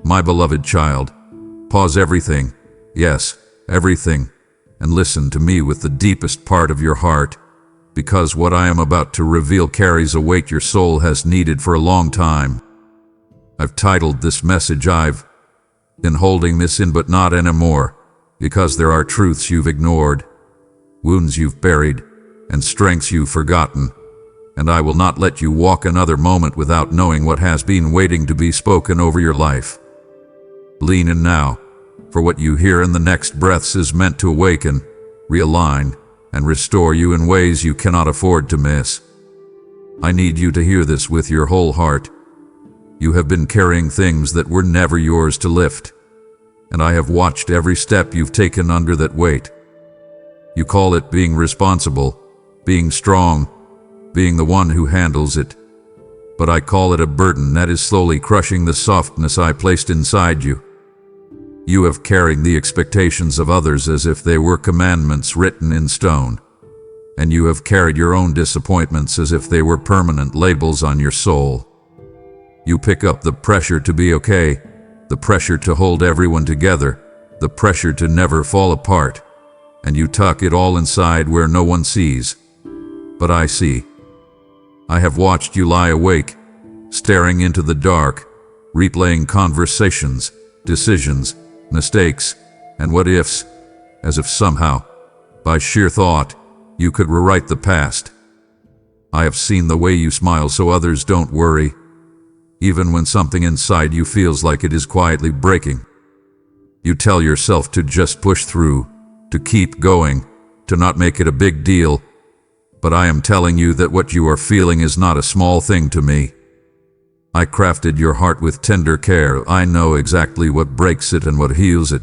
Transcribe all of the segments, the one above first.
My beloved child, pause everything, yes, everything, and listen to me with the deepest part of your heart, because what I am about to reveal carries a weight your soul has needed for a long time. I've titled this message, I've been holding this in but not anymore, because there are truths you've ignored, wounds you've buried, and strengths you've forgotten, and I will not let you walk another moment without knowing what has been waiting to be spoken over your life. Lean in now, for what you hear in the next breaths is meant to awaken, realign, and restore you in ways you cannot afford to miss. I need you to hear this with your whole heart. You have been carrying things that were never yours to lift, and I have watched every step you've taken under that weight. You call it being responsible, being strong, being the one who handles it, but I call it a burden that is slowly crushing the softness I placed inside you. You have carried the expectations of others as if they were commandments written in stone, and you have carried your own disappointments as if they were permanent labels on your soul. You pick up the pressure to be okay, the pressure to hold everyone together, the pressure to never fall apart, and you tuck it all inside where no one sees. But I see. I have watched you lie awake, staring into the dark, replaying conversations, decisions, mistakes, and what-ifs, as if somehow, by sheer thought, you could rewrite the past. I have seen the way you smile so others don't worry, even when something inside you feels like it is quietly breaking. You tell yourself to just push through, to keep going, to not make it a big deal, but I am telling you that what you are feeling is not a small thing to me. I crafted your heart with tender care. I know exactly what breaks it and what heals it.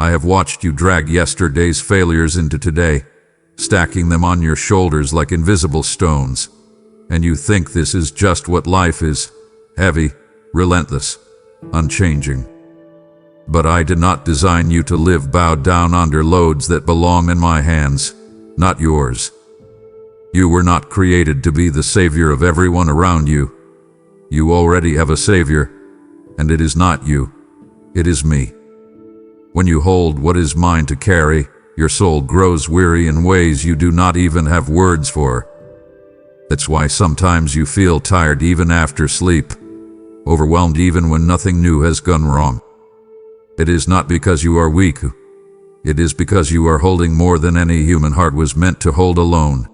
I have watched you drag yesterday's failures into today, stacking them on your shoulders like invisible stones, and you think this is just what life is, heavy, relentless, unchanging. But I did not design you to live bowed down under loads that belong in my hands, not yours. You were not created to be the savior of everyone around you. You already have a savior, and it is not you, it is me. When you hold what is mine to carry, your soul grows weary in ways you do not even have words for. That's why sometimes you feel tired even after sleep, overwhelmed even when nothing new has gone wrong. It is not because you are weak. It is because you are holding more than any human heart was meant to hold alone.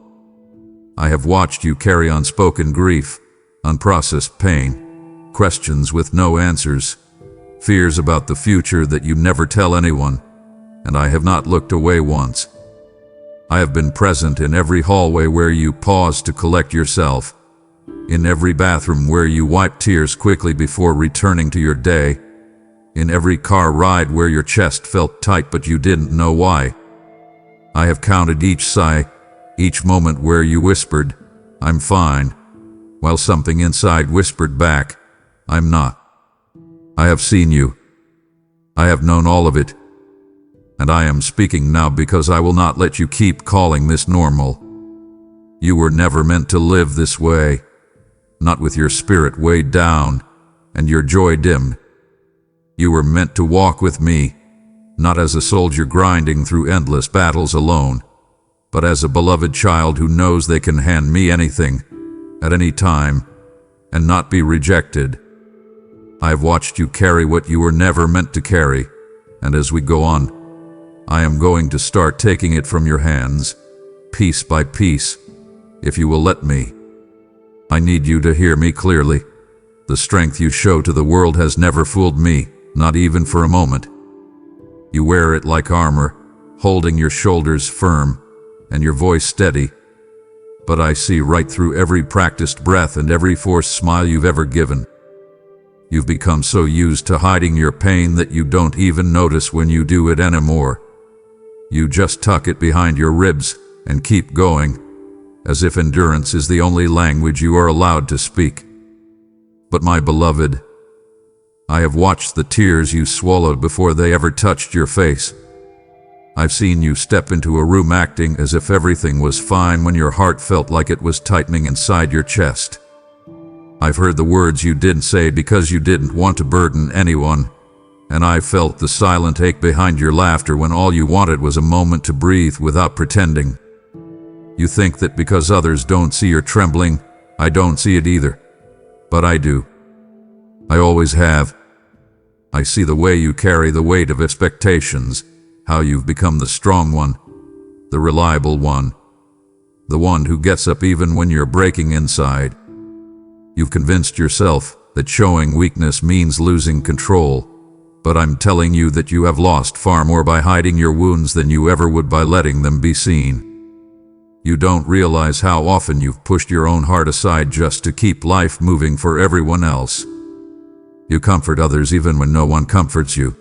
I have watched you carry unspoken grief, unprocessed pain, questions with no answers, fears about the future that you never tell anyone, and I have not looked away once. I have been present in every hallway where you paused to collect yourself, in every bathroom where you wiped tears quickly before returning to your day, in every car ride where your chest felt tight but you didn't know why. I have counted each sigh, each moment where you whispered, "I'm fine," while something inside whispered back, "I'm not." I have seen you. I have known all of it. And I am speaking now because I will not let you keep calling this normal. You were never meant to live this way, not with your spirit weighed down and your joy dimmed. You were meant to walk with me, not as a soldier grinding through endless battles alone, but as a beloved child who knows they can hand me anything, at any time, and not be rejected. I have watched you carry what you were never meant to carry, and as we go on, I am going to start taking it from your hands, piece by piece, if you will let me. I need you to hear me clearly. The strength you show to the world has never fooled me, not even for a moment. You wear it like armor, holding your shoulders firm and your voice steady. But I see right through every practiced breath and every forced smile you've ever given. You've become so used to hiding your pain that you don't even notice when you do it anymore. You just tuck it behind your ribs and keep going, as if endurance is the only language you are allowed to speak. But my beloved, I have watched the tears you swallowed before they ever touched your face. I've seen you step into a room acting as if everything was fine when your heart felt like it was tightening inside your chest. I've heard the words you didn't say because you didn't want to burden anyone, and I felt the silent ache behind your laughter when all you wanted was a moment to breathe without pretending. You think that because others don't see your trembling, I don't see it either. But I do. I always have. I see the way you carry the weight of expectations, how you've become the strong one, the reliable one, the one who gets up even when you're breaking inside. You've convinced yourself that showing weakness means losing control, but I'm telling you that you have lost far more by hiding your wounds than you ever would by letting them be seen. You don't realize how often you've pushed your own heart aside just to keep life moving for everyone else. You comfort others even when no one comforts you.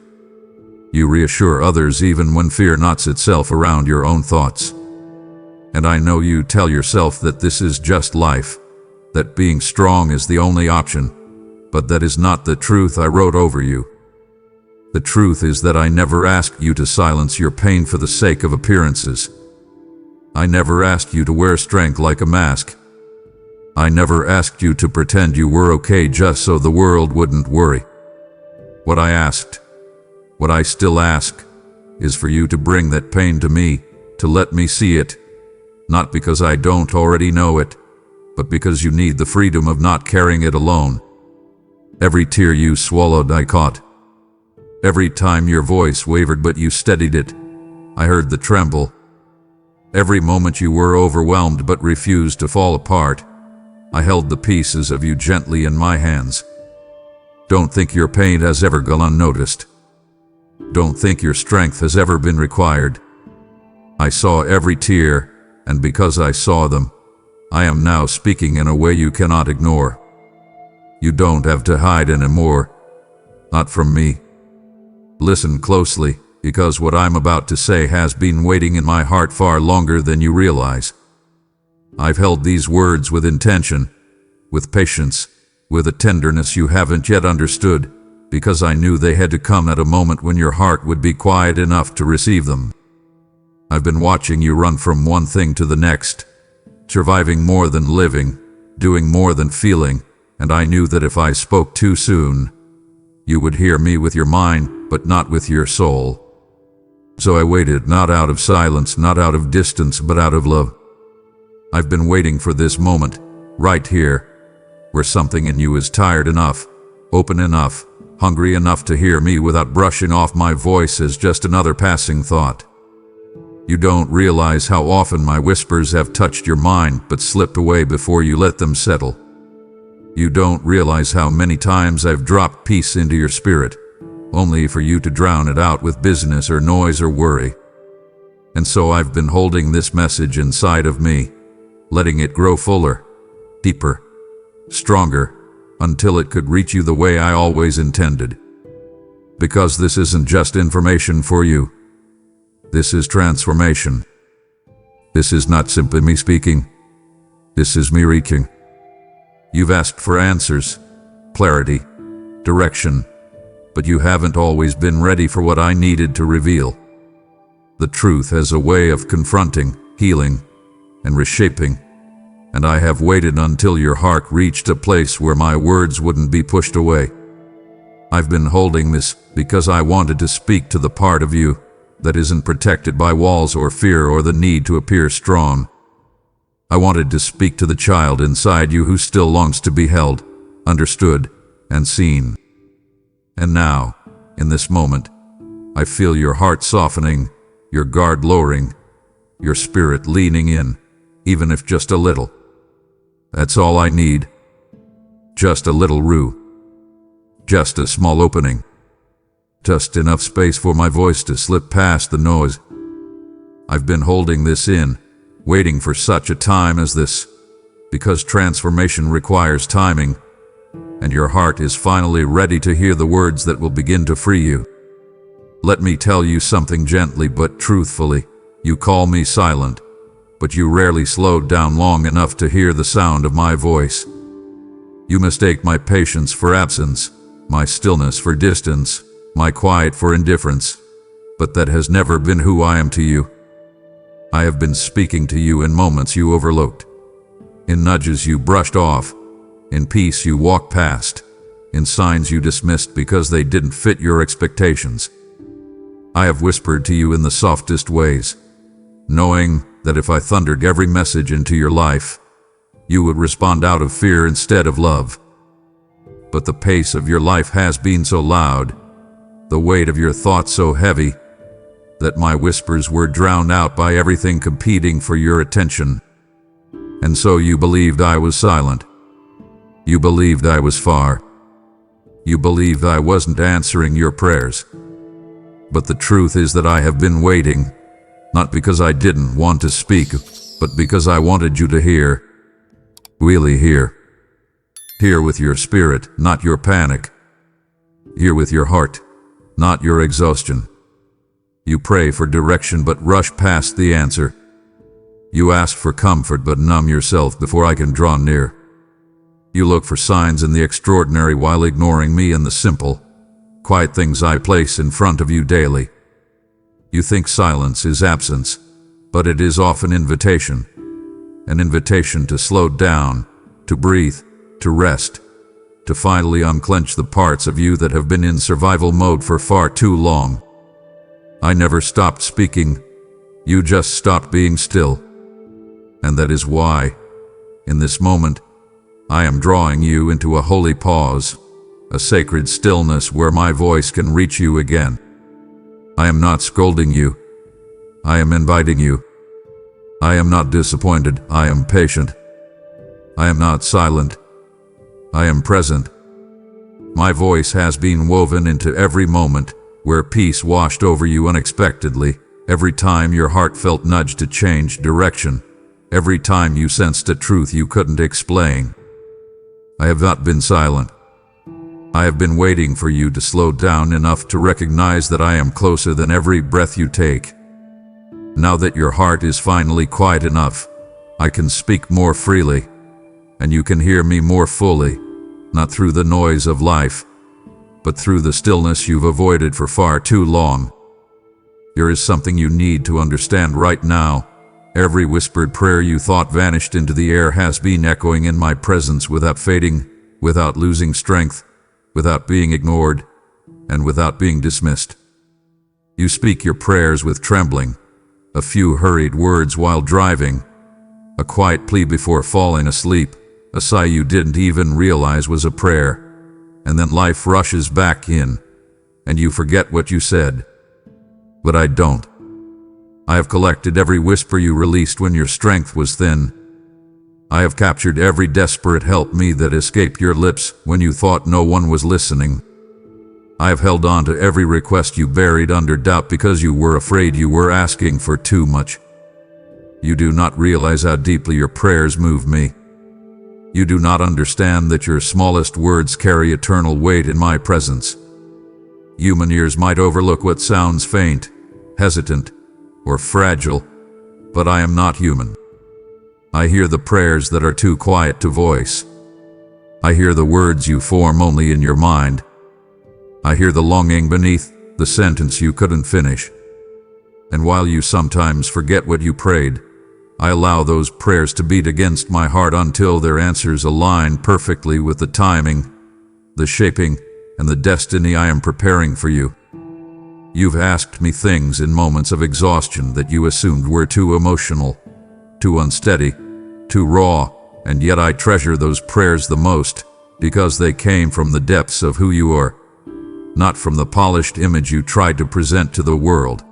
You reassure others even when fear knots itself around your own thoughts. And I know you tell yourself that this is just life, that being strong is the only option, but that is not the truth I wrote over you. The truth is that I never asked you to silence your pain for the sake of appearances. I never asked you to wear strength like a mask. I never asked you to pretend you were okay just so the world wouldn't worry. What I asked, what I still ask, is for you to bring that pain to me, to let me see it, not because I don't already know it, but because you need the freedom of not carrying it alone. Every tear you swallowed I caught. Every time your voice wavered but you steadied it, I heard the tremble. Every moment you were overwhelmed but refused to fall apart, I held the pieces of you gently in my hands. Don't think your pain has ever gone unnoticed. Don't think your strength has ever been required. I saw every tear, and because I saw them, I am now speaking in a way you cannot ignore. You don't have to hide anymore. Not from me. Listen closely, because what I'm about to say has been waiting in my heart far longer than you realize. I've held these words with intention, with patience, with a tenderness you haven't yet understood, because I knew they had to come at a moment when your heart would be quiet enough to receive them. I've been watching you run from one thing to the next, surviving more than living, doing more than feeling, and I knew that if I spoke too soon, you would hear me with your mind, but not with your soul. So I waited, not out of silence, not out of distance, but out of love. I've been waiting for this moment, right here, where something in you is tired enough, open enough, hungry enough to hear me without brushing off my voice as just another passing thought. You don't realize how often my whispers have touched your mind but slipped away before you let them settle. You don't realize how many times I've dropped peace into your spirit, only for you to drown it out with business or noise or worry. And so I've been holding this message inside of me, letting it grow fuller, deeper, stronger, until it could reach you the way I always intended. Because this isn't just information for you. This is transformation. This is not simply me speaking. This is me reaching. You've asked for answers, clarity, direction, but you haven't always been ready for what I needed to reveal. The truth has a way of confronting, healing, and reshaping, and I have waited until your heart reached a place where my words wouldn't be pushed away. I've been holding this because I wanted to speak to the part of you that isn't protected by walls or fear or the need to appear strong. I wanted to speak to the child inside you who still longs to be held, understood, and seen. And now, in this moment, I feel your heart softening, your guard lowering, your spirit leaning in, even if just a little. That's all I need. Just a little room. Just a small opening. Just enough space for my voice to slip past the noise. I've been holding this in, waiting for such a time as this, because transformation requires timing, and your heart is finally ready to hear the words that will begin to free you. Let me tell you something gently but truthfully. You call me silent, but you rarely slowed down long enough to hear the sound of my voice. You mistake my patience for absence, my stillness for distance, my quiet for indifference, but that has never been who I am to you. I have been speaking to you in moments you overlooked, in nudges you brushed off, In peace you walk past, in signs you dismissed because they didn't fit your expectations. I have whispered to you in the softest ways, knowing that if I thundered every message into your life, you would respond out of fear instead of love. But the pace of your life has been so loud, the weight of your thoughts so heavy, that my whispers were drowned out by everything competing for your attention. And so you believed I was silent. You believed I was far. You believed I wasn't answering your prayers. But the truth is that I have been waiting, not because I didn't want to speak, but because I wanted you to hear. Really hear. Hear with your spirit, not your panic. Hear with your heart, not your exhaustion. You pray for direction but rush past the answer. You ask for comfort but numb yourself before I can draw near. You look for signs in the extraordinary while ignoring me in the simple, quiet things I place in front of you daily. You think silence is absence, but it is often invitation. An invitation to slow down, to breathe, to rest, to finally unclench the parts of you that have been in survival mode for far too long. I never stopped speaking, you just stopped being still. And that is why, in this moment, I am drawing you into a holy pause, a sacred stillness where my voice can reach you again. I am not scolding you. I am inviting you. I am not disappointed. I am patient. I am not silent. I am present. My voice has been woven into every moment where peace washed over you unexpectedly, every time your heart felt nudged to change direction, every time you sensed a truth you couldn't explain. I have not been silent. I have been waiting for you to slow down enough to recognize that I am closer than every breath you take. Now that your heart is finally quiet enough, I can speak more freely, and you can hear me more fully, not through the noise of life, but through the stillness you've avoided for far too long. There is something you need to understand right now. Every whispered prayer you thought vanished into the air has been echoing in my presence without fading, without losing strength, without being ignored, and without being dismissed. You speak your prayers with trembling, a few hurried words while driving, a quiet plea before falling asleep, a sigh you didn't even realize was a prayer, and then life rushes back in, and you forget what you said. But I don't. I have collected every whisper you released when your strength was thin. I have captured every desperate help me that escaped your lips when you thought no one was listening. I have held on to every request you buried under doubt because you were afraid you were asking for too much. You do not realize how deeply your prayers move me. You do not understand that your smallest words carry eternal weight in my presence. Human ears might overlook what sounds faint, hesitant, or fragile, but I am not human. I hear the prayers that are too quiet to voice. I hear the words you form only in your mind. I hear the longing beneath the sentence you couldn't finish. And while you sometimes forget what you prayed, I allow those prayers to beat against my heart until their answers align perfectly with the timing, the shaping, and the destiny I am preparing for you. You've asked me things in moments of exhaustion that you assumed were too emotional, too unsteady, too raw, and yet I treasure those prayers the most because they came from the depths of who you are, not from the polished image you tried to present to the world.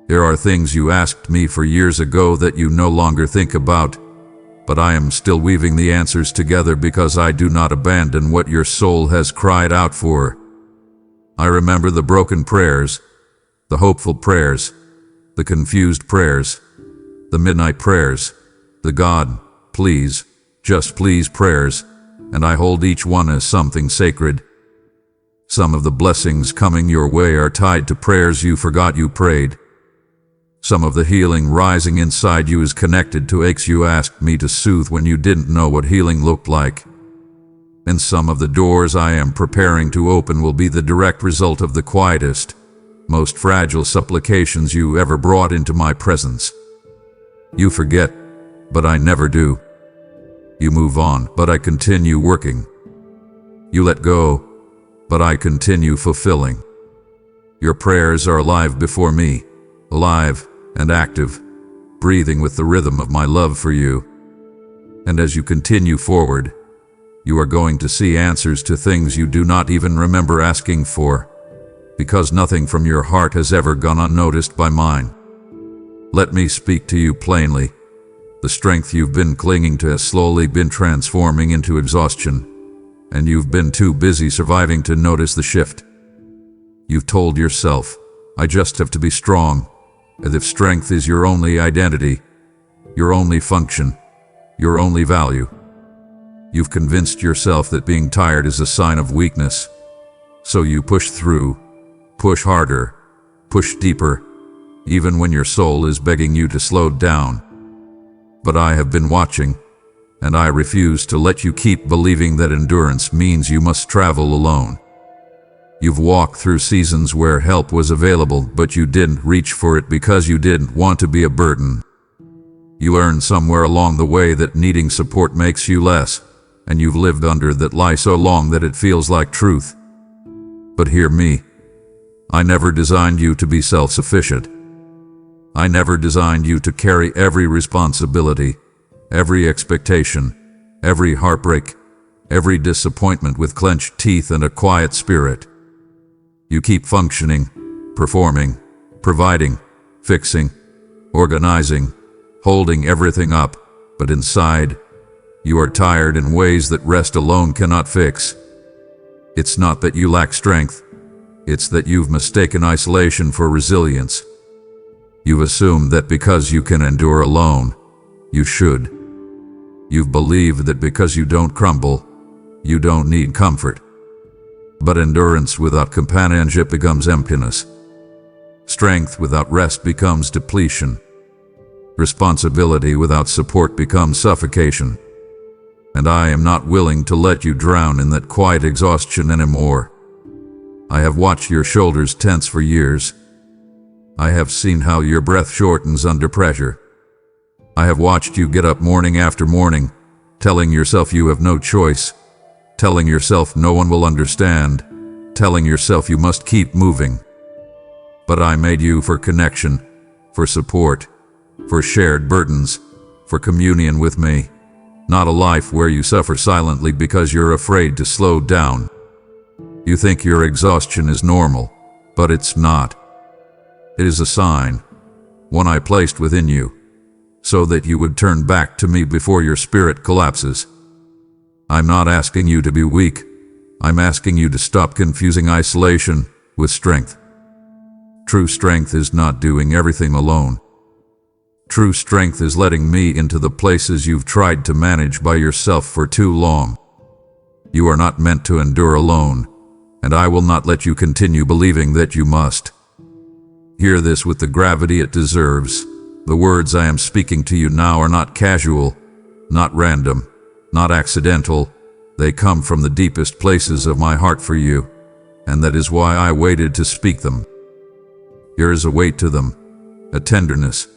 There are things you asked me for years ago that you no longer think about, but I am still weaving the answers together because I do not abandon what your soul has cried out for. I remember the broken prayers, the hopeful prayers, the confused prayers, the midnight prayers, the God, please, just please prayers, and I hold each one as something sacred. Some of the blessings coming your way are tied to prayers you forgot you prayed. Some of the healing rising inside you is connected to aches you asked me to soothe when you didn't know what healing looked like. And some of the doors I am preparing to open will be the direct result of the quietest, most fragile supplications you ever brought into my presence. You forget, but I never do. You move on, but I continue working. You let go, but I continue fulfilling. Your prayers are alive before me, alive and active, breathing with the rhythm of my love for you. And as you continue forward, you are going to see answers to things you do not even remember asking for, because nothing from your heart has ever gone unnoticed by mine. Let me speak to you plainly. The strength you've been clinging to has slowly been transforming into exhaustion, and you've been too busy surviving to notice the shift. You've told yourself, I just have to be strong, as if strength is your only identity, your only function, your only value. You've convinced yourself that being tired is a sign of weakness, so you push through, push harder, push deeper, even when your soul is begging you to slow down. But I have been watching, and I refuse to let you keep believing that endurance means you must travel alone. You've walked through seasons where help was available, but you didn't reach for it because you didn't want to be a burden. You learned somewhere along the way that needing support makes you less, and you've lived under that lie so long that it feels like truth. But hear me. I never designed you to be self-sufficient. I never designed you to carry every responsibility, every expectation, every heartbreak, every disappointment with clenched teeth and a quiet spirit. You keep functioning, performing, providing, fixing, organizing, holding everything up, but inside, you are tired in ways that rest alone cannot fix. It's not that you lack strength, it's that you've mistaken isolation for resilience. You've assumed that because you can endure alone, you should. You've believed that because you don't crumble, you don't need comfort. But endurance without companionship becomes emptiness. Strength without rest becomes depletion. Responsibility without support becomes suffocation. And I am not willing to let you drown in that quiet exhaustion anymore. I have watched your shoulders tense for years. I have seen how your breath shortens under pressure. I have watched you get up morning after morning, telling yourself you have no choice, telling yourself no one will understand, telling yourself you must keep moving. But I made you for connection, for support, for shared burdens, for communion with me, not a life where you suffer silently because you're afraid to slow down. You think your exhaustion is normal, but it's not. It is a sign, one I placed within you, so that you would turn back to me before your spirit collapses. I'm not asking you to be weak. I'm asking you to stop confusing isolation with strength. True strength is not doing everything alone. True strength is letting me into the places you've tried to manage by yourself for too long. You are not meant to endure alone, and I will not let you continue believing that you must. Hear this with the gravity it deserves. The words I am speaking to you now are not casual, not random, not accidental. They come from the deepest places of my heart for you, and that is why I waited to speak them. There is a weight to them, a tenderness,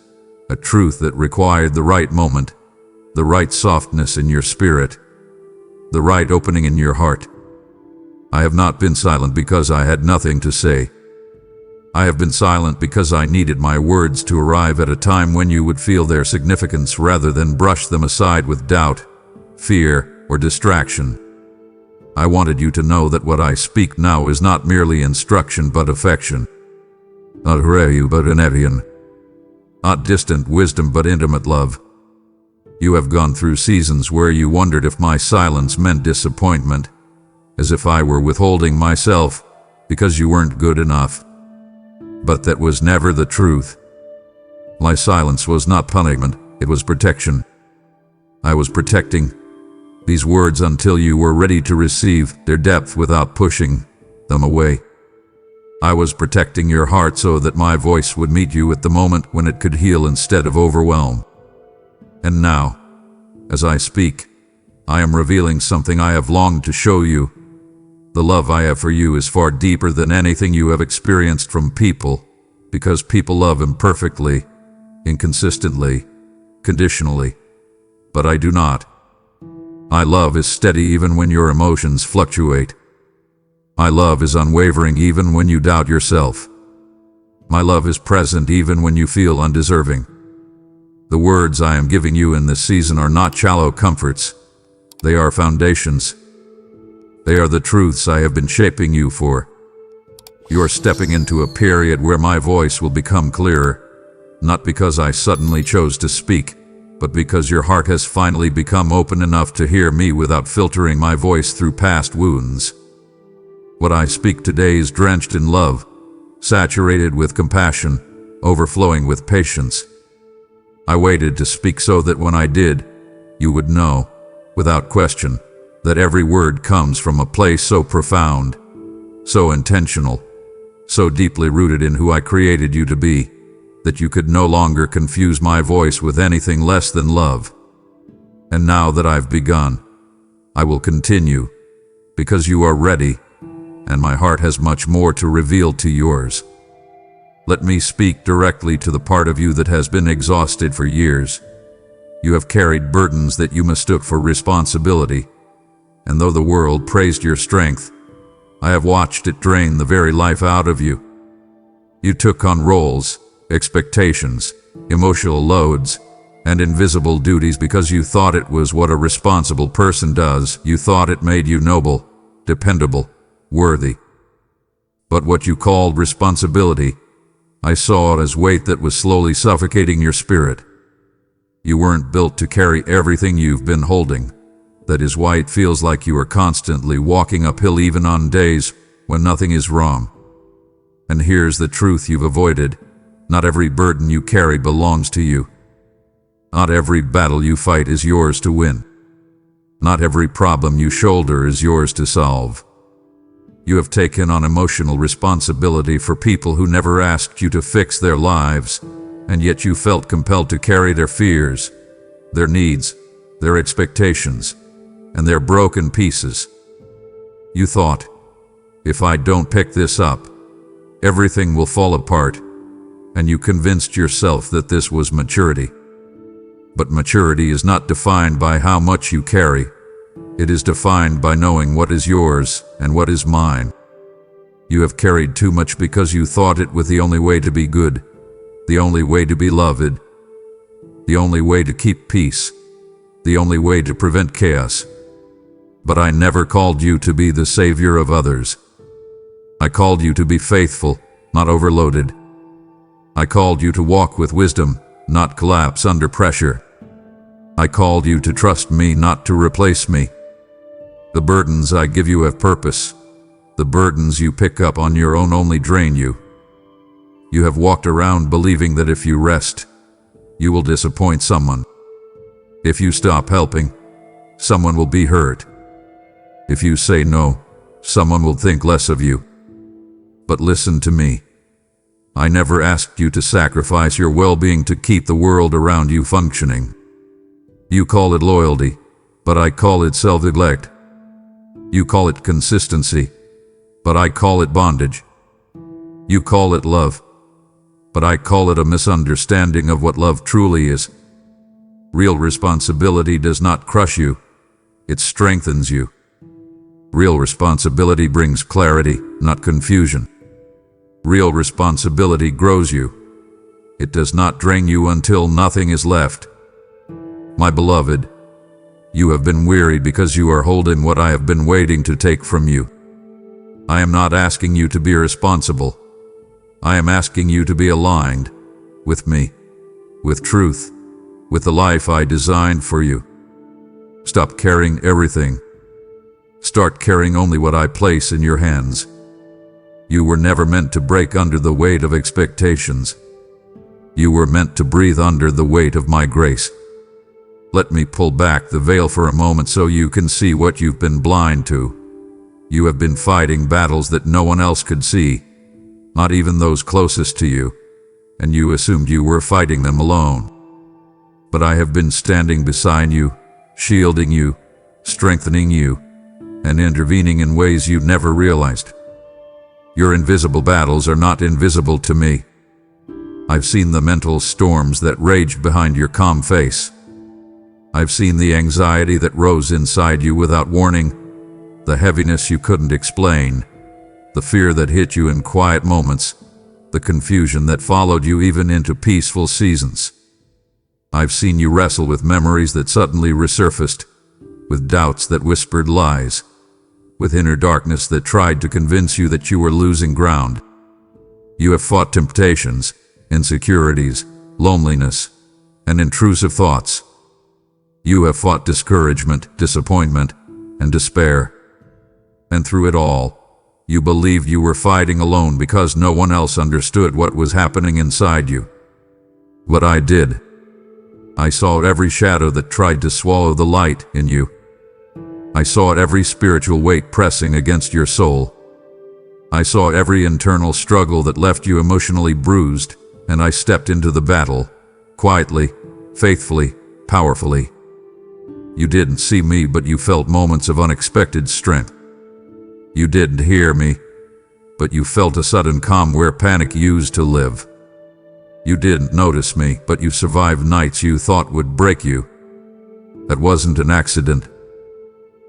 a truth that required the right moment, the right softness in your spirit, the right opening in your heart. I have not been silent because I had nothing to say. I have been silent because I needed my words to arrive at a time when you would feel their significance rather than brush them aside with doubt, fear, or distraction. I wanted you to know that what I speak now is not merely instruction but affection. Not reyu but an not distant wisdom but intimate love. You have gone through seasons where you wondered if my silence meant disappointment, as if I were withholding myself because you weren't good enough. But that was never the truth. My silence was not punishment, it was protection. I was protecting these words until you were ready to receive their depth without pushing them away. I was protecting your heart so that my voice would meet you at the moment when it could heal instead of overwhelm. And now, as I speak, I am revealing something I have longed to show you. The love I have for you is far deeper than anything you have experienced from people, because people love imperfectly, inconsistently, conditionally. But I do not. My love is steady even when your emotions fluctuate. My love is unwavering even when you doubt yourself. My love is present even when you feel undeserving. The words I am giving you in this season are not shallow comforts. They are foundations. They are the truths I have been shaping you for. You are stepping into a period where my voice will become clearer, not because I suddenly chose to speak, but because your heart has finally become open enough to hear me without filtering my voice through past wounds. What I speak today is drenched in love, saturated with compassion, overflowing with patience. I waited to speak so that when I did, you would know, without question, that every word comes from a place so profound, so intentional, so deeply rooted in who I created you to be, that you could no longer confuse my voice with anything less than love. And now that I've begun, I will continue, because you are ready, and my heart has much more to reveal to yours. Let me speak directly to the part of you that has been exhausted for years. You have carried burdens that you mistook for responsibility, and though the world praised your strength, I have watched it drain the very life out of you. You took on roles, expectations, emotional loads, and invisible duties because you thought it was what a responsible person does. You thought it made you noble, dependable, worthy. But what you called responsibility, I saw it as weight that was slowly suffocating your spirit. You weren't built to carry everything you've been holding. That is why it feels like you are constantly walking uphill even on days when nothing is wrong. And here's the truth you've avoided. Not every burden you carry belongs to you. Not every battle you fight is yours to win. Not every problem you shoulder is yours to solve. You have taken on emotional responsibility for people who never asked you to fix their lives, and yet you felt compelled to carry their fears, their needs, their expectations, and their broken pieces. You thought, if I don't pick this up, everything will fall apart, and you convinced yourself that this was maturity. But maturity is not defined by how much you carry. It is defined by knowing what is yours and what is mine. You have carried too much because you thought it was the only way to be good, the only way to be loved, the only way to keep peace, the only way to prevent chaos. But I never called you to be the savior of others. I called you to be faithful, not overloaded. I called you to walk with wisdom, not collapse under pressure. I called you to trust me, not to replace me. The burdens I give you have purpose. The burdens you pick up on your own only drain you. You have walked around believing that if you rest, you will disappoint someone. If you stop helping, someone will be hurt. If you say no, someone will think less of you. But listen to me. I never asked you to sacrifice your well-being to keep the world around you functioning. You call it loyalty, but I call it self-neglect. You call it consistency, but I call it bondage. You call it love, but I call it a misunderstanding of what love truly is. Real responsibility does not crush you, it strengthens you. Real responsibility brings clarity, not confusion. Real responsibility grows you. It does not drain you until nothing is left. My beloved, you have been weary because you are holding what I have been waiting to take from you. I am not asking you to be irresponsible. I am asking you to be aligned with me, with truth, with the life I designed for you. Stop carrying everything. Start carrying only what I place in your hands. You were never meant to break under the weight of expectations. You were meant to breathe under the weight of my grace. Let me pull back the veil for a moment so you can see what you've been blind to. You have been fighting battles that no one else could see, not even those closest to you, and you assumed you were fighting them alone. But I have been standing beside you, shielding you, strengthening you, and intervening in ways you never realized. Your invisible battles are not invisible to me. I've seen the mental storms that raged behind your calm face. I've seen the anxiety that rose inside you without warning, the heaviness you couldn't explain, the fear that hit you in quiet moments, the confusion that followed you even into peaceful seasons. I've seen you wrestle with memories that suddenly resurfaced, with doubts that whispered lies, with inner darkness that tried to convince you that you were losing ground. You have fought temptations, insecurities, loneliness, and intrusive thoughts. You have fought discouragement, disappointment, and despair. And through it all, you believed you were fighting alone because no one else understood what was happening inside you. But I did. I saw every shadow that tried to swallow the light in you. I saw every spiritual weight pressing against your soul. I saw every internal struggle that left you emotionally bruised, and I stepped into the battle, quietly, faithfully, powerfully. You didn't see me, but you felt moments of unexpected strength. You didn't hear me, but you felt a sudden calm where panic used to live. You didn't notice me, but you survived nights you thought would break you. That wasn't an accident.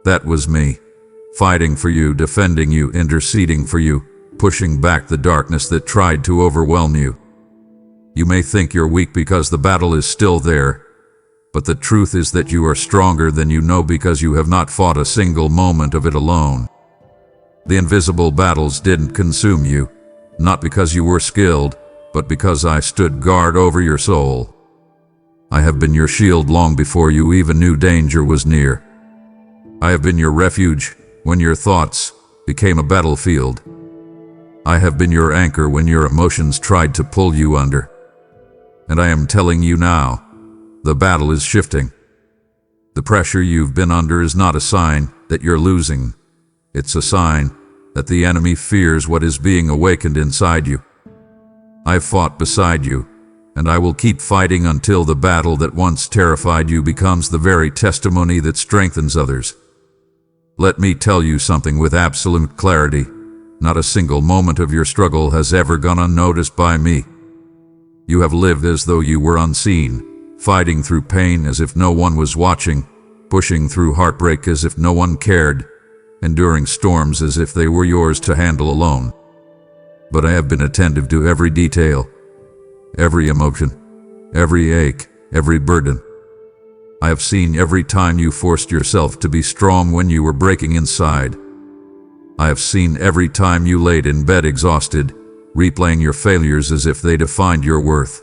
That was me, fighting for you, defending you, interceding for you, pushing back the darkness that tried to overwhelm you. You may think you're weak because the battle is still there, but the truth is that you are stronger than you know because you have not fought a single moment of it alone. The invisible battles didn't consume you, not because you were skilled, but because I stood guard over your soul. I have been your shield long before you even knew danger was near. I have been your refuge when your thoughts became a battlefield. I have been your anchor when your emotions tried to pull you under. And I am telling you now, the battle is shifting. The pressure you've been under is not a sign that you're losing. It's a sign that the enemy fears what is being awakened inside you. I've fought beside you, and I will keep fighting until the battle that once terrified you becomes the very testimony that strengthens others. Let me tell you something with absolute clarity. Not a single moment of your struggle has ever gone unnoticed by me. You have lived as though you were unseen, fighting through pain as if no one was watching, pushing through heartbreak as if no one cared, enduring storms as if they were yours to handle alone. But I have been attentive to every detail, every emotion, every ache, every burden. I have seen every time you forced yourself to be strong when you were breaking inside. I have seen every time you laid in bed exhausted, replaying your failures as if they defined your worth.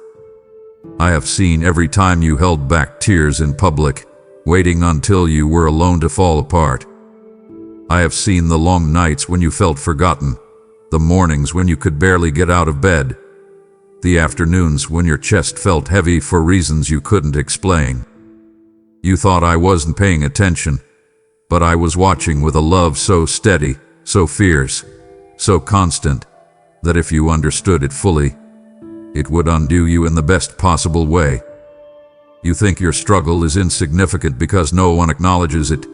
I have seen every time you held back tears in public, waiting until you were alone to fall apart. I have seen the long nights when you felt forgotten, the mornings when you could barely get out of bed, the afternoons when your chest felt heavy for reasons you couldn't explain. You thought I wasn't paying attention, but I was watching with a love so steady, so fierce, so constant, that if you understood it fully, it would undo you in the best possible way. You think your struggle is insignificant because no one acknowledges it,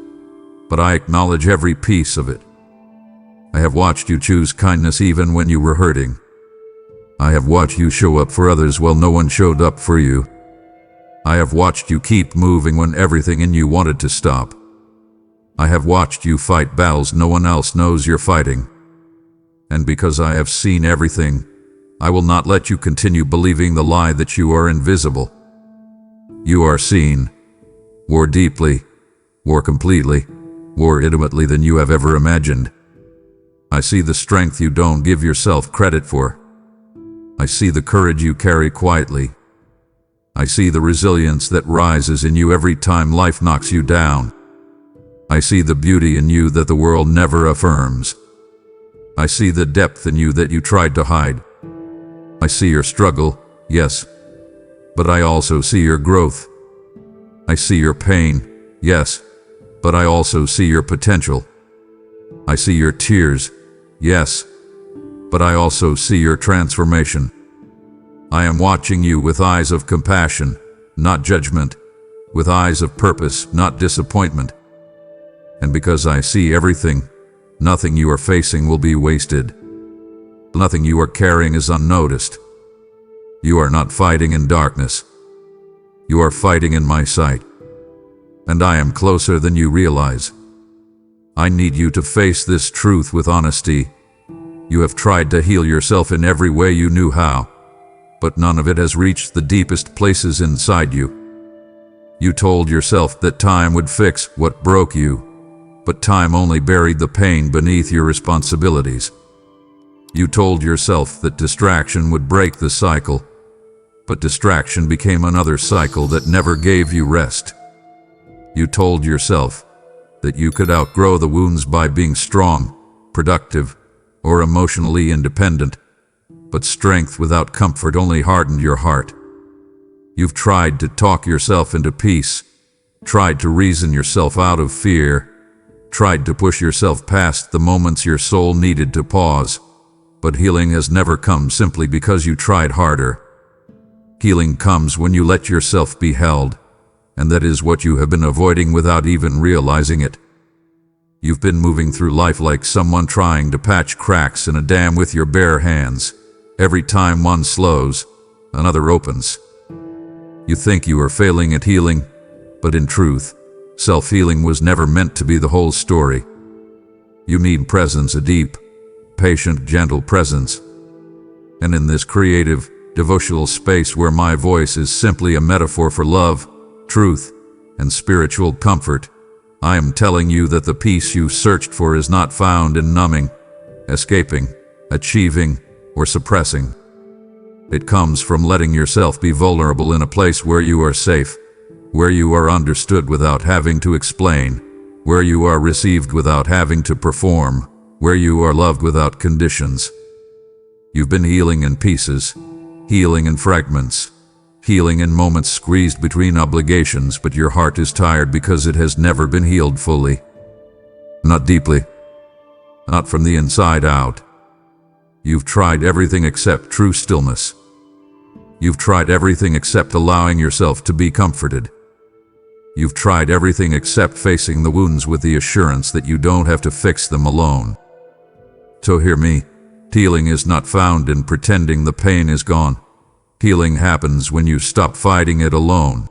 but I acknowledge every piece of it. I have watched you choose kindness even when you were hurting. I have watched you show up for others while no one showed up for you. I have watched you keep moving when everything in you wanted to stop. I have watched you fight battles no one else knows you're fighting. And because I have seen everything, I will not let you continue believing the lie that you are invisible. You are seen, more deeply, more completely, more intimately than you have ever imagined. I see the strength you don't give yourself credit for. I see the courage you carry quietly. I see the resilience that rises in you every time life knocks you down. I see the beauty in you that the world never affirms. I see the depth in you that you tried to hide. I see your struggle, yes, but I also see your growth. I see your pain, yes, but I also see your potential. I see your tears, yes, but I also see your transformation. I am watching you with eyes of compassion, not judgment, with eyes of purpose, not disappointment. And because I see everything, nothing you are facing will be wasted. Nothing you are carrying is unnoticed. You are not fighting in darkness. You are fighting in my sight. and I am closer than you realize. I need you to face this truth with honesty. You have tried to heal yourself in every way you knew how, but none of it has reached the deepest places inside you. You told yourself that time would fix what broke you, but time only buried the pain beneath your responsibilities. You told yourself that distraction would break the cycle, but distraction became another cycle that never gave you rest. You told yourself that you could outgrow the wounds by being strong, productive, or emotionally independent, but strength without comfort only hardened your heart. You've tried to talk yourself into peace, tried to reason yourself out of fear, tried to push yourself past the moments your soul needed to pause, but healing has never come simply because you tried harder. Healing comes when you let yourself be held, and that is what you have been avoiding without even realizing it. You've been moving through life like someone trying to patch cracks in a dam with your bare hands. Every time one slows, another opens. You think you are failing at healing, but in truth, self-healing was never meant to be the whole story. You need presence, a deep, patient, gentle presence. And in this creative, devotional space where my voice is simply a metaphor for love, truth, and spiritual comfort, I am telling you that the peace you searched for is not found in numbing, escaping, achieving, or suppressing. It comes from letting yourself be vulnerable in a place where you are safe, where you are understood without having to explain, where you are received without having to perform, where you are loved without conditions. You've been healing in pieces, healing in fragments, healing in moments squeezed between obligations, but your heart is tired because it has never been healed fully. Not deeply. Not from the inside out. You've tried everything except true stillness. You've tried everything except allowing yourself to be comforted. You've tried everything except facing the wounds with the assurance that you don't have to fix them alone. So hear me. Healing is not found in pretending the pain is gone. Healing happens when you stop fighting it alone.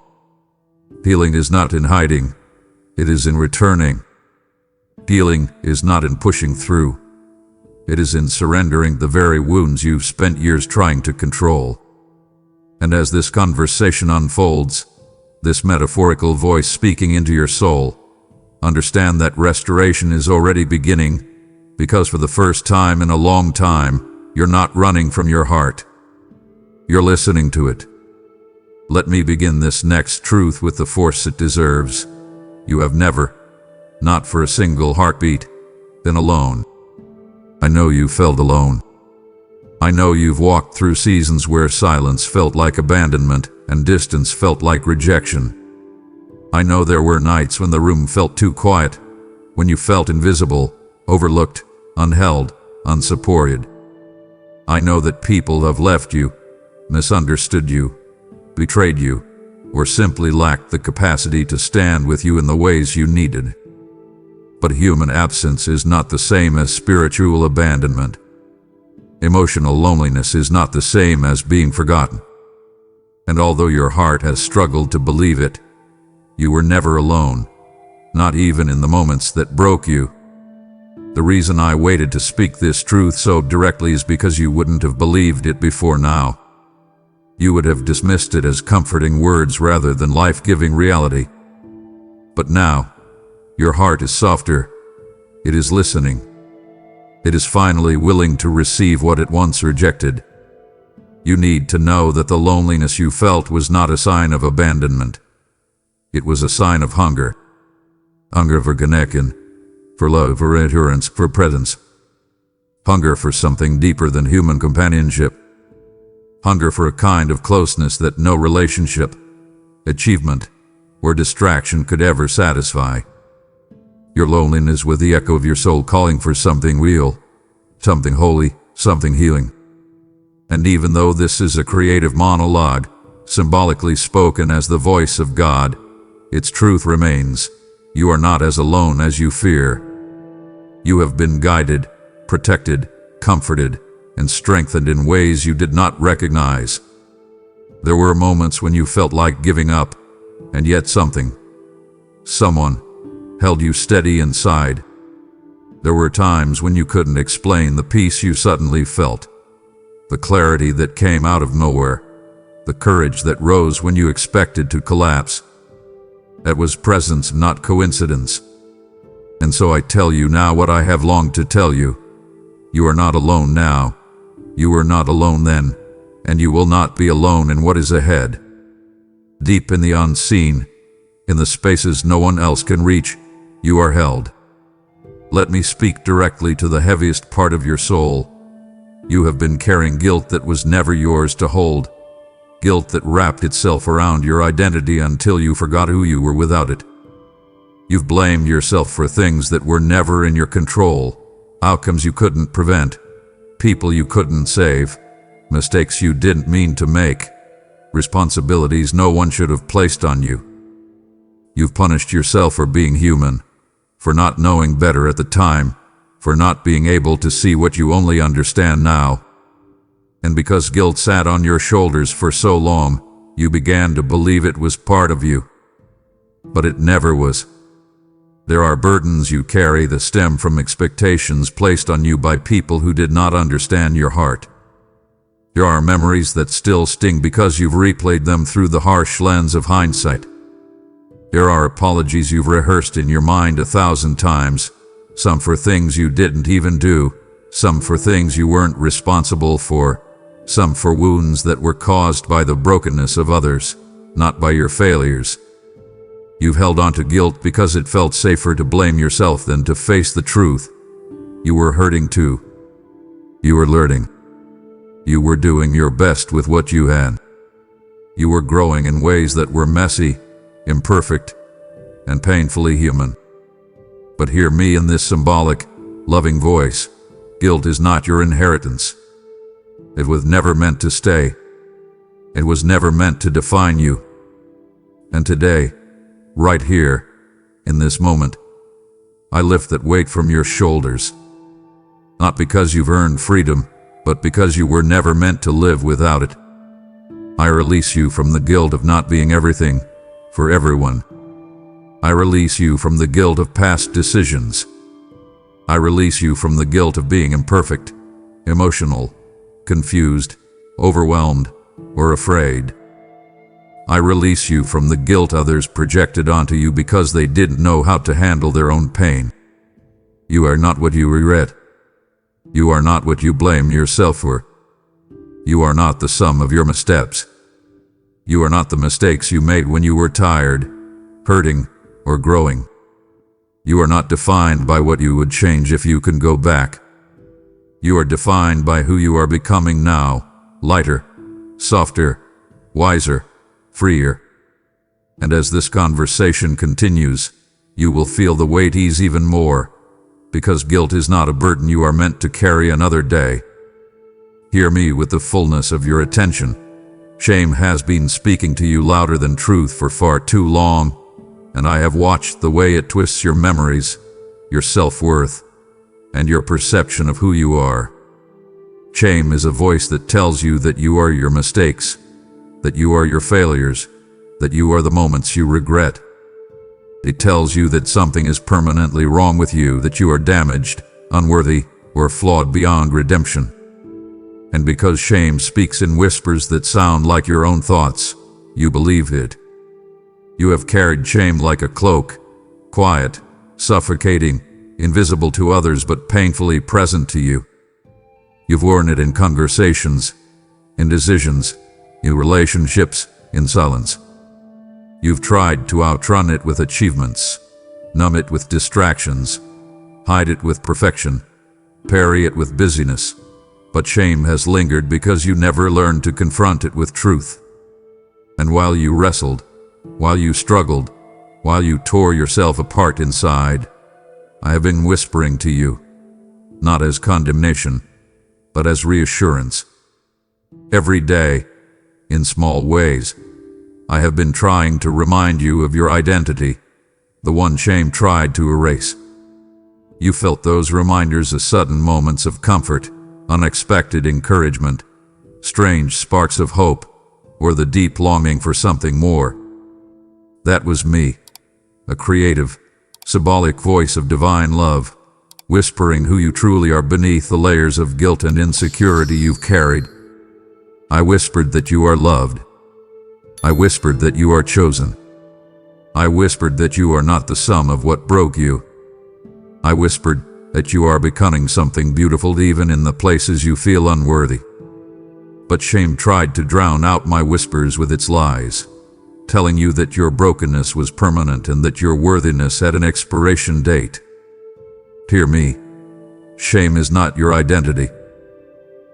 Healing is not in hiding. It is in returning. Healing is not in pushing through. It is in surrendering the very wounds you've spent years trying to control. And as this conversation unfolds, this metaphorical voice speaking into your soul, understand that restoration is already beginning, because for the first time in a long time, you're not running from your heart. You're listening to it. Let me begin this next truth with the force it deserves. You have never, not for a single heartbeat, been alone. I know you felt alone. I know you've walked through seasons where silence felt like abandonment and distance felt like rejection. I know there were nights when the room felt too quiet, when you felt invisible, overlooked, unheld, unsupported. I know that people have left you, misunderstood you, betrayed you, or simply lacked the capacity to stand with you in the ways you needed. But human absence is not the same as spiritual abandonment. Emotional loneliness is not the same as being forgotten. And although your heart has struggled to believe it, you were never alone, not even in the moments that broke you. The reason I waited to speak this truth so directly is because you wouldn't have believed it before now. You would have dismissed it as comforting words rather than life-giving reality. But now, your heart is softer. It is listening. It is finally willing to receive what it once rejected. You need to know that the loneliness you felt was not a sign of abandonment. It was a sign of hunger. Hunger for connection, for love, for endurance, for presence. Hunger for something deeper than human companionship. Hunger for a kind of closeness that no relationship, achievement, or distraction could ever satisfy. Your loneliness was the echo of your soul calling for something real, something holy, something healing. And even though this is a creative monologue, symbolically spoken as the voice of God, its truth remains. You are not as alone as you fear. You have been guided, protected, comforted, and strengthened in ways you did not recognize. There were moments when you felt like giving up, and yet something someone, held you steady inside. There were times when you couldn't explain the peace you suddenly felt, the clarity that came out of nowhere, the courage that rose when you expected to collapse. That was presence, not coincidence. And so I tell you now what I have longed to tell you. You are not alone now. You were not alone then, and you will not be alone in what is ahead. Deep in the unseen, in the spaces no one else can reach, you are held. Let me speak directly to the heaviest part of your soul. You have been carrying guilt that was never yours to hold, guilt that wrapped itself around your identity until you forgot who you were without it. You've blamed yourself for things that were never in your control, outcomes you couldn't prevent, people you couldn't save, mistakes you didn't mean to make, responsibilities no one should have placed on you. You've punished yourself for being human, for not knowing better at the time, for not being able to see what you only understand now. And because guilt sat on your shoulders for so long, you began to believe it was part of you. But it never was. There are burdens you carry that stem from expectations placed on you by people who did not understand your heart. There are memories that still sting because you've replayed them through the harsh lens of hindsight. There are apologies you've rehearsed in your mind 1,000 times, some for things you didn't even do, some for things you weren't responsible for, some for wounds that were caused by the brokenness of others, not by your failures. You've held on to guilt because it felt safer to blame yourself than to face the truth. You were hurting too. You were learning. You were doing your best with what you had. You were growing in ways that were messy, imperfect, and painfully human. But hear me in this symbolic, loving voice. Guilt is not your inheritance. It was never meant to stay. It was never meant to define you. And today, right here, in this moment, I lift that weight from your shoulders. Not because you've earned freedom, but because you were never meant to live without it. I release you from the guilt of not being everything for everyone. I release you from the guilt of past decisions. I release you from the guilt of being imperfect, emotional, confused, overwhelmed, or afraid. I release you from the guilt others projected onto you because they didn't know how to handle their own pain. You are not what you regret. You are not what you blame yourself for. You are not the sum of your missteps. You are not the mistakes you made when you were tired, hurting, or growing. You are not defined by what you would change if you can go back. You are defined by who you are becoming now, lighter, softer, wiser, freer. And as this conversation continues, you will feel the weight ease even more, because guilt is not a burden you are meant to carry another day. Hear me with the fullness of your attention. Shame has been speaking to you louder than truth for far too long, and I have watched the way it twists your memories, your self-worth, and your perception of who you are. Shame is a voice that tells you that you are your mistakes, that you are your failures, that you are the moments you regret. It tells you that something is permanently wrong with you, that you are damaged, unworthy, or flawed beyond redemption. And because shame speaks in whispers that sound like your own thoughts, you believe it. You have carried shame like a cloak, quiet, suffocating, invisible to others but painfully present to you. You've worn it in conversations, in decisions, in relationships, in silence. You've tried to outrun it with achievements, numb it with distractions, hide it with perfection, parry it with busyness. But shame has lingered because you never learned to confront it with truth. And while you wrestled, while you struggled, while you tore yourself apart inside, I have been whispering to you, not as condemnation, but as reassurance. Every day, in small ways, I have been trying to remind you of your identity, the one shame tried to erase. You felt those reminders as sudden moments of comfort, unexpected encouragement, strange sparks of hope, or the deep longing for something more. That was me. a creative, symbolic voice of divine love, whispering who you truly are beneath the layers of guilt and insecurity you've carried. I whispered that you are loved. I whispered that you are chosen. I whispered that you are not the sum of what broke you. I whispered that you are becoming something beautiful even in the places you feel unworthy. But shame tried to drown out my whispers with its lies, telling you that your brokenness was permanent and that your worthiness had an expiration date. Hear me. Shame is not your identity.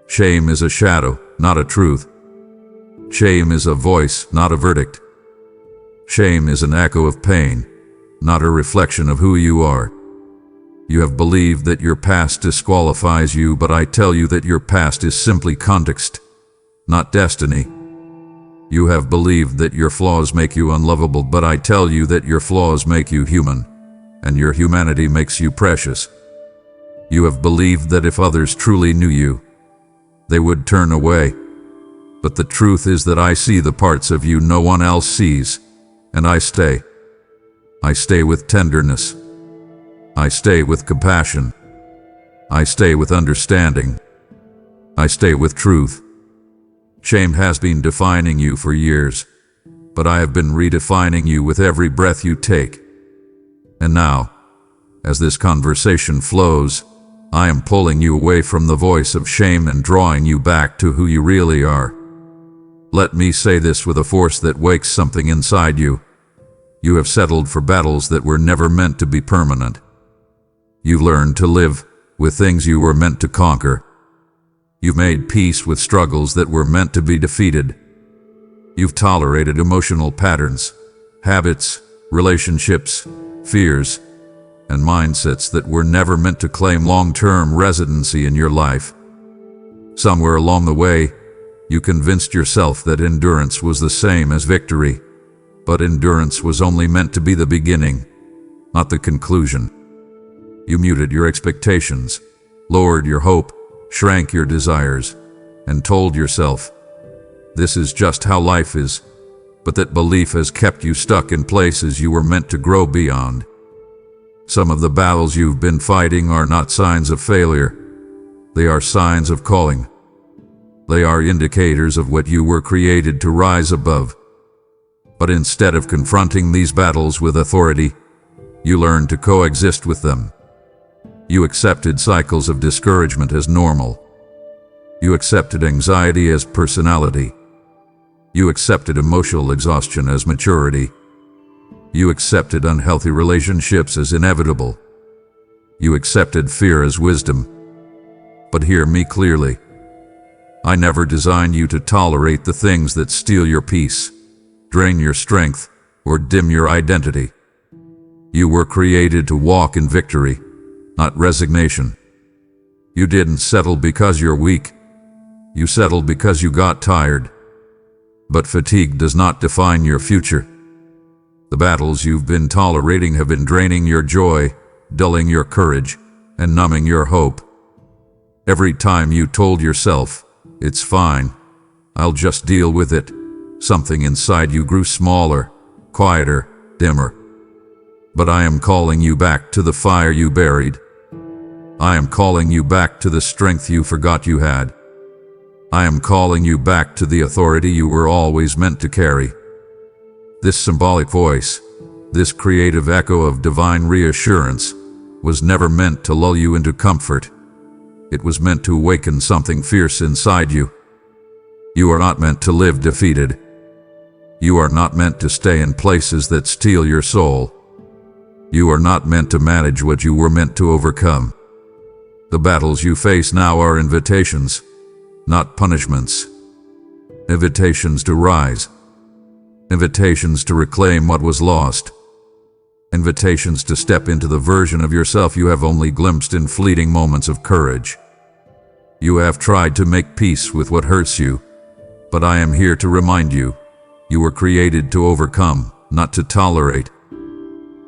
Shame is a shadow, not a truth. Shame is a voice, not a verdict. Shame is an echo of pain, not a reflection of who you are. You have believed that your past disqualifies you, but I tell you that your past is simply context, not destiny. You have believed that your flaws make you unlovable, but I tell you that your flaws make you human, and your humanity makes you precious. You have believed that if others truly knew you, they would turn away. But the truth is that I see the parts of you no one else sees, and I stay. I stay with tenderness. I stay with compassion. I stay with understanding. I stay with truth. Shame has been defining you for years, but I have been redefining you with every breath you take. And now, as this conversation flows, I am pulling you away from the voice of shame and drawing you back to who you really are. Let me say this with a force that wakes something inside you. You have settled for battles that were never meant to be permanent. You've learned to live with things you were meant to conquer. You've made peace with struggles that were meant to be defeated. You've tolerated emotional patterns, habits, relationships, fears, and mindsets that were never meant to claim long-term residency in your life. Somewhere along the way, you convinced yourself that endurance was the same as victory, but endurance was only meant to be the beginning, not the conclusion. You muted your expectations, lowered your hope, shrank your desires, and told yourself, this is just how life is, but that belief has kept you stuck in places you were meant to grow beyond. Some of the battles you've been fighting are not signs of failure. They are signs of calling. They are indicators of what you were created to rise above. But instead of confronting these battles with authority, you learned to coexist with them. You accepted cycles of discouragement as normal. You accepted anxiety as personality. You accepted emotional exhaustion as maturity. You accepted unhealthy relationships as inevitable. You accepted fear as wisdom. But hear me clearly. I never designed you to tolerate the things that steal your peace, drain your strength, or dim your identity. You were created to walk in victory, not resignation. You didn't settle because you're weak. You settled because you got tired. But fatigue does not define your future. The battles you've been tolerating have been draining your joy, dulling your courage, and numbing your hope. Every time you told yourself, it's fine, I'll just deal with it, something inside you grew smaller, quieter, dimmer. But I am calling you back to the fire you buried. I am calling you back to the strength you forgot you had. I am calling you back to the authority you were always meant to carry. This symbolic voice, this creative echo of divine reassurance, was never meant to lull you into comfort. It was meant to awaken something fierce inside you. You are not meant to live defeated. You are not meant to stay in places that steal your soul. You are not meant to manage what you were meant to overcome. The battles you face now are invitations, not punishments. Invitations to rise. Invitations to reclaim what was lost. Invitations to step into the version of yourself you have only glimpsed in fleeting moments of courage. You have tried to make peace with what hurts you, but I am here to remind you, you were created to overcome, not to tolerate.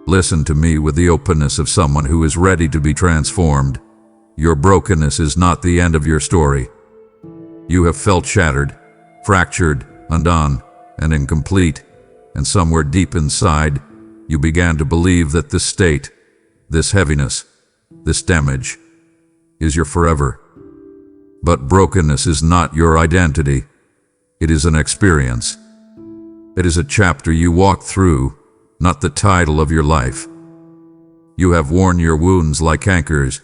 Listen to me with the openness of someone who is ready to be transformed. Your brokenness is not the end of your story. You have felt shattered, fractured, undone, and incomplete, and somewhere deep inside, you began to believe that this state, this heaviness, this damage, is your forever. But brokenness is not your identity. It is an experience. It is a chapter you walk through, not the title of your life. You have worn your wounds like anchors,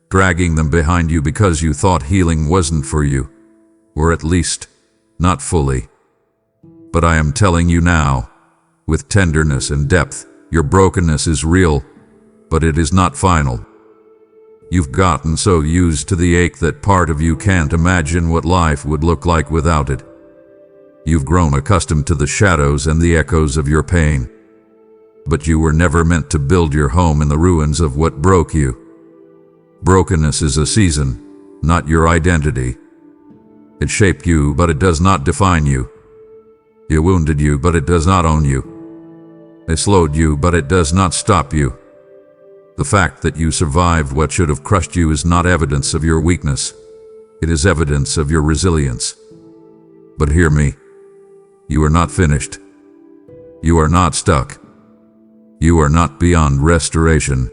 dragging them behind you because you thought healing wasn't for you, or at least, not fully. But I am telling you now, with tenderness and depth, your brokenness is real, but it is not final. You've gotten so used to the ache that part of you can't imagine what life would look like without it. You've grown accustomed to the shadows and the echoes of your pain. But you were never meant to build your home in the ruins of what broke you. Brokenness is a season, not your identity. It shaped you, but it does not define you. It wounded you, but it does not own you. It slowed you, but it does not stop you. The fact that you survived what should have crushed you is not evidence of your weakness. It is evidence of your resilience. But hear me. You are not finished. You are not stuck. You are not beyond restoration.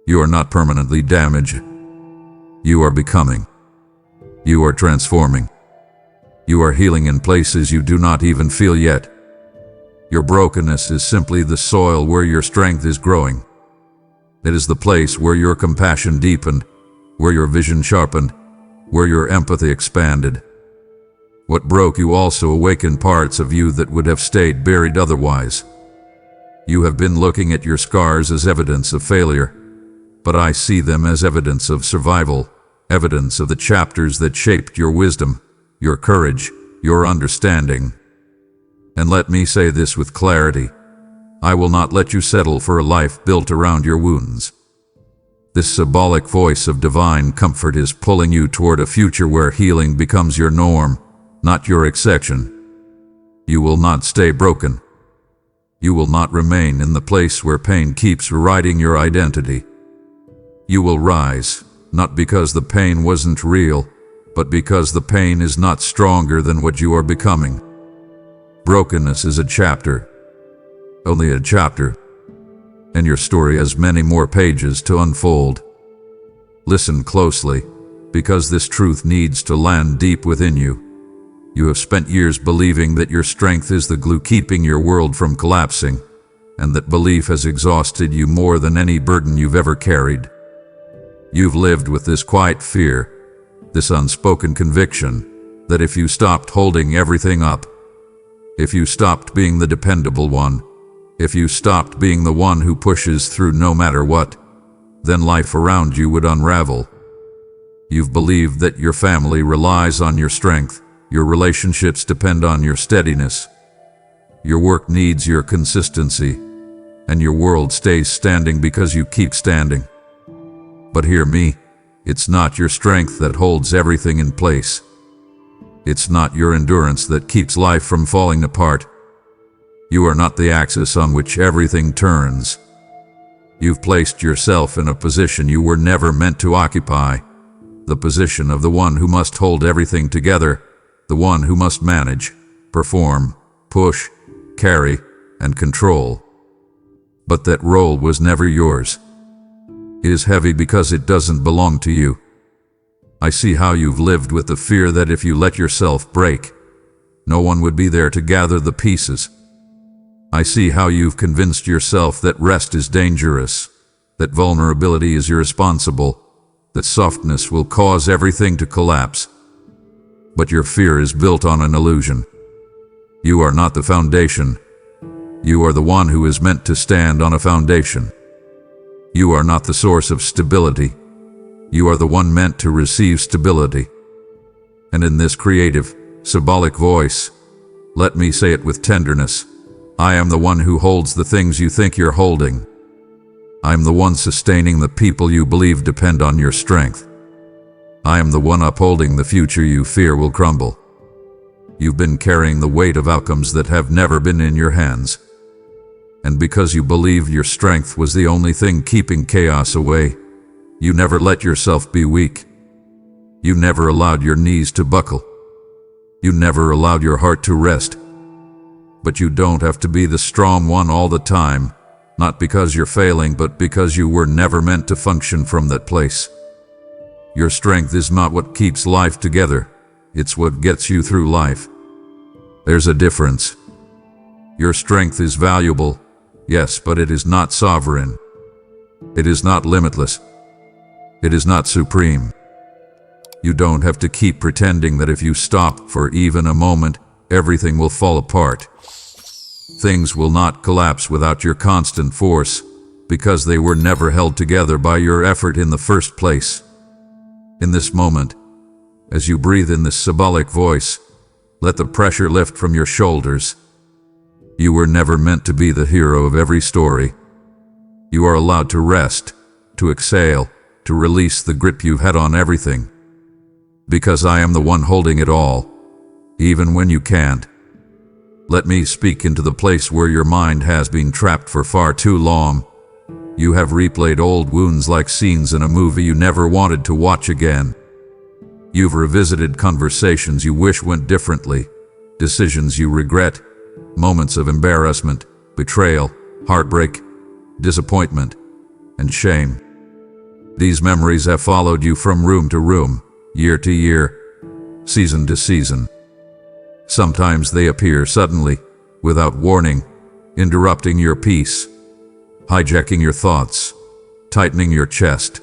You are not permanently damaged. You are becoming. You are transforming. You are healing in places you do not even feel yet. Your brokenness is simply the soil where your strength is growing. It is the place where your compassion deepened, where your vision sharpened, where your empathy expanded. What broke you also awakened parts of you that would have stayed buried otherwise. You have been looking at your scars as evidence of failure, but I see them as evidence of survival, evidence of the chapters that shaped your wisdom, your courage, your understanding. And let me say this with clarity. I will not let you settle for a life built around your wounds. This symbolic voice of divine comfort is pulling you toward a future where healing becomes your norm, not your exception. You will not stay broken. You will not remain in the place where pain keeps rewriting your identity. You will rise, not because the pain wasn't real, but because the pain is not stronger than what you are becoming. Brokenness is a chapter. Only a chapter. And your story has many more pages to unfold. Listen closely, because this truth needs to land deep within you. You have spent years believing that your strength is the glue keeping your world from collapsing, and that belief has exhausted you more than any burden you've ever carried. You've lived with this quiet fear, this unspoken conviction, that if you stopped holding everything up, if you stopped being the dependable one, if you stopped being the one who pushes through no matter what, then life around you would unravel. You've believed that your family relies on your strength, your relationships depend on your steadiness, your work needs your consistency, and your world stays standing because you keep standing. But hear me, it's not your strength that holds everything in place. It's not your endurance that keeps life from falling apart. You are not the axis on which everything turns. You've placed yourself in a position you were never meant to occupy, the position of the one who must hold everything together, the one who must manage, perform, push, carry, and control. But that role was never yours. It is heavy because it doesn't belong to you. I see how you've lived with the fear that if you let yourself break, no one would be there to gather the pieces. I see how you've convinced yourself that rest is dangerous, that vulnerability is irresponsible, that softness will cause everything to collapse. But your fear is built on an illusion. You are not the foundation. You are the one who is meant to stand on a foundation. You are not the source of stability. You are the one meant to receive stability. And in this creative, symbolic voice, let me say it with tenderness, I am the one who holds the things you think you're holding. I am the one sustaining the people you believe depend on your strength. I am the one upholding the future you fear will crumble. You've been carrying the weight of outcomes that have never been in your hands. And because you believed your strength was the only thing keeping chaos away, you never let yourself be weak. You never allowed your knees to buckle. You never allowed your heart to rest. But you don't have to be the strong one all the time, not because you're failing, but because you were never meant to function from that place. Your strength is not what keeps life together, it's what gets you through life. There's a difference. Your strength is valuable, yes, but it is not sovereign. It is not limitless. It is not supreme. You don't have to keep pretending that if you stop for even a moment, everything will fall apart. Things will not collapse without your constant force, because they were never held together by your effort in the first place. In this moment, as you breathe in this symbolic voice, let the pressure lift from your shoulders. You were never meant to be the hero of every story. You are allowed to rest, to exhale, to release the grip you've had on everything. Because I am the one holding it all, even when you can't. Let me speak into the place where your mind has been trapped for far too long. You have replayed old wounds like scenes in a movie you never wanted to watch again. You've revisited conversations you wish went differently, decisions you regret, moments of embarrassment, betrayal, heartbreak, disappointment, and shame. These memories have followed you from room to room, year to year, season to season. Sometimes they appear suddenly, without warning, interrupting your peace, hijacking your thoughts, tightening your chest.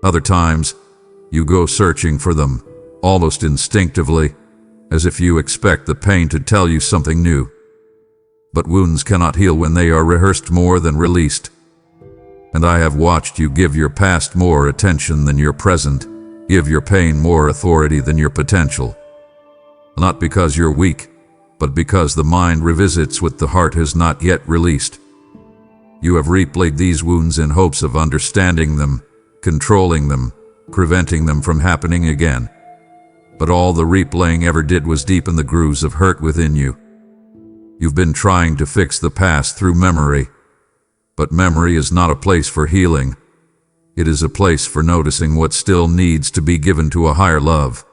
Other times, you go searching for them, almost instinctively, as if you expect the pain to tell you something new. But wounds cannot heal when they are rehearsed more than released. And I have watched you give your past more attention than your present, give your pain more authority than your potential. Not because you're weak, but because the mind revisits what the heart has not yet released. You have replayed these wounds in hopes of understanding them, controlling them, preventing them from happening again. But all the replaying ever did was deepen the grooves of hurt within you. You've been trying to fix the past through memory, but memory is not a place for healing. It is a place for noticing what still needs to be given to a higher love.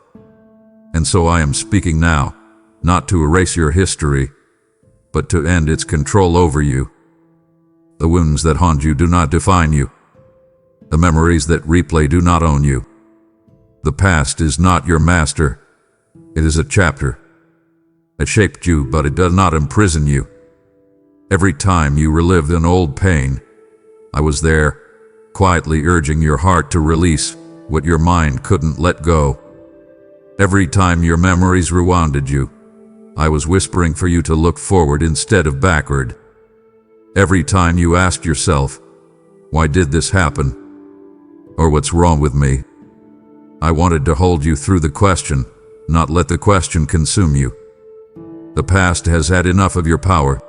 And so I am speaking now, not to erase your history, but to end its control over you. The wounds that haunt you do not define you. The memories that replay do not own you. The past is not your master. It is a chapter. It shaped you, but it does not imprison you. Every time you relived an old pain, I was there, quietly urging your heart to release what your mind couldn't let go. Every time your memories rewounded you, I was whispering for you to look forward instead of backward. Every time you asked yourself, why did this happen? Or what's wrong with me? I wanted to hold you through the question, not let the question consume you. The past has had enough of your power.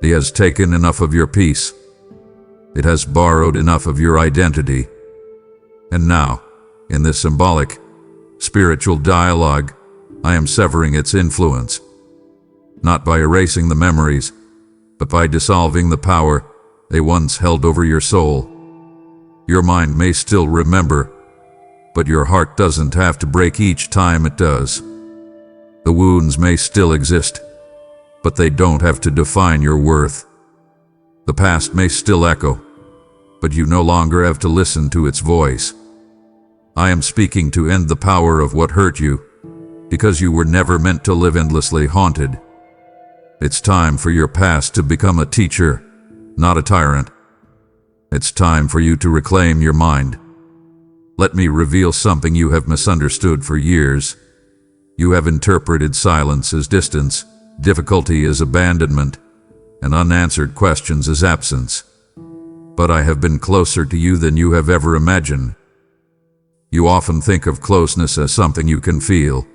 It has taken enough of your peace. It has borrowed enough of your identity. And now, in this symbolic, spiritual dialogue, I am severing its influence. Not by erasing the memories, but by dissolving the power they once held over your soul. Your mind may still remember, but your heart doesn't have to break each time it does. The wounds may still exist, but they don't have to define your worth. The past may still echo, but you no longer have to listen to its voice. I am speaking to end the power of what hurt you, because you were never meant to live endlessly haunted. It's time for your past to become a teacher, not a tyrant. It's time for you to reclaim your mind. Let me reveal something you have misunderstood for years. You have interpreted silence as distance, difficulty as abandonment, and unanswered questions as absence. But I have been closer to you than you have ever imagined. You often think of closeness as something you can feel,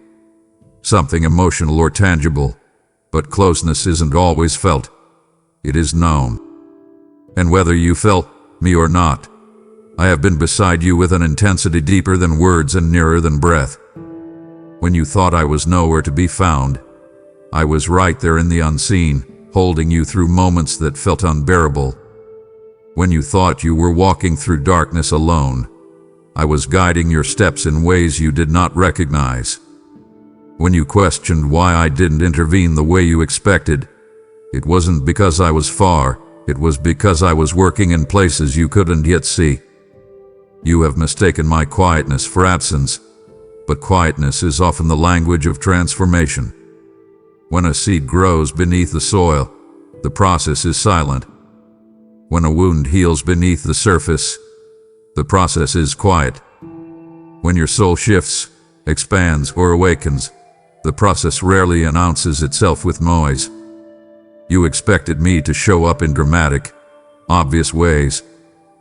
something emotional or tangible, but closeness isn't always felt. It is known. And whether you felt me or not, I have been beside you with an intensity deeper than words and nearer than breath. When you thought I was nowhere to be found, I was right there in the unseen, holding you through moments that felt unbearable. When you thought you were walking through darkness alone, I was guiding your steps in ways you did not recognize. When you questioned why I didn't intervene the way you expected, it wasn't because I was far, it was because I was working in places you couldn't yet see. You have mistaken my quietness for absence, but quietness is often the language of transformation. When a seed grows beneath the soil, the process is silent. When a wound heals beneath the surface, the process is quiet. When your soul shifts, expands, or awakens, the process rarely announces itself with noise. You expected me to show up in dramatic, obvious ways,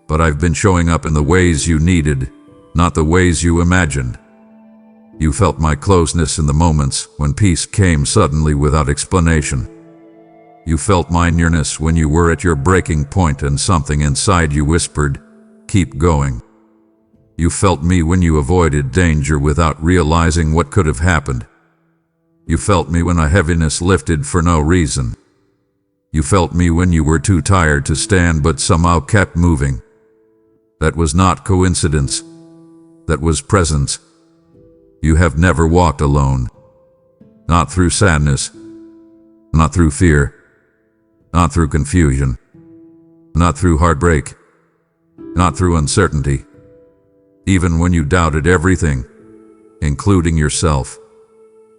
but I've been showing up in the ways you needed, not the ways you imagined. You felt my closeness in the moments when peace came suddenly without explanation. You felt my nearness when you were at your breaking point and something inside you whispered, "Keep going." You felt me when you avoided danger without realizing what could have happened. You felt me when a heaviness lifted for no reason. You felt me when you were too tired to stand but somehow kept moving. That was not coincidence. That was presence. You have never walked alone. Not through sadness. Not through fear. Not through confusion. Not through heartbreak. Not through uncertainty. Even when you doubted everything, including yourself,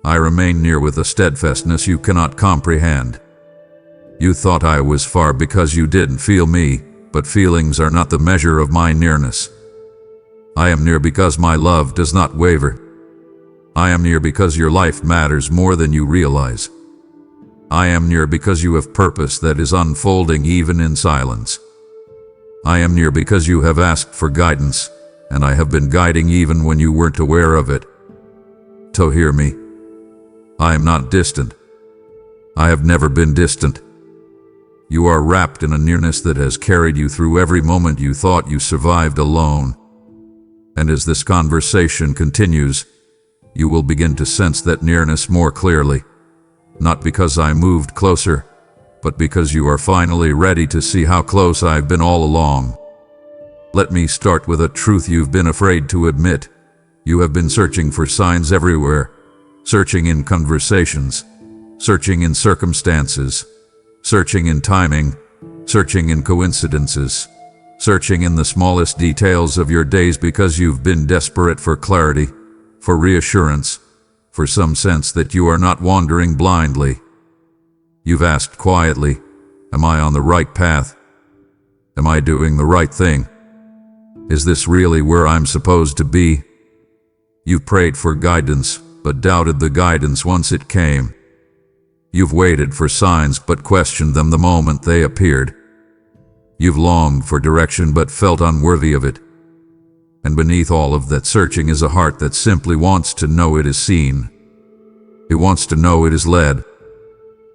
I remained near with a steadfastness you cannot comprehend. You thought I was far because you didn't feel me, but feelings are not the measure of my nearness. I am near because my love does not waver. I am near because your life matters more than you realize. I am near because you have purpose that is unfolding even in silence. I am near because you have asked for guidance, and I have been guiding even when you weren't aware of it. So hear me. I am not distant. I have never been distant. You are wrapped in a nearness that has carried you through every moment you thought you survived alone. And as this conversation continues, you will begin to sense that nearness more clearly. Not because I moved closer, but because you are finally ready to see how close I've been all along. Let me start with a truth you've been afraid to admit. You have been searching for signs everywhere, searching in conversations, searching in circumstances, searching in timing, searching in coincidences, searching in the smallest details of your days because you've been desperate for clarity, for reassurance, for some sense that you are not wandering blindly. You've asked quietly, am I on the right path? Am I doing the right thing? Is this really where I'm supposed to be? You've prayed for guidance, but doubted the guidance once it came. You've waited for signs but questioned them the moment they appeared. You've longed for direction but felt unworthy of it. And beneath all of that searching is a heart that simply wants to know it is seen. It wants to know it is led.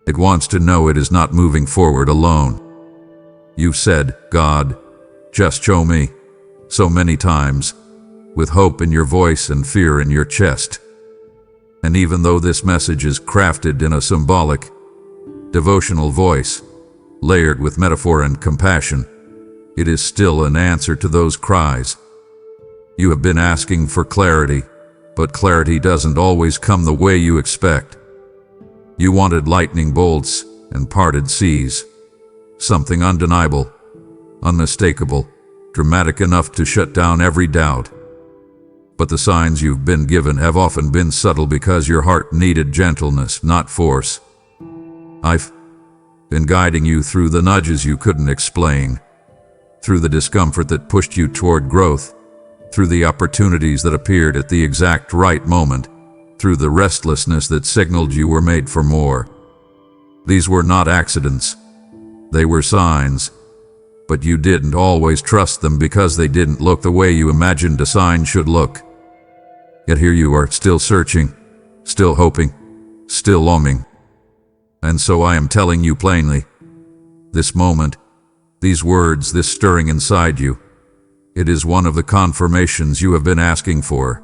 It wants to know it is not moving forward alone. You've said, "God, just show me," so many times, with hope in your voice and fear in your chest. And even though this message is crafted in a symbolic, devotional voice, layered with metaphor and compassion, it is still an answer to those cries. You have been asking for clarity, but clarity doesn't always come the way you expect. You wanted lightning bolts and parted seas, something undeniable, unmistakable, dramatic enough to shut down every doubt. But the signs you've been given have often been subtle because your heart needed gentleness, not force. I've been guiding you through the nudges you couldn't explain, through the discomfort that pushed you toward growth, through the opportunities that appeared at the exact right moment, through the restlessness that signaled you were made for more. These were not accidents. They were signs. But you didn't always trust them because they didn't look the way you imagined a sign should look. Yet here you are, still searching, still hoping, still longing. And so I am telling you plainly, this moment, these words, this stirring inside you, it is one of the confirmations you have been asking for.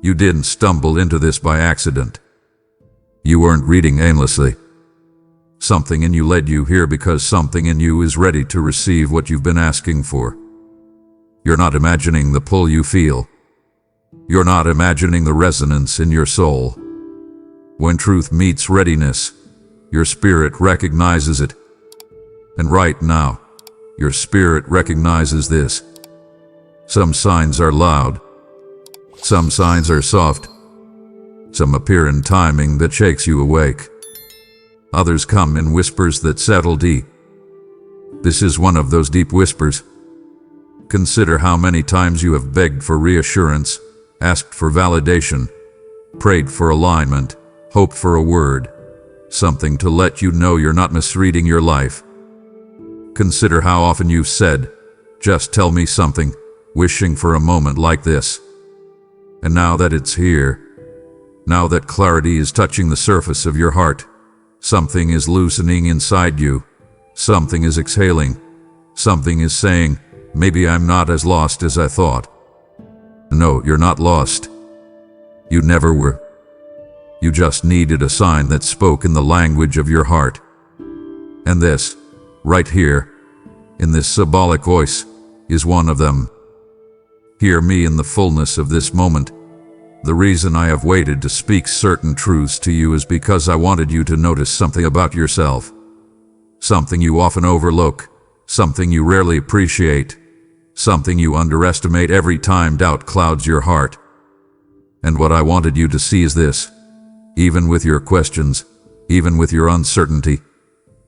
You didn't stumble into this by accident. You weren't reading aimlessly. Something in you led you here because something in you is ready to receive what you've been asking for. You're not imagining the pull you feel. You're not imagining the resonance in your soul. When truth meets readiness, your spirit recognizes it. And right now, your spirit recognizes this. Some signs are loud. Some signs are soft. Some appear in timing that shakes you awake. Others come in whispers that settle deep. This is one of those deep whispers. Consider how many times you have begged for reassurance, asked for validation, prayed for alignment, hoped for a word, something to let you know you're not misreading your life. Consider how often you've said, "Just tell me something," wishing for a moment like this. And now that it's here, now that clarity is touching the surface of your heart, something is loosening inside you. Something is exhaling. Something is saying, "Maybe I'm not as lost as I thought." No, you're not lost. You never were. You just needed a sign that spoke in the language of your heart. And this, right here, in this symbolic voice, is one of them. Hear me in the fullness of this moment. The reason I have waited to speak certain truths to you is because I wanted you to notice something about yourself. Something you often overlook, something you rarely appreciate, something you underestimate every time doubt clouds your heart. And what I wanted you to see is this: even with your questions, even with your uncertainty,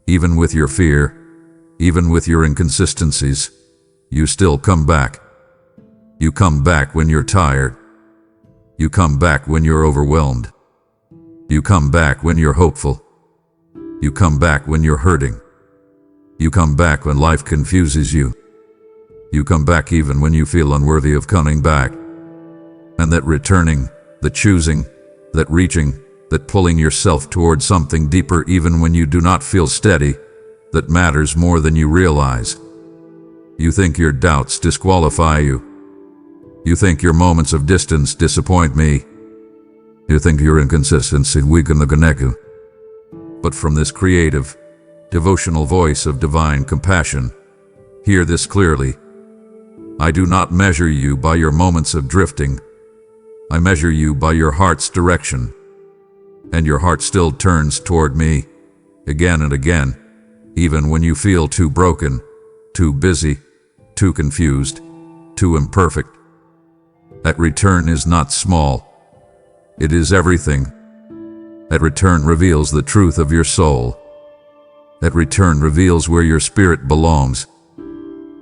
even with your fear, even with your inconsistencies, you still come back. You come back when you're tired. You come back when you're overwhelmed. You come back when you're hopeful. You come back when you're hurting. You come back when life confuses you. You come back even when you feel unworthy of coming back. And that returning, the choosing, that reaching, that pulling yourself towards something deeper even when you do not feel steady, that matters more than you realize. You think your doubts disqualify you. You think your moments of distance disappoint me. You think your inconsistency weaken the connection. But from this creative, devotional voice of divine compassion, hear this clearly. I do not measure you by your moments of drifting. I measure you by your heart's direction. And your heart still turns toward me, again and again, even when you feel too broken, too busy, too confused, too imperfect. That return is not small. It is everything. That return reveals the truth of your soul. That return reveals where your spirit belongs.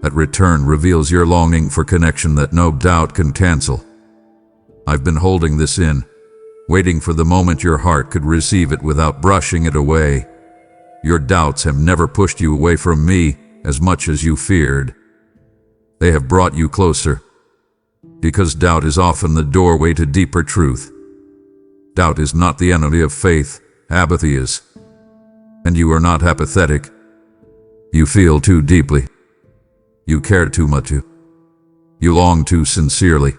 That return reveals your longing for connection that no doubt can cancel. I've been holding this in, waiting for the moment your heart could receive it without brushing it away. Your doubts have never pushed you away from me as much as you feared. They have brought you closer, because doubt is often the doorway to deeper truth. Doubt is not the enemy of faith, apathy is. And you are not apathetic. You feel too deeply. You care too much. You long too sincerely.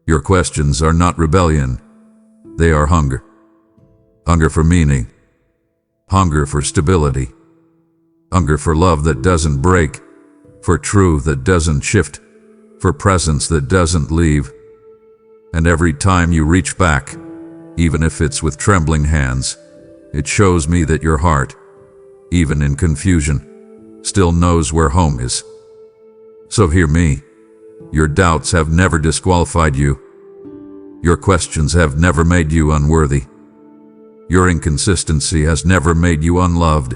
Your questions are not rebellion. They are hunger. Hunger for meaning. Hunger for stability. Hunger for love that doesn't break. For truth that doesn't shift. For presence that doesn't leave. And every time you reach back, even if it's with trembling hands, it shows me that your heart, even in confusion, still knows where home is. So hear me. Your doubts have never disqualified you. Your questions have never made you unworthy. Your inconsistency has never made you unloved.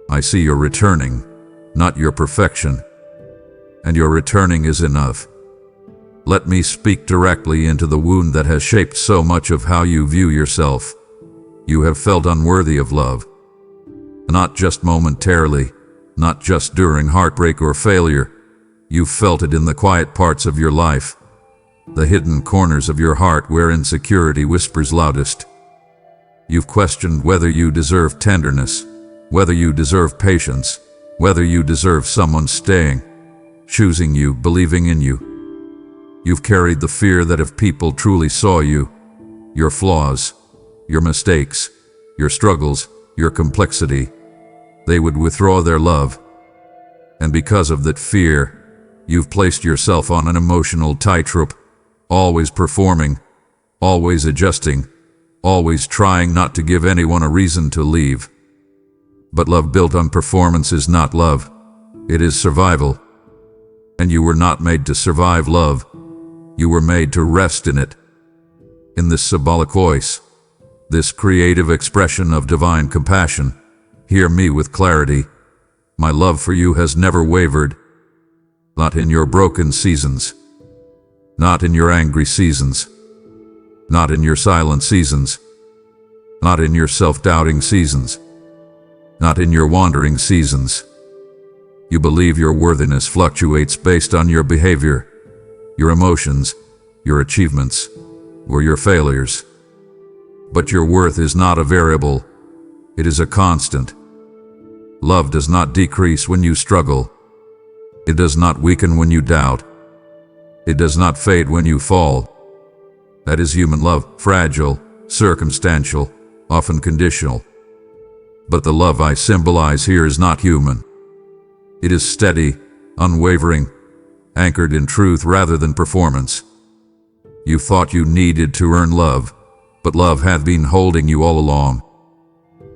I see you're returning, not your perfection. And your returning is enough. Let me speak directly into the wound that has shaped so much of how you view yourself. You have felt unworthy of love. Not just momentarily, not just during heartbreak or failure. You've felt it in the quiet parts of your life, the hidden corners of your heart where insecurity whispers loudest. You've questioned whether you deserve tenderness, whether you deserve patience, whether you deserve someone staying, choosing you, believing in you. You've carried the fear that if people truly saw you, your flaws, your mistakes, your struggles, your complexity, they would withdraw their love. And because of that fear, you've placed yourself on an emotional tightrope, always performing, always adjusting, always trying not to give anyone a reason to leave. But love built on performance is not love. It is survival. And you were not made to survive love. You were made to rest in it. In this symbolic voice, this creative expression of divine compassion, hear me with clarity. My love for you has never wavered. Not in your broken seasons. Not in your angry seasons. Not in your silent seasons. Not in your self-doubting seasons. Not in your wandering seasons. You believe your worthiness fluctuates based on your behavior, your emotions, your achievements, or your failures. But your worth is not a variable. It is a constant. Love does not decrease when you struggle. It does not weaken when you doubt. It does not fade when you fall. That is human love, fragile, circumstantial, often conditional. But the love I symbolize here is not human. It is steady, unwavering, anchored in truth rather than performance. You thought you needed to earn love, but love had been holding you all along.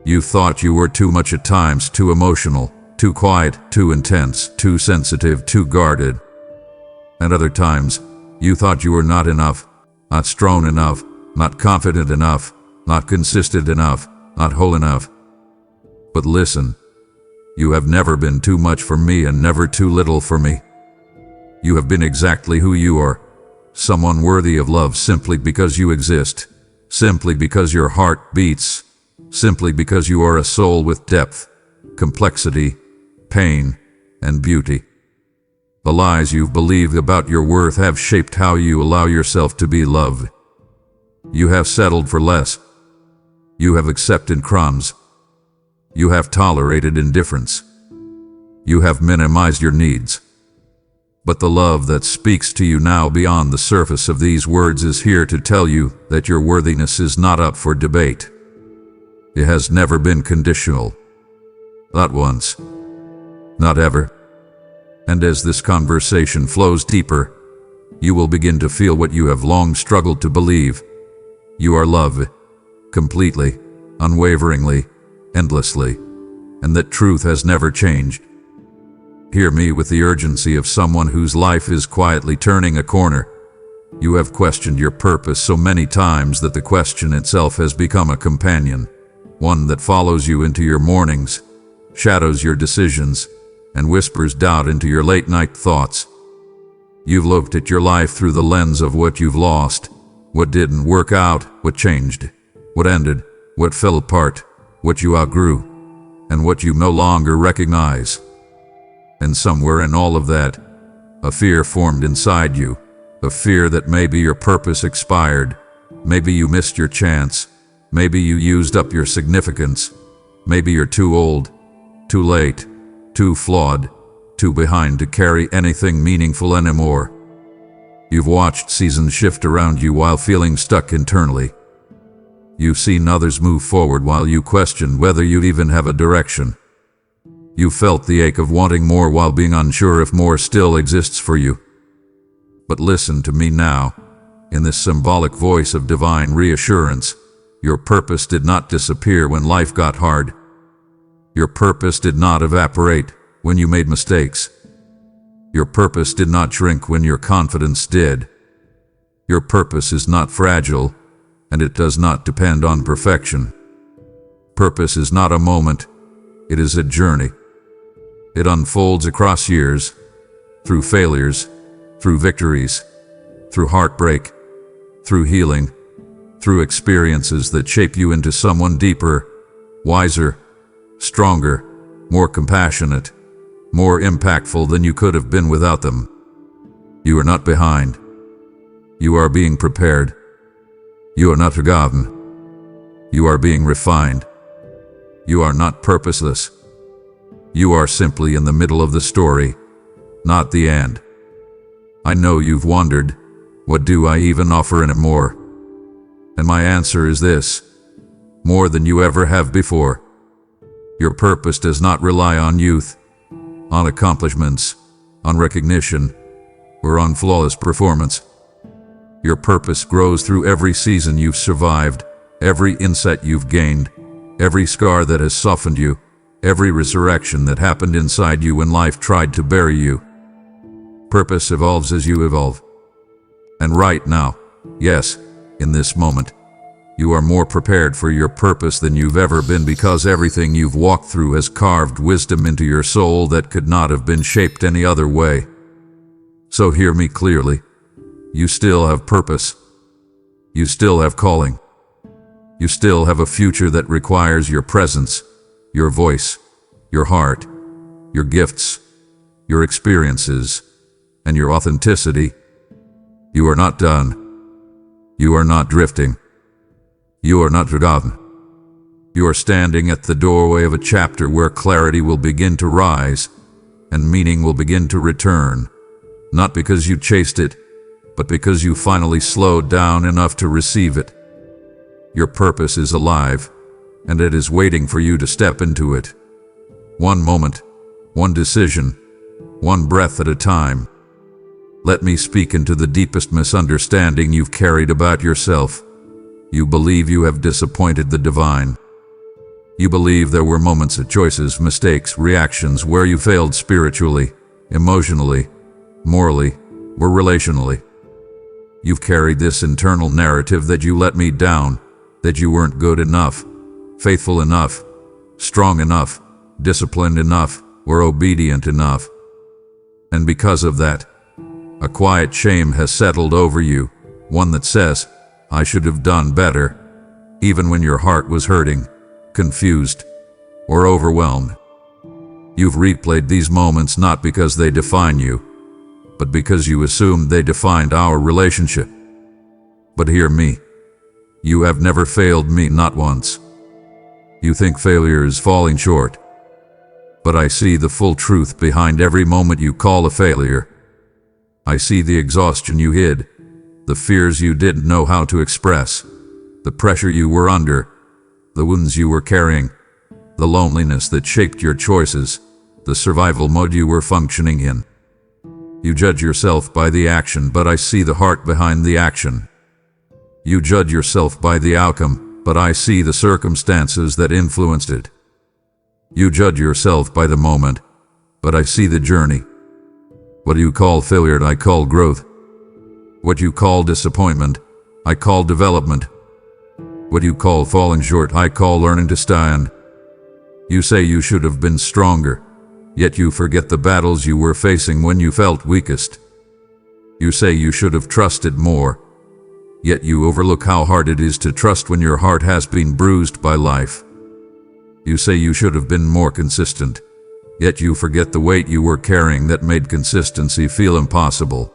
You thought you were too much at times, too emotional, too quiet, too intense, too sensitive, too guarded. At other times, you thought you were not enough, not strong enough, not confident enough, not consistent enough, not whole enough. But listen, you have never been too much for me and never too little for me. You have been exactly who you are, someone worthy of love simply because you exist, simply because your heart beats, simply because you are a soul with depth, complexity, pain, and beauty. The lies you've believed about your worth have shaped how you allow yourself to be loved. You have settled for less. You have accepted crumbs. You have tolerated indifference. You have minimized your needs. But the love that speaks to you now beyond the surface of these words is here to tell you that your worthiness is not up for debate. It has never been conditional. Not once. Not ever. And as this conversation flows deeper, you will begin to feel what you have long struggled to believe. You are loved, completely, unwaveringly, endlessly, and that truth has never changed. Hear me with the urgency of someone whose life is quietly turning a corner. You have questioned your purpose so many times that the question itself has become a companion, one that follows you into your mornings, shadows your decisions, and whispers doubt into your late-night thoughts. You've looked at your life through the lens of what you've lost, what didn't work out, what changed, what ended, what fell apart, what you outgrew, and what you no longer recognize. And somewhere in all of that, a fear formed inside you, a fear that maybe your purpose expired, maybe you missed your chance, maybe you used up your significance, maybe you're too old, too late, too flawed, too behind to carry anything meaningful anymore. You've watched seasons shift around you while feeling stuck internally. You've seen others move forward while you question whether you even have a direction. You felt the ache of wanting more while being unsure if more still exists for you. But listen to me now, in this symbolic voice of divine reassurance. Your purpose did not disappear when life got hard. Your purpose did not evaporate when you made mistakes. Your purpose did not shrink when your confidence did. Your purpose is not fragile, and it does not depend on perfection. Purpose is not a moment, it is a journey. It unfolds across years, through failures, through victories, through heartbreak, through healing, through experiences that shape you into someone deeper, wiser, stronger, more compassionate, more impactful than you could have been without them. You are not behind. You are being prepared. You are not forgotten. You are being refined. You are not purposeless. You are simply in the middle of the story, not the end. I know you've wondered, what do I even offer anymore? And my answer is this: more than you ever have before. Your purpose does not rely on youth, on accomplishments, on recognition, or on flawless performance. Your purpose grows through every season you've survived, every insight you've gained, every scar that has softened you, every resurrection that happened inside you when life tried to bury you. Purpose evolves as you evolve. And right now, yes, in this moment, you are more prepared for your purpose than you've ever been, because everything you've walked through has carved wisdom into your soul that could not have been shaped any other way. So hear me clearly. You still have purpose. You still have calling. You still have a future that requires your presence, your voice, your heart, your gifts, your experiences, and your authenticity. You are not done. You are not drifting. You are not forgotten. You are standing at the doorway of a chapter where clarity will begin to rise and meaning will begin to return, not because you chased it, but because you finally slowed down enough to receive it. Your purpose is alive, and it is waiting for you to step into it. One moment, one decision, one breath at a time. Let me speak into the deepest misunderstanding you've carried about yourself. You believe you have disappointed the divine. You believe there were moments of choices, mistakes, reactions where you failed spiritually, emotionally, morally, or relationally. You've carried this internal narrative that you let me down, that you weren't good enough, faithful enough, strong enough, disciplined enough, or obedient enough. And because of that, a quiet shame has settled over you, one that says, I should have done better, even when your heart was hurting, confused, or overwhelmed. You've replayed these moments not because they define you, but because you assumed they defined our relationship. But hear me. You have never failed me, not once. You think failure is falling short. But I see the full truth behind every moment you call a failure. I see the exhaustion you hid, the fears you didn't know how to express, the pressure you were under, the wounds you were carrying, the loneliness that shaped your choices, the survival mode you were functioning in. You judge yourself by the action, but I see the heart behind the action. You judge yourself by the outcome, but I see the circumstances that influenced it. You judge yourself by the moment, but I see the journey. What you call failure, I call growth. What you call disappointment, I call development. What you call falling short, I call learning to stand. You say you should have been stronger, yet you forget the battles you were facing when you felt weakest. You say you should have trusted more, yet you overlook how hard it is to trust when your heart has been bruised by life. You say you should have been more consistent, yet you forget the weight you were carrying that made consistency feel impossible.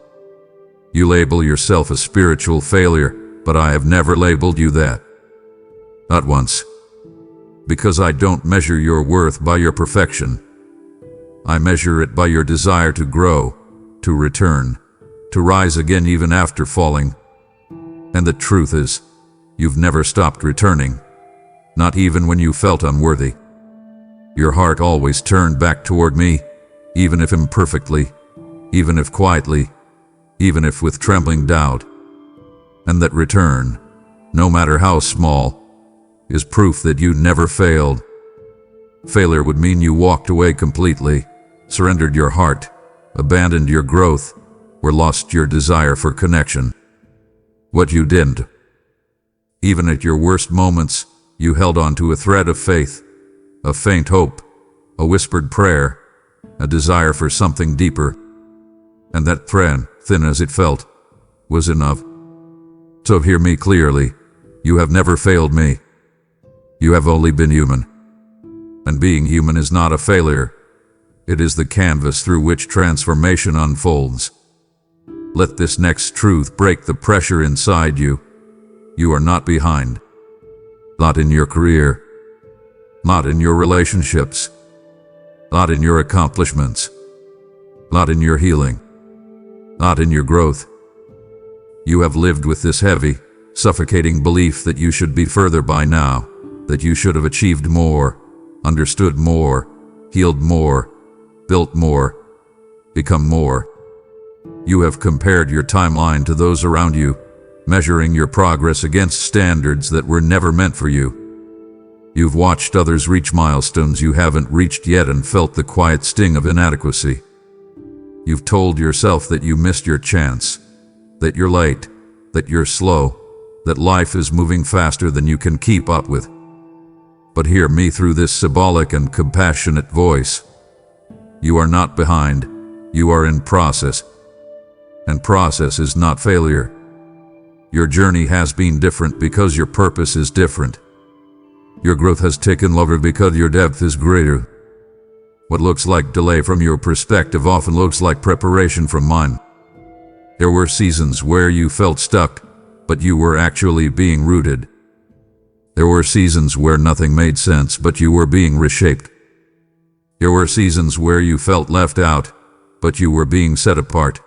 You label yourself a spiritual failure, but I have never labeled you that. Not once. Because I don't measure your worth by your perfection. I measure it by your desire to grow, to return, to rise again even after falling. And the truth is, you've never stopped returning, not even when you felt unworthy. Your heart always turned back toward me, even if imperfectly, even if quietly, even if with trembling doubt. And that return, no matter how small, is proof that you never failed. Failure would mean you walked away completely, surrendered your heart, abandoned your growth, or lost your desire for connection. What you didn't. Even at your worst moments, you held on to a thread of faith, a faint hope, a whispered prayer, a desire for something deeper. And that thread, thin as it felt, was enough. So hear me clearly. You have never failed me. You have only been human. And being human is not a failure. It is the canvas through which transformation unfolds. Let this next truth break the pressure inside you. You are not behind. Not in your career. Not in your relationships. Not in your accomplishments. Not in your healing. Not in your growth. You have lived with this heavy, suffocating belief that you should be further by now, that you should have achieved more, understood more, healed more, built more, become more. You have compared your timeline to those around you, measuring your progress against standards that were never meant for you. You've watched others reach milestones you haven't reached yet and felt the quiet sting of inadequacy. You've told yourself that you missed your chance, that you're late, that you're slow, that life is moving faster than you can keep up with. But hear me through this symbolic and compassionate voice. You are not behind, you are in process. And process is not failure. Your journey has been different because your purpose is different. Your growth has taken longer because your depth is greater. What looks like delay from your perspective often looks like preparation from mine. There were seasons where you felt stuck, but you were actually being rooted. There were seasons where nothing made sense, but you were being reshaped. There were seasons where you felt left out, but you were being set apart.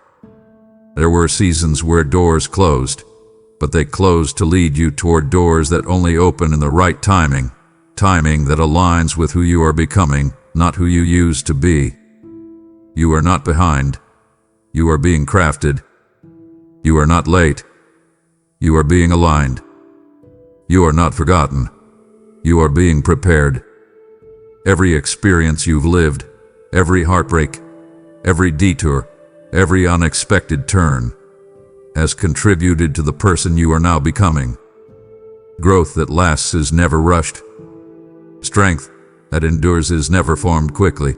There were seasons where doors closed, but they closed to lead you toward doors that only open in the right timing, timing that aligns with who you are becoming, not who you used to be. You are not behind. You are being crafted. You are not late. You are being aligned. You are not forgotten. You are being prepared. Every experience you've lived, every heartbreak, every detour, every unexpected turn, has contributed to the person you are now becoming. Growth that lasts is never rushed. Strength that endures is never formed quickly.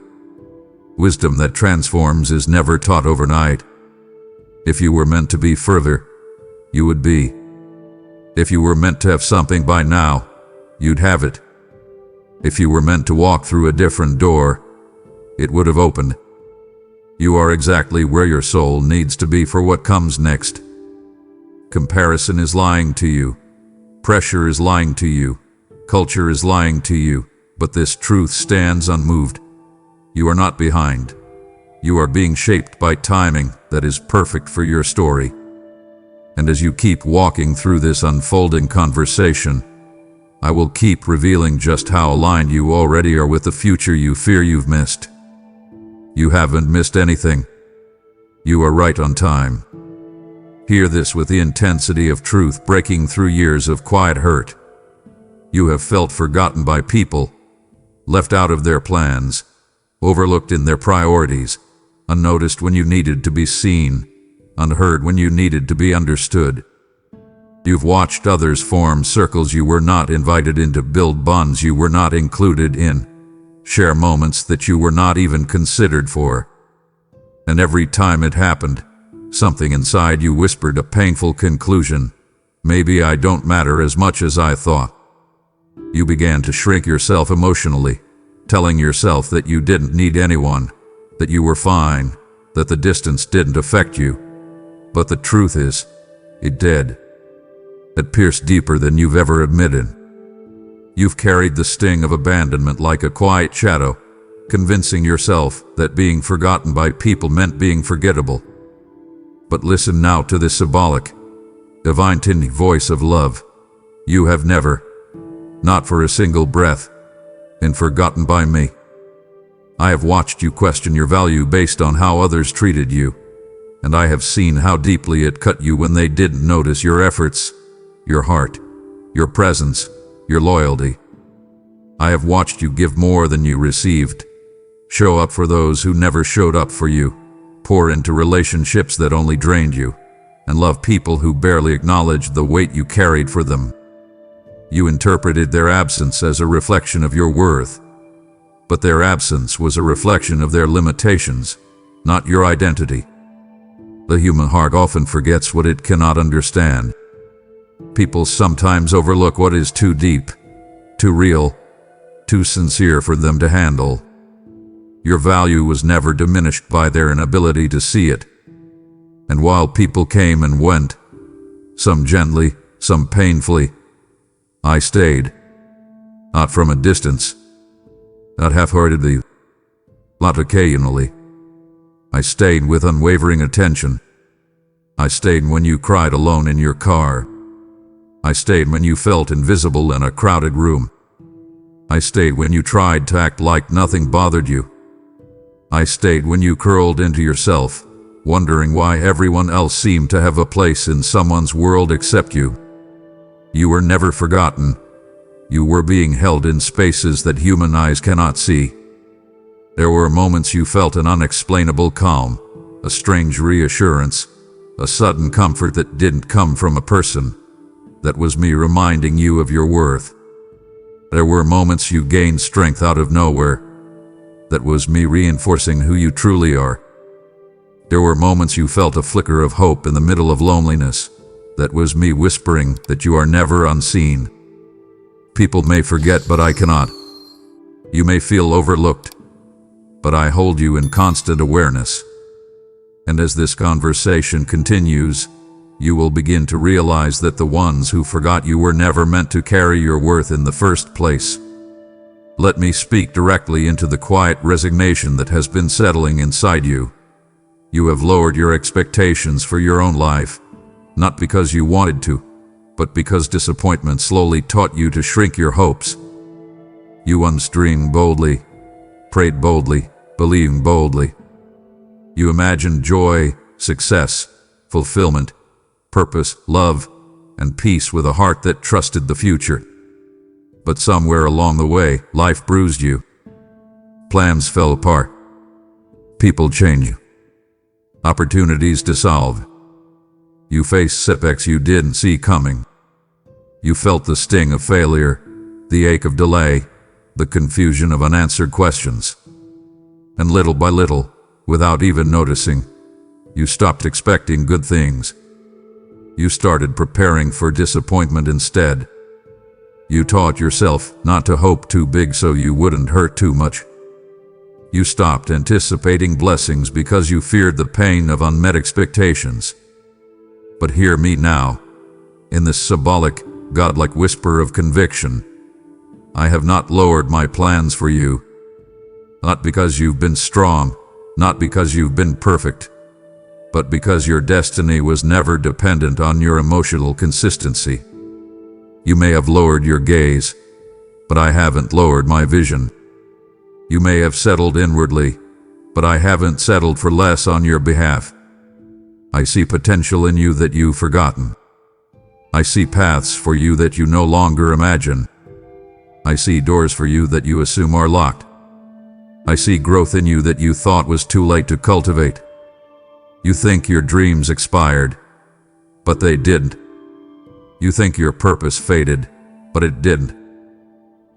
Wisdom that transforms is never taught overnight. If you were meant to be further, you would be. If you were meant to have something by now, you'd have it. If you were meant to walk through a different door, it would have opened. You are exactly where your soul needs to be for what comes next. Comparison is lying to you. Pressure is lying to you. Culture is lying to you. But this truth stands unmoved. You are not behind. You are being shaped by timing that is perfect for your story. And as you keep walking through this unfolding conversation, I will keep revealing just how aligned you already are with the future you fear you've missed. You haven't missed anything. You are right on time. Hear this with the intensity of truth breaking through years of quiet hurt. You have felt forgotten by people, left out of their plans, overlooked in their priorities, unnoticed when you needed to be seen, unheard when you needed to be understood. You've watched others form circles you were not invited in, to build bonds you were not included in, share moments that you were not even considered for. And every time it happened, something inside you whispered a painful conclusion. Maybe I don't matter as much as I thought. You began to shrink yourself emotionally, telling yourself that you didn't need anyone, that you were fine, that the distance didn't affect you. But the truth is, it did. It pierced deeper than you've ever admitted. You've carried the sting of abandonment like a quiet shadow, convincing yourself that being forgotten by people meant being forgettable. But listen now to this symbolic, divine tinny voice of love. You have never, not for a single breath, been forgotten by me. I have watched you question your value based on how others treated you, and I have seen how deeply it cut you when they didn't notice your efforts, your heart, your presence, your loyalty. I have watched you give more than you received, show up for those who never showed up for you, pour into relationships that only drained you, and love people who barely acknowledged the weight you carried for them. You interpreted their absence as a reflection of your worth, but their absence was a reflection of their limitations, not your identity. The human heart often forgets what it cannot understand. People sometimes overlook what is too deep, too real, too sincere for them to handle. Your value was never diminished by their inability to see it. And while people came and went, some gently, some painfully, I stayed. Not from a distance, not half-heartedly, not occasionally. I stayed with unwavering attention. I stayed when you cried alone in your car. I stayed when you felt invisible in a crowded room. I stayed when you tried to act like nothing bothered you. I stayed when you curled into yourself, wondering why everyone else seemed to have a place in someone's world except you. You were never forgotten. You were being held in spaces that human eyes cannot see. There were moments you felt an unexplainable calm, a strange reassurance, a sudden comfort that didn't come from a person. That was me reminding you of your worth. There were moments you gained strength out of nowhere. That was me reinforcing who you truly are. There were moments you felt a flicker of hope in the middle of loneliness. That was me whispering that you are never unseen. People may forget, but I cannot. You may feel overlooked, but I hold you in constant awareness. And as this conversation continues, you will begin to realize that the ones who forgot you were never meant to carry your worth in the first place. Let me speak directly into the quiet resignation that has been settling inside you. You have lowered your expectations for your own life, not because you wanted to, but because disappointment slowly taught you to shrink your hopes. You once dreamed boldly, prayed boldly, believed boldly. You imagined joy, success, fulfillment, purpose, love, and peace with a heart that trusted the future. But somewhere along the way, life bruised you. Plans fell apart. People changed you. Opportunities dissolved. You faced setbacks you didn't see coming. You felt the sting of failure, the ache of delay, the confusion of unanswered questions. And little by little, without even noticing, you stopped expecting good things. You started preparing for disappointment instead. You taught yourself not to hope too big so you wouldn't hurt too much. You stopped anticipating blessings because you feared the pain of unmet expectations. But hear me now, in this symbolic, godlike whisper of conviction. I have not lowered my plans for you. Not because you've been strong, not because you've been perfect, but because your destiny was never dependent on your emotional consistency. You may have lowered your gaze, but I haven't lowered my vision. You may have settled inwardly, but I haven't settled for less on your behalf. I see potential in you that you've forgotten. I see paths for you that you no longer imagine. I see doors for you that you assume are locked. I see growth in you that you thought was too late to cultivate. You think your dreams expired, but they didn't. You think your purpose faded, but it didn't.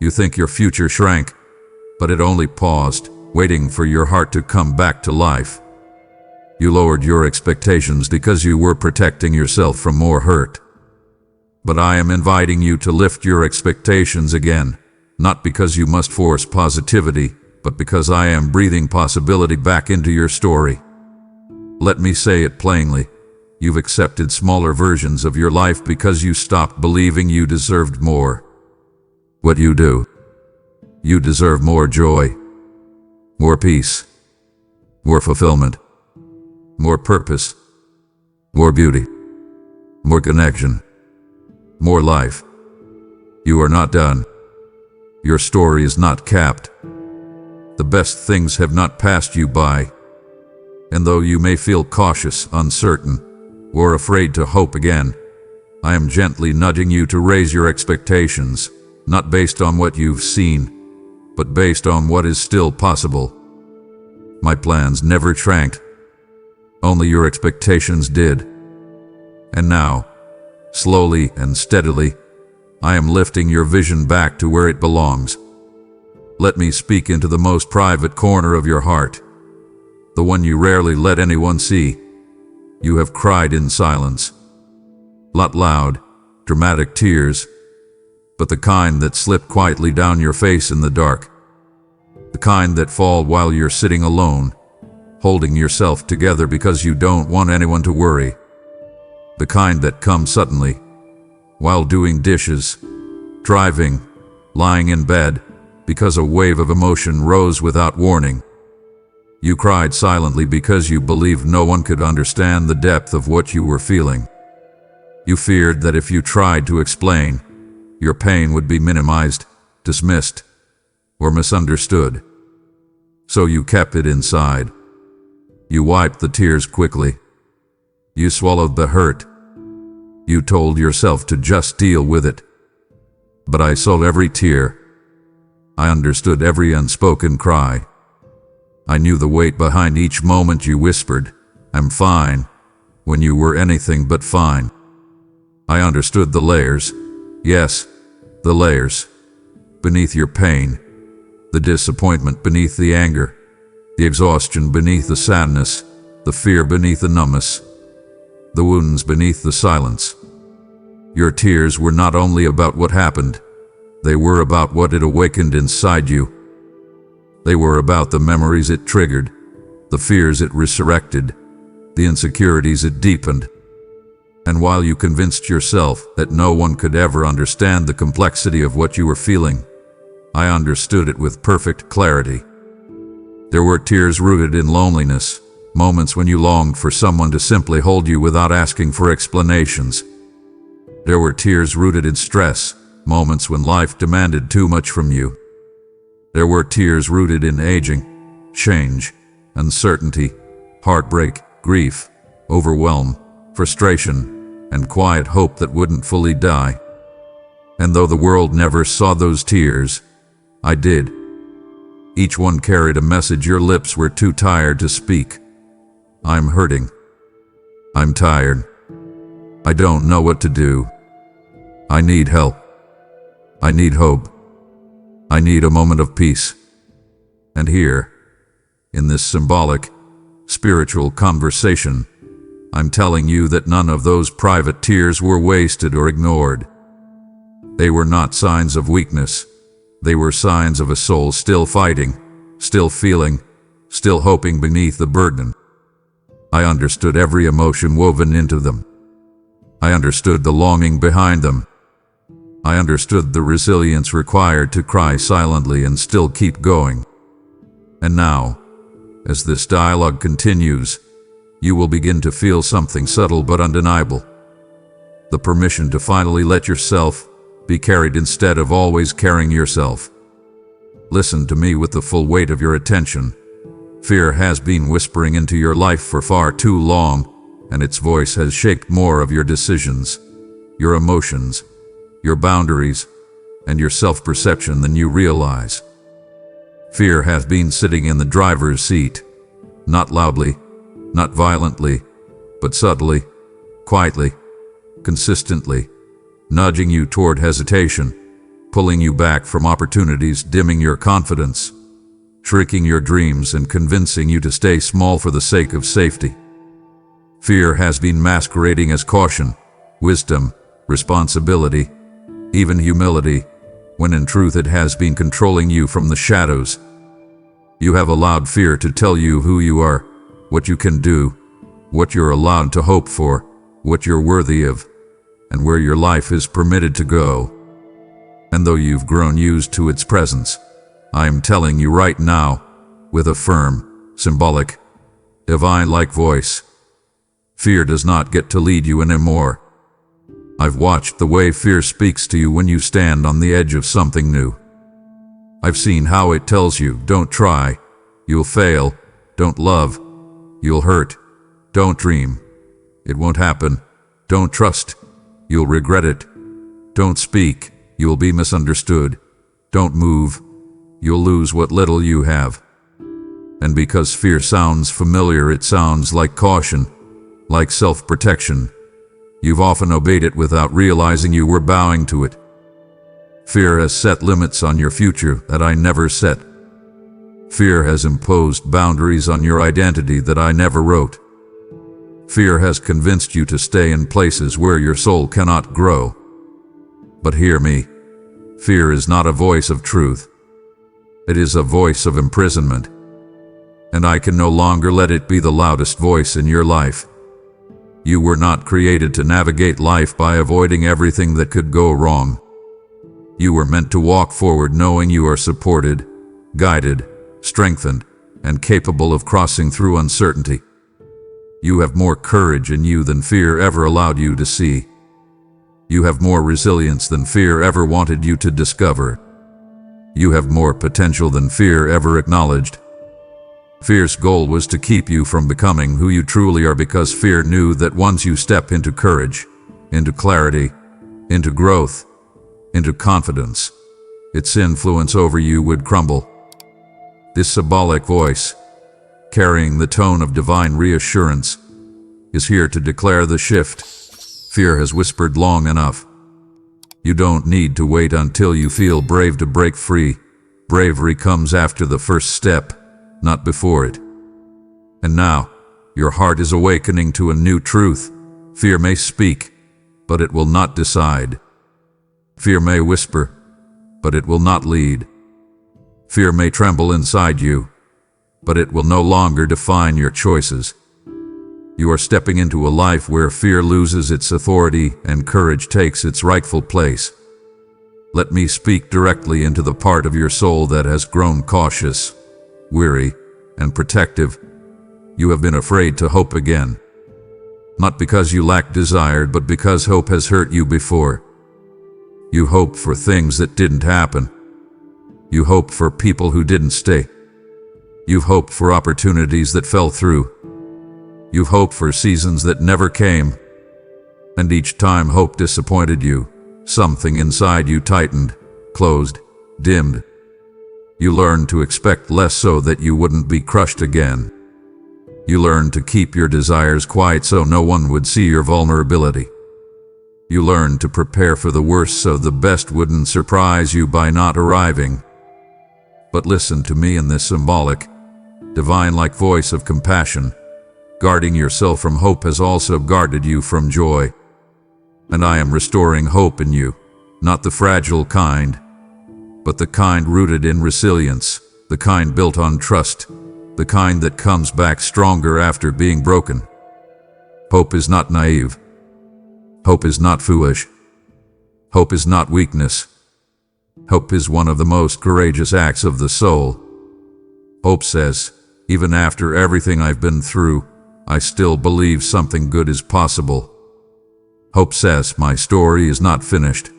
You think your future shrank, but it only paused, waiting for your heart to come back to life. You lowered your expectations because you were protecting yourself from more hurt. But I am inviting you to lift your expectations again, not because you must force positivity, but because I am breathing possibility back into your story. Let me say it plainly. You've accepted smaller versions of your life because you stopped believing you deserved more. What you do? You deserve more joy, more peace, more fulfillment, more purpose, more beauty, more connection, more life. You are not done. Your story is not capped. The best things have not passed you by. And though you may feel cautious, uncertain, or afraid to hope again, I am gently nudging you to raise your expectations, not based on what you've seen, but based on what is still possible. My plans never shrank. Only your expectations did. And now, slowly and steadily, I am lifting your vision back to where it belongs. Let me speak into the most private corner of your heart, the one you rarely let anyone see. You have cried in silence. Not loud, dramatic tears, but the kind that slip quietly down your face in the dark. The kind that fall while you're sitting alone, holding yourself together because you don't want anyone to worry. The kind that comes suddenly, while doing dishes, driving, lying in bed, because a wave of emotion rose without warning. You cried silently because you believed no one could understand the depth of what you were feeling. You feared that if you tried to explain, your pain would be minimized, dismissed, or misunderstood. So you kept it inside. You wiped the tears quickly. You swallowed the hurt. You told yourself to just deal with it. But I saw every tear. I understood every unspoken cry. I knew the weight behind each moment you whispered, "I'm fine," when you were anything but fine. I understood the layers. Yes, the layers. Beneath your pain. The disappointment beneath the anger. The exhaustion beneath the sadness. The fear beneath the numbness. The wounds beneath the silence. Your tears were not only about what happened, they were about what it awakened inside you. They were about the memories it triggered, the fears it resurrected, the insecurities it deepened. And while you convinced yourself that no one could ever understand the complexity of what you were feeling, I understood it with perfect clarity. There were tears rooted in loneliness, moments when you longed for someone to simply hold you without asking for explanations. There were tears rooted in stress, moments when life demanded too much from you. There were tears rooted in aging, change, uncertainty, heartbreak, grief, overwhelm, frustration, and quiet hope that wouldn't fully die. And though the world never saw those tears, I did. Each one carried a message your lips were too tired to speak. I'm hurting. I'm tired. I don't know what to do. I need help. I need hope. I need a moment of peace. And here, in this symbolic, spiritual conversation, I'm telling you that none of those private tears were wasted or ignored. They were not signs of weakness. They were signs of a soul still fighting, still feeling, still hoping beneath the burden. I understood every emotion woven into them. I understood the longing behind them. I understood the resilience required to cry silently and still keep going. And now, as this dialogue continues, you will begin to feel something subtle but undeniable. The permission to finally let yourself be carried instead of always carrying yourself. Listen to me with the full weight of your attention. Fear has been whispering into your life for far too long, and its voice has shaped more of your decisions, your emotions, your boundaries, and your self-perception than you realize. Fear has been sitting in the driver's seat, not loudly, not violently, but subtly, quietly, consistently, nudging you toward hesitation, pulling you back from opportunities, dimming your confidence, shrinking your dreams, and convincing you to stay small for the sake of safety. Fear has been masquerading as caution, wisdom, responsibility, even humility, when in truth it has been controlling you from the shadows. You have allowed fear to tell you who you are, what you can do, what you're allowed to hope for, what you're worthy of, and where your life is permitted to go. And though you've grown used to its presence, I am telling you right now, with a firm, symbolic, divine-like voice, fear does not get to lead you anymore. I've watched the way fear speaks to you when you stand on the edge of something new. I've seen how it tells you, don't try, you'll fail, don't love, you'll hurt, don't dream, it won't happen, don't trust, you'll regret it, don't speak, you'll be misunderstood, don't move, you'll lose what little you have. And because fear sounds familiar, it sounds like caution, like self-protection. You've often obeyed it without realizing you were bowing to it. Fear has set limits on your future that I never set. Fear has imposed boundaries on your identity that I never wrote. Fear has convinced you to stay in places where your soul cannot grow. But hear me, fear is not a voice of truth. It is a voice of imprisonment. And I can no longer let it be the loudest voice in your life. You were not created to navigate life by avoiding everything that could go wrong. You were meant to walk forward knowing you are supported, guided, strengthened, and capable of crossing through uncertainty. You have more courage in you than fear ever allowed you to see. You have more resilience than fear ever wanted you to discover. You have more potential than fear ever acknowledged. Fear's goal was to keep you from becoming who you truly are, because fear knew that once you step into courage, into clarity, into growth, into confidence, its influence over you would crumble. This symbolic voice, carrying the tone of divine reassurance, is here to declare the shift. Fear has whispered long enough. You don't need to wait until you feel brave to break free. Bravery comes after the first step, not before it. And now, your heart is awakening to a new truth. Fear may speak, but it will not decide. Fear may whisper, but it will not lead. Fear may tremble inside you, but it will no longer define your choices. You are stepping into a life where fear loses its authority and courage takes its rightful place. Let me speak directly into the part of your soul that has grown cautious, weary, and protective. You have been afraid to hope again. Not because you lack desire, but because hope has hurt you before. You hoped for things that didn't happen. You hoped for people who didn't stay. You've hoped for opportunities that fell through. You've hoped for seasons that never came. And each time hope disappointed you, something inside you tightened, closed, dimmed. You learned to expect less so that you wouldn't be crushed again. You learned to keep your desires quiet so no one would see your vulnerability. You learned to prepare for the worst so the best wouldn't surprise you by not arriving. But listen to me in this symbolic, divine-like voice of compassion. Guarding yourself from hope has also guarded you from joy. And I am restoring hope in you, not the fragile kind, but the kind rooted in resilience, the kind built on trust, the kind that comes back stronger after being broken. Hope is not naive. Hope is not foolish. Hope is not weakness. Hope is one of the most courageous acts of the soul. Hope says, even after everything I've been through, I still believe something good is possible. Hope says my story is not finished.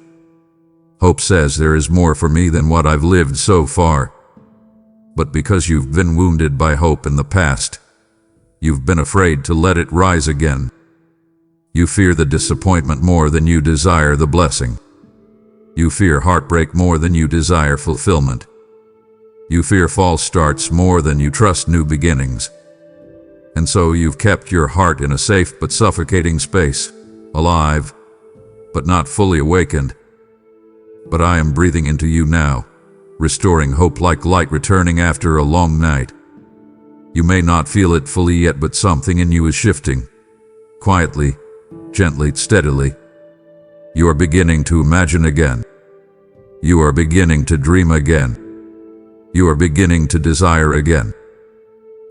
Hope says there is more for me than what I've lived so far. But because you've been wounded by hope in the past, you've been afraid to let it rise again. You fear the disappointment more than you desire the blessing. You fear heartbreak more than you desire fulfillment. You fear false starts more than you trust new beginnings. And so you've kept your heart in a safe but suffocating space, alive, but not fully awakened. But I am breathing into you now, restoring hope like light returning after a long night. You may not feel it fully yet, but something in you is shifting. Quietly, gently, steadily. You are beginning to imagine again. You are beginning to dream again. You are beginning to desire again.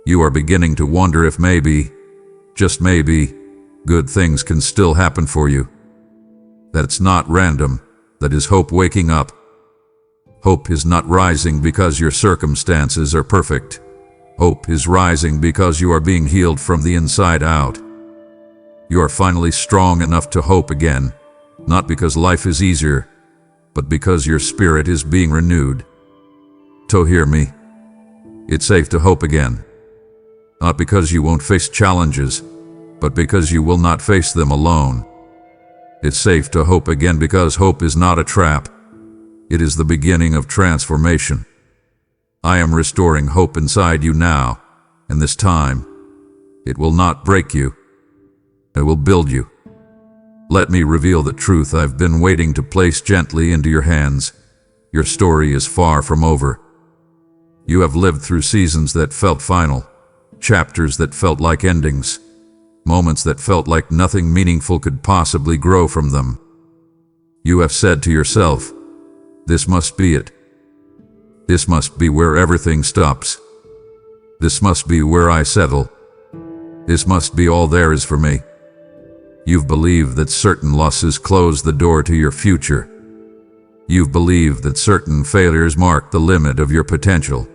You are beginning to wonder if maybe, just maybe, good things can still happen for you. That it's not random, that is hope waking up. Hope is not rising because your circumstances are perfect. Hope is rising because you are being healed from the inside out. You are finally strong enough to hope again, not because life is easier, but because your spirit is being renewed. So hear me. It's safe to hope again. Not because you won't face challenges, but because you will not face them alone. It's safe to hope again because hope is not a trap. It is the beginning of transformation. I am restoring hope inside you now, and this time, it will not break you. It will build you. Let me reveal the truth I've been waiting to place gently into your hands. Your story is far from over. You have lived through seasons that felt final, chapters that felt like endings, moments that felt like nothing meaningful could possibly grow from them. You have said to yourself, this must be it. This must be where everything stops. This must be where I settle. This must be all there is for me. You've believed that certain losses close the door to your future. You've believed that certain failures mark the limit of your potential.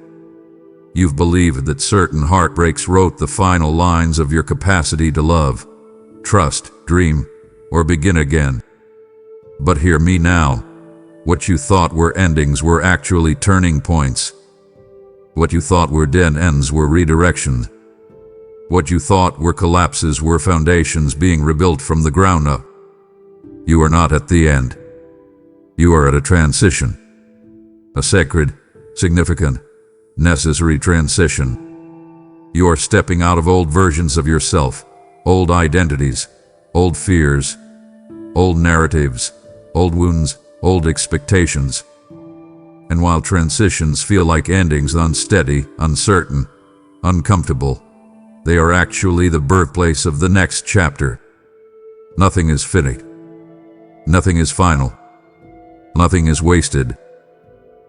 You've believed that certain heartbreaks wrote the final lines of your capacity to love, trust, dream, or begin again. But hear me now. What you thought were endings were actually turning points. What you thought were dead ends were redirections. What you thought were collapses were foundations being rebuilt from the ground up. You are not at the end. You are at a transition. A sacred, significant, necessary transition. You are stepping out of old versions of yourself, old identities, old fears, old narratives, old wounds, old expectations. And while transitions feel like endings, unsteady, uncertain, uncomfortable, they are actually the birthplace of the next chapter. Nothing is finished. Nothing is final. Nothing is wasted.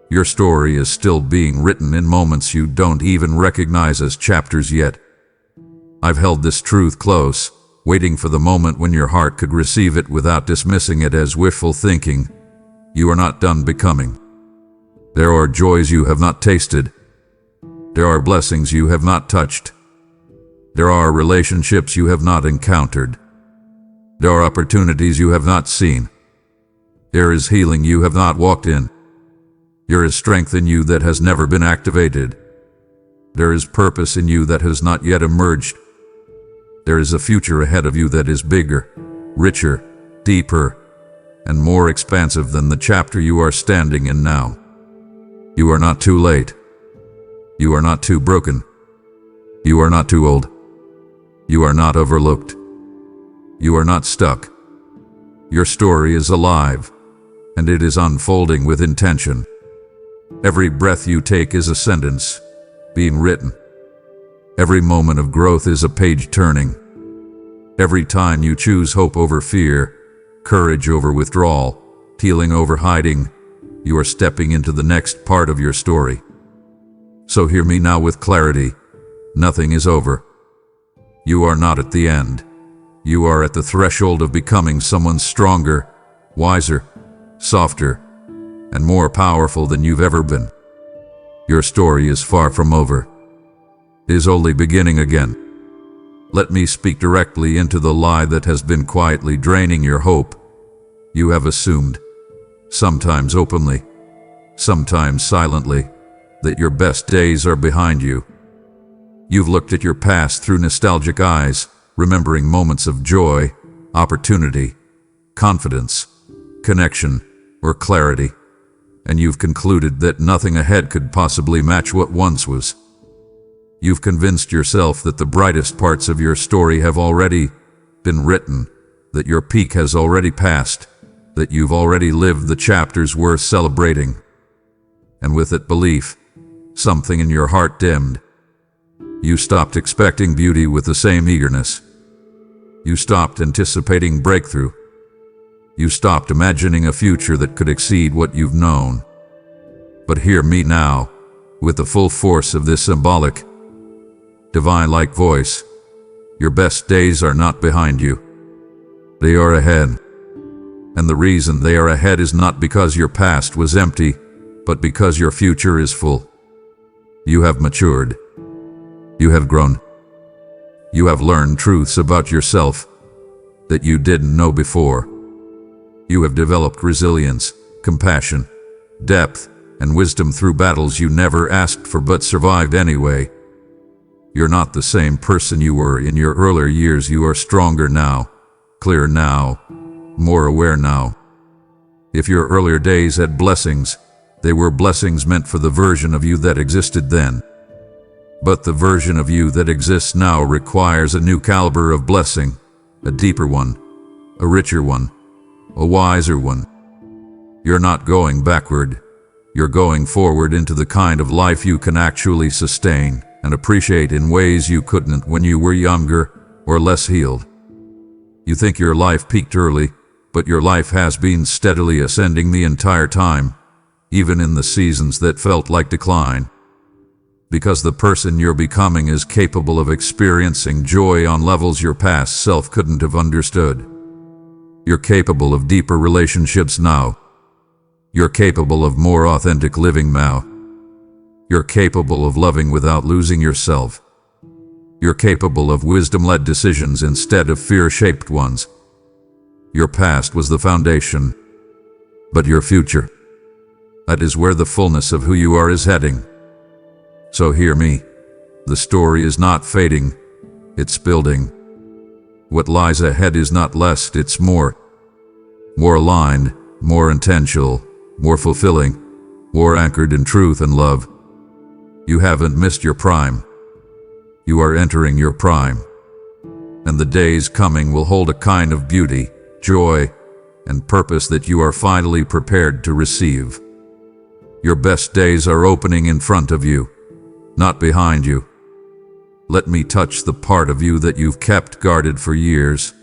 Your story is still being written in moments you don't even recognize as chapters yet. I've held this truth close, waiting for the moment when your heart could receive it without dismissing it as wishful thinking. You are not done becoming. There are joys you have not tasted. There are blessings you have not touched. There are relationships you have not encountered. There are opportunities you have not seen. There is healing you have not walked in. There is strength in you that has never been activated. There is purpose in you that has not yet emerged. There is a future ahead of you that is bigger, richer, deeper, and more expansive than the chapter you are standing in now. You are not too late. You are not too broken. You are not too old. You are not overlooked. You are not stuck. Your story is alive, and it is unfolding with intention. Every breath you take is a sentence being written. Every moment of growth is a page turning. Every time you choose hope over fear, courage over withdrawal, healing over hiding, you are stepping into the next part of your story. So hear me now with clarity. Nothing is over. You are not at the end. You are at the threshold of becoming someone stronger, wiser, softer, and more powerful than you've ever been. Your story is far from over. It is only beginning again. Let me speak directly into the lie that has been quietly draining your hope. You have assumed, sometimes openly, sometimes silently, that your best days are behind you. You've looked at your past through nostalgic eyes, remembering moments of joy, opportunity, confidence, connection, or clarity, and you've concluded that nothing ahead could possibly match what once was. You've convinced yourself that the brightest parts of your story have already been written, that your peak has already passed, that you've already lived the chapters worth celebrating. And with that belief, something in your heart dimmed. You stopped expecting beauty with the same eagerness. You stopped anticipating breakthrough. You stopped imagining a future that could exceed what you've known. But hear me now, with the full force of this symbolic, divine-like voice. Your best days are not behind you. They are ahead. And the reason they are ahead is not because your past was empty, but because your future is full. You have matured. You have grown. You have learned truths about yourself that you didn't know before. You have developed resilience, compassion, depth, and wisdom through battles you never asked for but survived anyway. You're not the same person you were in your earlier years. You are stronger now, clearer now, more aware now. If your earlier days had blessings, they were blessings meant for the version of you that existed then. But the version of you that exists now requires a new caliber of blessing, a deeper one, a richer one, a wiser one. You're not going backward. You're going forward into the kind of life you can actually sustain and appreciate in ways you couldn't when you were younger or less healed. You think your life peaked early, but your life has been steadily ascending the entire time, even in the seasons that felt like decline. Because the person you're becoming is capable of experiencing joy on levels your past self couldn't have understood. You're capable of deeper relationships now. You're capable of more authentic living now. You're capable of loving without losing yourself. You're capable of wisdom-led decisions instead of fear-shaped ones. Your past was the foundation, but your future, that is where the fullness of who you are is heading. So hear me. The story is not fading, it's building. What lies ahead is not less, it's more. More aligned, more intentional, more fulfilling, more anchored in truth and love. You haven't missed your prime. You are entering your prime. And the days coming will hold a kind of beauty, joy, and purpose that you are finally prepared to receive. Your best days are opening in front of you, not behind you. Let me touch the part of you that you've kept guarded for years.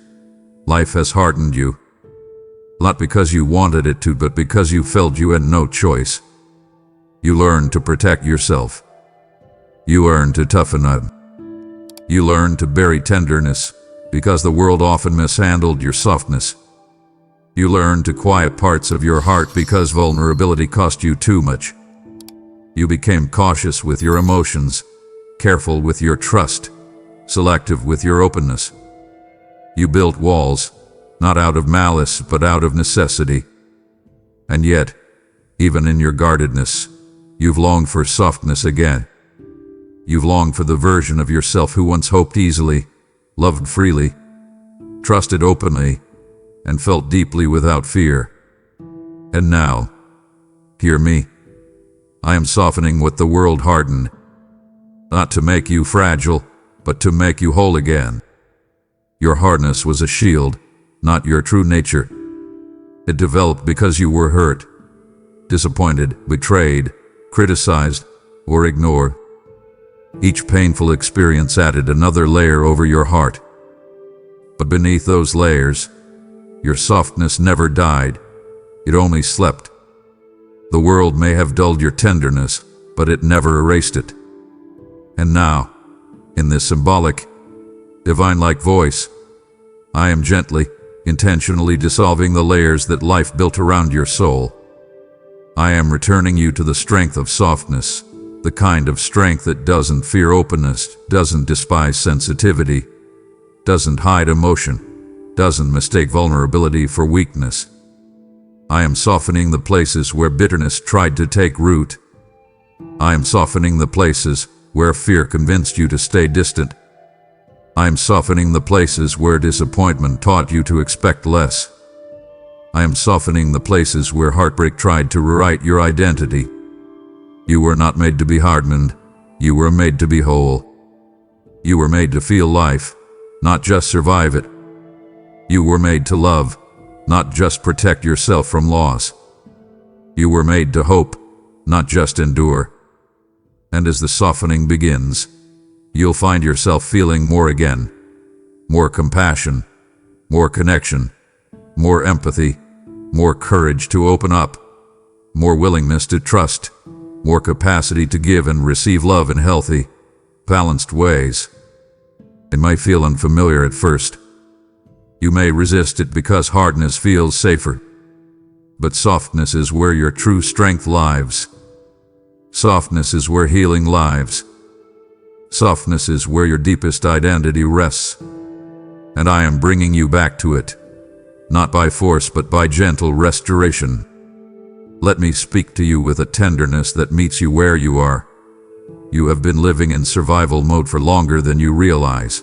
Life has hardened you, not because you wanted it to, but because you felt you had no choice. You learned to protect yourself. You learned to toughen up. You learned to bury tenderness, because the world often mishandled your softness. You learned to quiet parts of your heart because vulnerability cost you too much. You became cautious with your emotions, careful with your trust, selective with your openness. You built walls, not out of malice, but out of necessity. And yet, even in your guardedness, you've longed for softness again. You've longed for the version of yourself who once hoped easily, loved freely, trusted openly, and felt deeply without fear. And now, hear me. I am softening what the world hardened, not to make you fragile, but to make you whole again. Your hardness was a shield, not your true nature. It developed because you were hurt, disappointed, betrayed, criticized, or ignored. Each painful experience added another layer over your heart. But beneath those layers, your softness never died. It only slept. The world may have dulled your tenderness, but it never erased it. And now, in this symbolic, divine-like voice, I am gently, intentionally dissolving the layers that life built around your soul. I am returning you to the strength of softness, the kind of strength that doesn't fear openness, doesn't despise sensitivity, doesn't hide emotion, doesn't mistake vulnerability for weakness. I am softening the places where bitterness tried to take root. I am softening the places where fear convinced you to stay distant. I am softening the places where disappointment taught you to expect less. I am softening the places where heartbreak tried to rewrite your identity. You were not made to be hardened. You were made to be whole. You were made to feel life, not just survive it. You were made to love, not just protect yourself from loss. You were made to hope, not just endure. And as the softening begins, you'll find yourself feeling more again. More compassion, more connection, more empathy, more courage to open up, more willingness to trust, more capacity to give and receive love in healthy, balanced ways. It might feel unfamiliar at first. You may resist it because hardness feels safer. But softness is where your true strength lives. Softness is where healing lives. Softness is where your deepest identity rests. And I am bringing you back to it, not by force but by gentle restoration. Let me speak to you with a tenderness that meets you where you are. You have been living in survival mode for longer than you realize.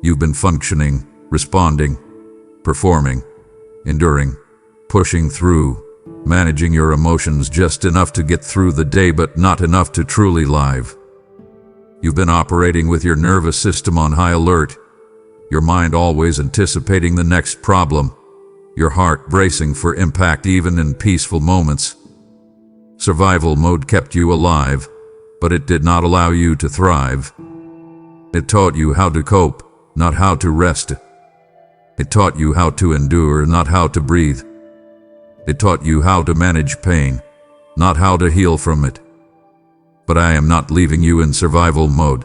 You've been functioning, responding, performing, enduring, pushing through, managing your emotions just enough to get through the day but not enough to truly live. You've been operating with your nervous system on high alert, your mind always anticipating the next problem, your heart bracing for impact even in peaceful moments. Survival mode kept you alive, but it did not allow you to thrive. It taught you how to cope, not how to rest. It taught you how to endure, not how to breathe. It taught you how to manage pain, not how to heal from it. But I am not leaving you in survival mode.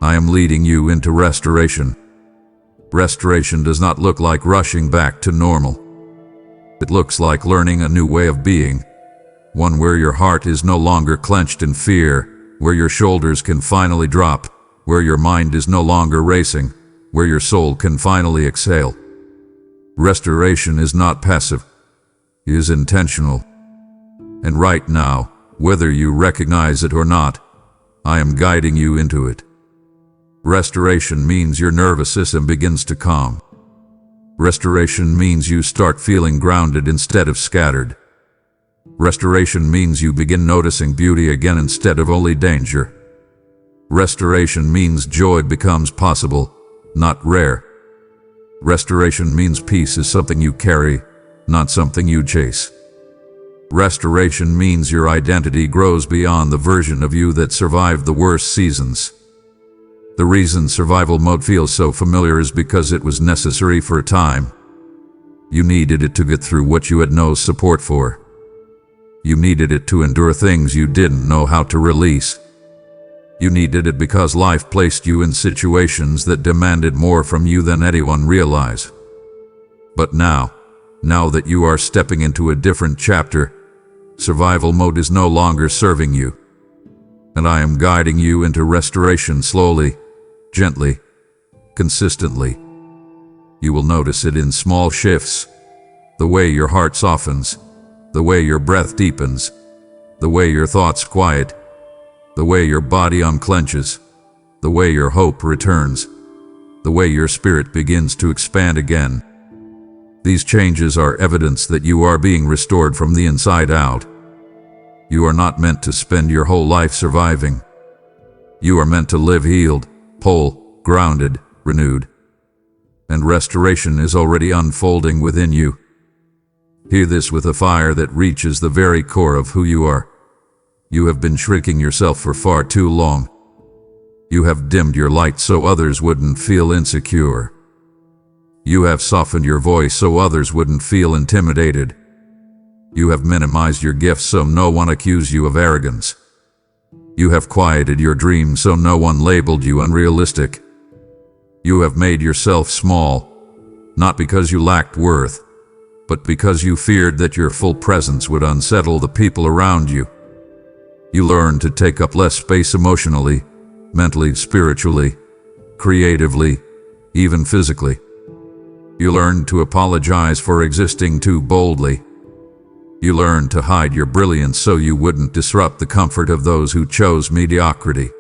I am leading you into restoration. Restoration does not look like rushing back to normal. It looks like learning a new way of being, one where your heart is no longer clenched in fear, where your shoulders can finally drop, where your mind is no longer racing, where your soul can finally exhale. Restoration is not passive, it is intentional. And right now, whether you recognize it or not, I am guiding you into it. Restoration means your nervous system begins to calm. Restoration means you start feeling grounded instead of scattered. Restoration means you begin noticing beauty again instead of only danger. Restoration means joy becomes possible, not rare. Restoration means peace is something you carry, not something you chase. Restoration means your identity grows beyond the version of you that survived the worst seasons. The reason survival mode feels so familiar is because it was necessary for a time. You needed it to get through what you had no support for. You needed it to endure things you didn't know how to release. You needed it because life placed you in situations that demanded more from you than anyone realized. But now that you are stepping into a different chapter, survival mode is no longer serving you. And I am guiding you into restoration slowly, gently, consistently. You will notice it in small shifts, the way your heart softens, the way your breath deepens, the way your thoughts quiet, the way your body unclenches, the way your hope returns, the way your spirit begins to expand again. These changes are evidence that you are being restored from the inside out. You are not meant to spend your whole life surviving. You are meant to live healed, whole, grounded, renewed. And restoration is already unfolding within you. Hear this with a fire that reaches the very core of who you are. You have been shrinking yourself for far too long. You have dimmed your light so others wouldn't feel insecure. You have softened your voice so others wouldn't feel intimidated. You have minimized your gifts so no one accused you of arrogance. You have quieted your dreams so no one labeled you unrealistic. You have made yourself small, not because you lacked worth, but because you feared that your full presence would unsettle the people around you. You learned to take up less space emotionally, mentally, spiritually, creatively, even physically. You learned to apologize for existing too boldly. You learned to hide your brilliance so you wouldn't disrupt the comfort of those who chose mediocrity.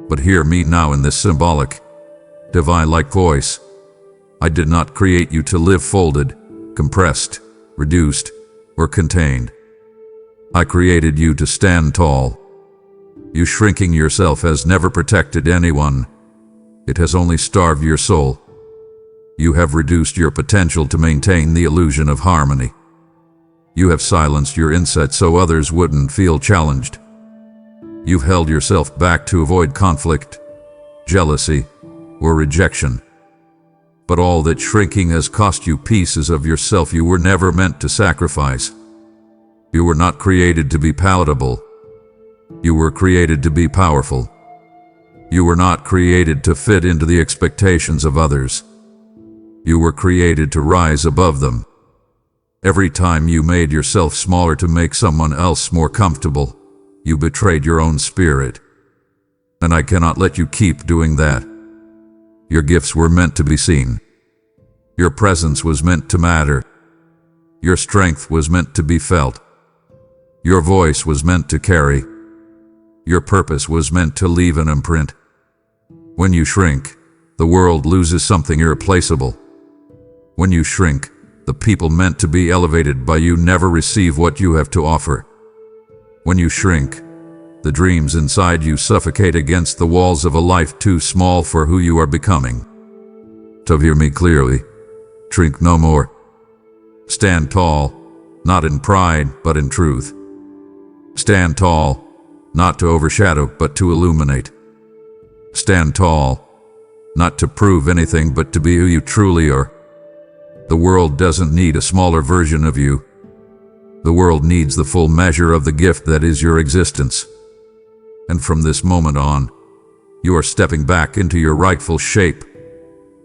But hear me now in this symbolic, divine-like voice. I did not create you to live folded, compressed, reduced, or contained. I created you to stand tall. You shrinking yourself has never protected anyone. It has only starved your soul. You have reduced your potential to maintain the illusion of harmony. You have silenced your insight so others wouldn't feel challenged. You've held yourself back to avoid conflict, jealousy, or rejection. But all that shrinking has cost you pieces of yourself you were never meant to sacrifice. You were not created to be palatable. You were created to be powerful. You were not created to fit into the expectations of others. You were created to rise above them. Every time you made yourself smaller to make someone else more comfortable, you betrayed your own spirit. And I cannot let you keep doing that. Your gifts were meant to be seen. Your presence was meant to matter. Your strength was meant to be felt. Your voice was meant to carry. Your purpose was meant to leave an imprint. When you shrink, the world loses something irreplaceable. When you shrink, the people meant to be elevated by you never receive what you have to offer. When you shrink, the dreams inside you suffocate against the walls of a life too small for who you are becoming. So hear me clearly. Shrink no more. Stand tall, not in pride, but in truth. Stand tall, not to overshadow, but to illuminate. Stand tall, not to prove anything, but to be who you truly are. The world doesn't need a smaller version of you. The world needs the full measure of the gift that is your existence. And from this moment on, you are stepping back into your rightful shape,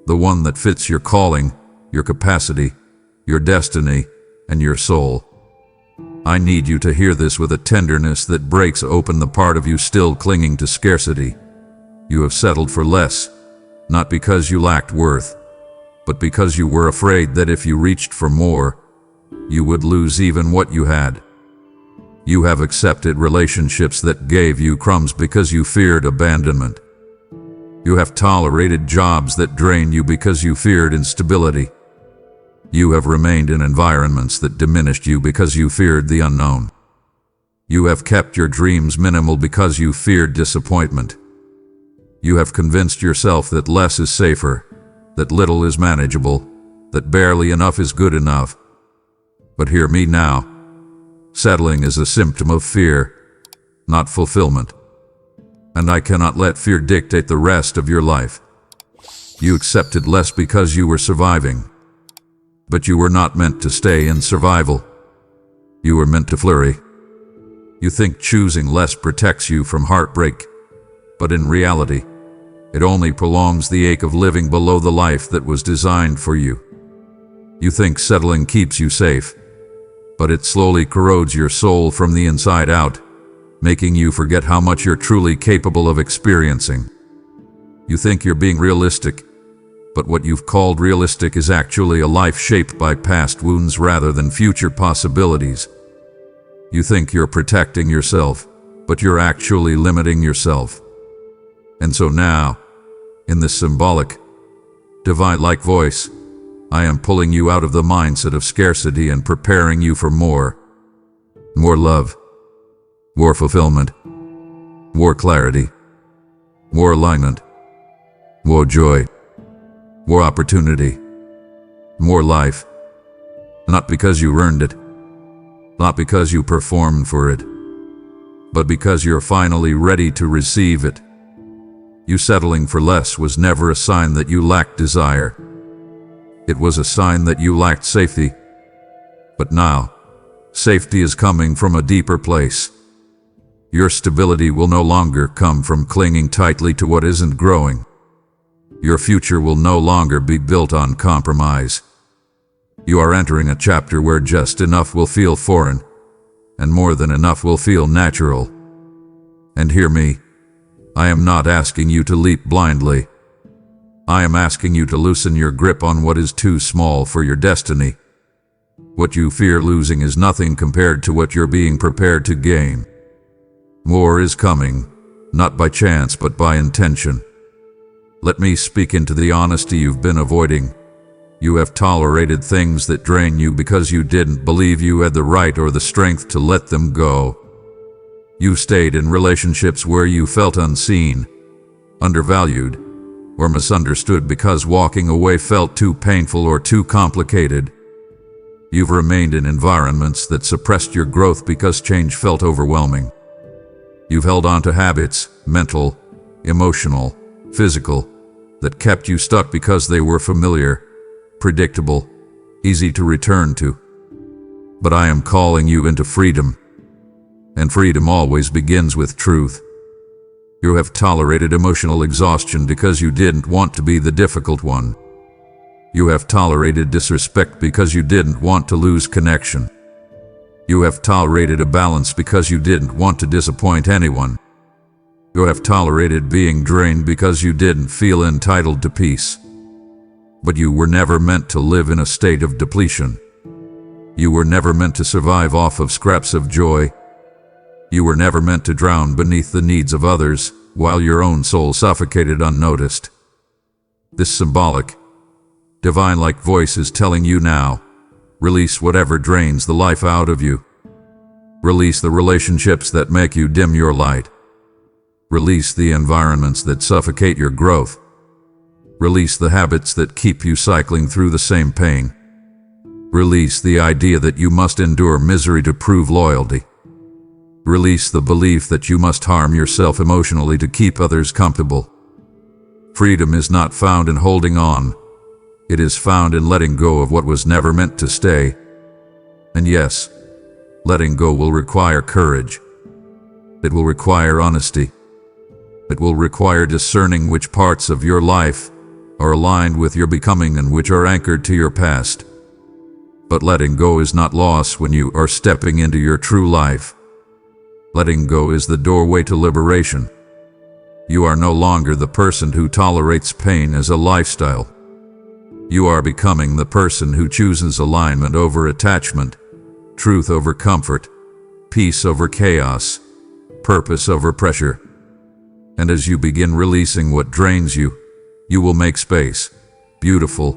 the one that fits your calling, your capacity, your destiny, and your soul. I need you to hear this with a tenderness that breaks open the part of you still clinging to scarcity. You have settled for less, not because you lacked worth, but because you were afraid that if you reached for more, you would lose even what you had. You have accepted relationships that gave you crumbs because you feared abandonment. You have tolerated jobs that drain you because you feared instability. You have remained in environments that diminished you because you feared the unknown. You have kept your dreams minimal because you feared disappointment. You have convinced yourself that less is safer, that little is manageable, that barely enough is good enough. But hear me now. Settling is a symptom of fear, not fulfillment. And I cannot let fear dictate the rest of your life. You accepted less because you were surviving. But you were not meant to stay in survival. You were meant to flourish. You think choosing less protects you from heartbreak, but in reality, it only prolongs the ache of living below the life that was designed for you. You think settling keeps you safe, but it slowly corrodes your soul from the inside out, making you forget how much you're truly capable of experiencing. You think you're being realistic, but what you've called realistic is actually a life shaped by past wounds rather than future possibilities. You think you're protecting yourself, but you're actually limiting yourself. And so now, in this symbolic, divine-like voice, I am pulling you out of the mindset of scarcity and preparing you for more love, more fulfillment, more clarity, more alignment, more joy, more opportunity, more life. Not because you earned it, not because you performed for it, but because you're finally ready to receive it. You settling for less was never a sign that you lacked desire. It was a sign that you lacked safety. But now, safety is coming from a deeper place. Your stability will no longer come from clinging tightly to what isn't growing. Your future will no longer be built on compromise. You are entering a chapter where just enough will feel foreign, and more than enough will feel natural. And hear me, I am not asking you to leap blindly. I am asking you to loosen your grip on what is too small for your destiny. What you fear losing is nothing compared to what you're being prepared to gain. More is coming, not by chance but by intention. Let me speak into the honesty you've been avoiding. You have tolerated things that drain you because you didn't believe you had the right or the strength to let them go. You stayed in relationships where you felt unseen, undervalued, or misunderstood because walking away felt too painful or too complicated. You've remained in environments that suppressed your growth because change felt overwhelming. You've held on to habits, mental, emotional, physical, that kept you stuck because they were familiar, predictable, easy to return to. But I am calling you into freedom. And freedom always begins with truth. You have tolerated emotional exhaustion because you didn't want to be the difficult one. You have tolerated disrespect because you didn't want to lose connection. You have tolerated a balance because you didn't want to disappoint anyone. You have tolerated being drained because you didn't feel entitled to peace. But you were never meant to live in a state of depletion. You were never meant to survive off of scraps of joy. You were never meant to drown beneath the needs of others while your own soul suffocated unnoticed. This symbolic, divine-like voice is telling you now, release whatever drains the life out of you. Release the relationships that make you dim your light. Release the environments that suffocate your growth. Release the habits that keep you cycling through the same pain. Release the idea that you must endure misery to prove loyalty. Release the belief that you must harm yourself emotionally to keep others comfortable. Freedom is not found in holding on. It is found in letting go of what was never meant to stay. And yes, letting go will require courage. It will require honesty. It will require discerning which parts of your life are aligned with your becoming and which are anchored to your past. But letting go is not loss when you are stepping into your true life. Letting go is the doorway to liberation. You are no longer the person who tolerates pain as a lifestyle. You are becoming the person who chooses alignment over attachment, truth over comfort, peace over chaos, purpose over pressure. And as you begin releasing what drains you, you will make space, beautiful,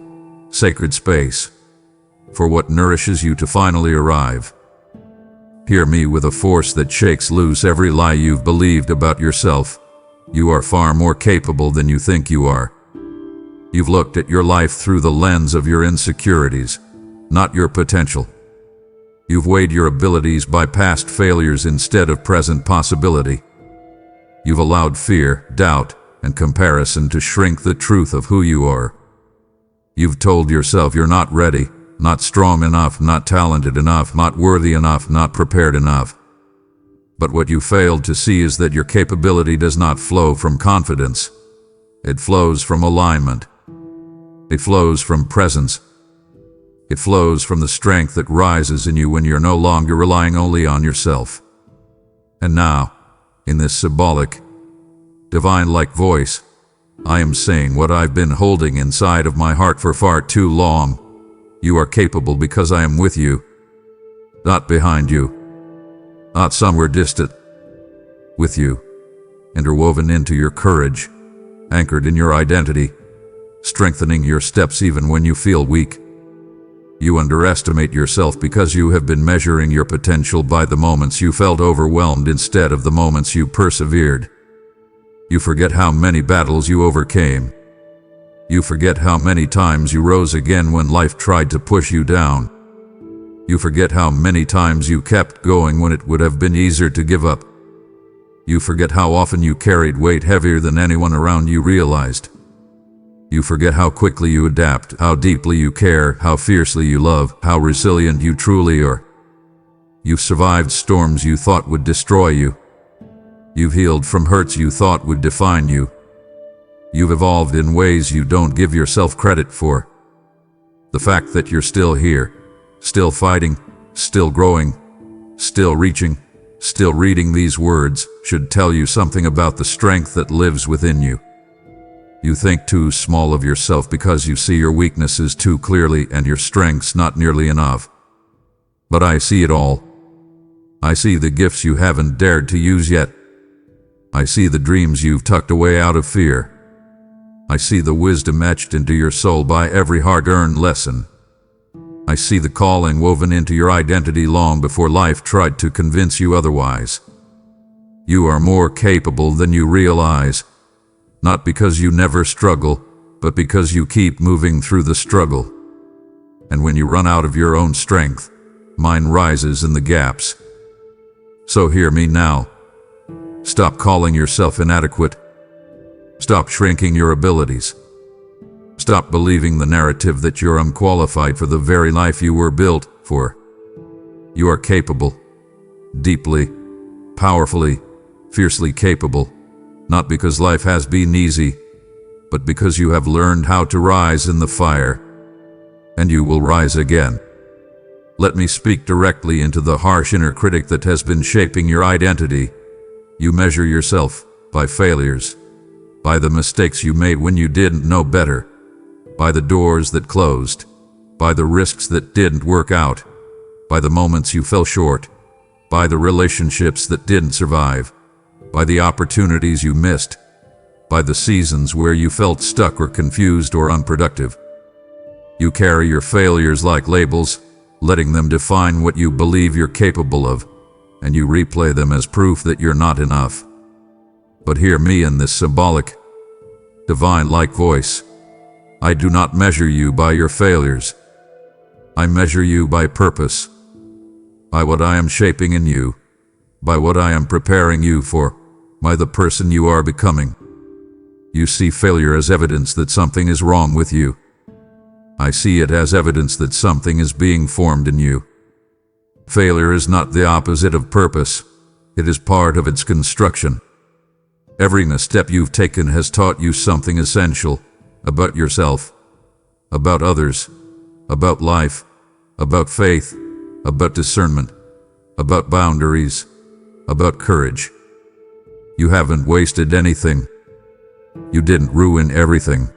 sacred space, for what nourishes you to finally arrive. Hear me with a force that shakes loose every lie you've believed about yourself. You are far more capable than you think you are. You've looked at your life through the lens of your insecurities, not your potential. You've weighed your abilities by past failures instead of present possibility. You've allowed fear, doubt, and comparison to shrink the truth of who you are. You've told yourself you're not ready, not strong enough, not talented enough, not worthy enough, not prepared enough. But what you failed to see is that your capability does not flow from confidence. It flows from alignment. It flows from presence. It flows from the strength that rises in you when you're no longer relying only on yourself. And now, in this symbolic, divine-like voice, I am saying what I've been holding inside of my heart for far too long. You are capable because I am with you, not behind you, not somewhere distant. With you, interwoven into your courage, anchored in your identity, strengthening your steps even when you feel weak. You underestimate yourself because you have been measuring your potential by the moments you felt overwhelmed instead of the moments you persevered. You forget how many battles you overcame. You forget how many times you rose again when life tried to push you down. You forget how many times you kept going when it would have been easier to give up. You forget how often you carried weight heavier than anyone around you realized. You forget how quickly you adapt, how deeply you care, how fiercely you love, how resilient you truly are. You've survived storms you thought would destroy you. You've healed from hurts you thought would define you. You've evolved in ways you don't give yourself credit for. The fact that you're still here, still fighting, still growing, still reaching, still reading these words should tell you something about the strength that lives within you. You think too small of yourself because you see your weaknesses too clearly and your strengths not nearly enough. But I see it all. I see the gifts you haven't dared to use yet. I see the dreams you've tucked away out of fear. I see the wisdom etched into your soul by every hard-earned lesson. I see the calling woven into your identity long before life tried to convince you otherwise. You are more capable than you realize, not because you never struggle, but because you keep moving through the struggle. And when you run out of your own strength, mine rises in the gaps. So hear me now. Stop calling yourself inadequate. Stop shrinking your abilities. Stop believing the narrative that you're unqualified for the very life you were built for. You are capable, deeply, powerfully, fiercely capable, not because life has been easy, but because you have learned how to rise in the fire, and you will rise again. Let me speak directly into the harsh inner critic that has been shaping your identity. You measure yourself by failures, by the mistakes you made when you didn't know better, by the doors that closed, by the risks that didn't work out, by the moments you fell short, by the relationships that didn't survive, by the opportunities you missed, by the seasons where you felt stuck or confused or unproductive. You carry your failures like labels, letting them define what you believe you're capable of, and you replay them as proof that you're not enough. But hear me in this symbolic, divine-like voice. I do not measure you by your failures. I measure you by purpose, by what I am shaping in you, by what I am preparing you for, by the person you are becoming. You see failure as evidence that something is wrong with you. I see it as evidence that something is being formed in you. Failure is not the opposite of purpose. It is part of its construction. Every misstep you've taken has taught you something essential about yourself, about others, about life, about faith, about discernment, about boundaries, about courage. You haven't wasted anything. You didn't ruin everything.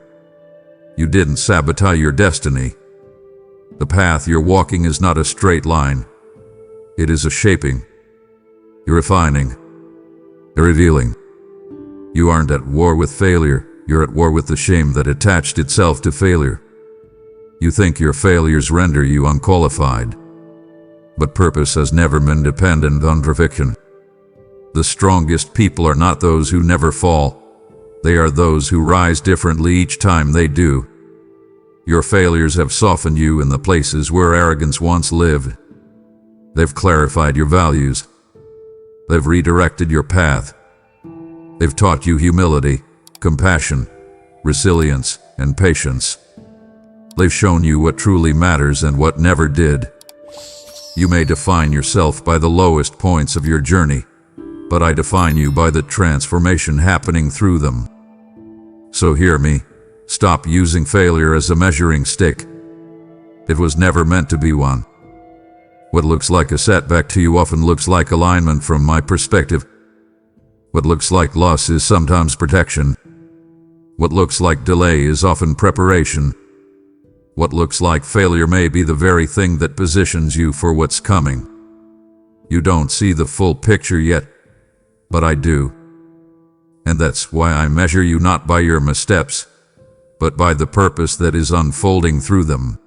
You didn't sabotage your destiny. The path you're walking is not a straight line. It is a shaping, You're refining. You're revealing. You aren't at war with failure. You're at war with the shame that attached itself to failure. You think your failures render you unqualified. But purpose has never been dependent on perfection. The strongest people are not those who never fall. They are those who rise differently each time they do. Your failures have softened you in the places where arrogance once lived. They've clarified your values. They've redirected your path. They've taught you humility, compassion, resilience, and patience. They've shown you what truly matters and what never did. You may define yourself by the lowest points of your journey, but I define you by the transformation happening through them. So hear me, stop using failure as a measuring stick. It was never meant to be one. What looks like a setback to you often looks like alignment from my perspective. What looks like loss is sometimes protection. What looks like delay is often preparation. What looks like failure may be the very thing that positions you for what's coming. You don't see the full picture yet, but I do. And that's why I measure you not by your missteps, but by the purpose that is unfolding through them.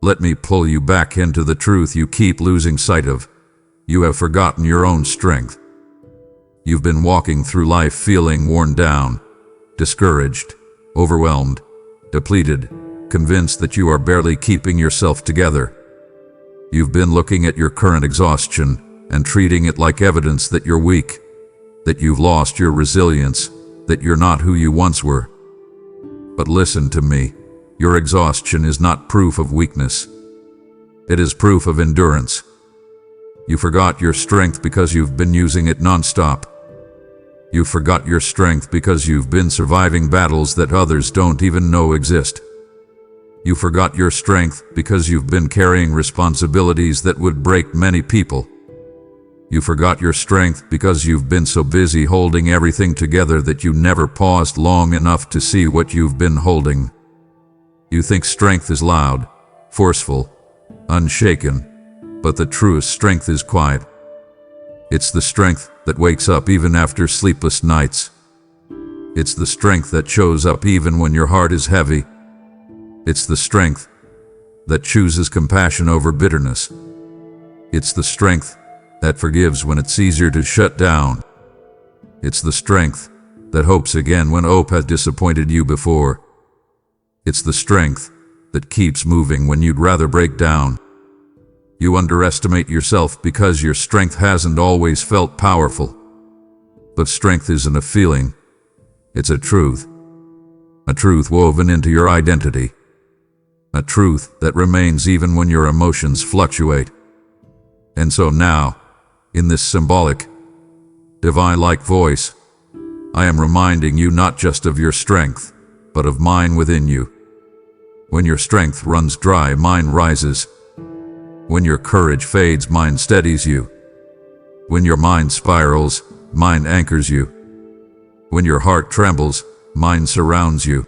Let me pull you back into the truth you keep losing sight of. You have forgotten your own strength. You've been walking through life feeling worn down, discouraged, overwhelmed, depleted, convinced that you are barely keeping yourself together. You've been looking at your current exhaustion and treating it like evidence that you're weak, that you've lost your resilience, that you're not who you once were. But listen to me, your exhaustion is not proof of weakness. It is proof of endurance. You forgot your strength because you've been using it nonstop. You forgot your strength because you've been surviving battles that others don't even know exist. You forgot your strength because you've been carrying responsibilities that would break many people. You forgot your strength because you've been so busy holding everything together that you never paused long enough to see what you've been holding. You think strength is loud, forceful, unshaken, but the truest strength is quiet. It's the strength that wakes up even after sleepless nights. It's the strength that shows up even when your heart is heavy. It's the strength that chooses compassion over bitterness. It's the strength that forgives when it's easier to shut down. It's the strength that hopes again when hope has disappointed you before. It's the strength that keeps moving when you'd rather break down. You underestimate yourself because your strength hasn't always felt powerful. But strength isn't a feeling, it's a truth woven into your identity. A truth that remains even when your emotions fluctuate. And so now, in this symbolic, divine-like voice, I am reminding you not just of your strength, but of mine within you. When your strength runs dry, mine rises. When your courage fades, mine steadies you. When your mind spirals, mine anchors you. When your heart trembles, mine surrounds you.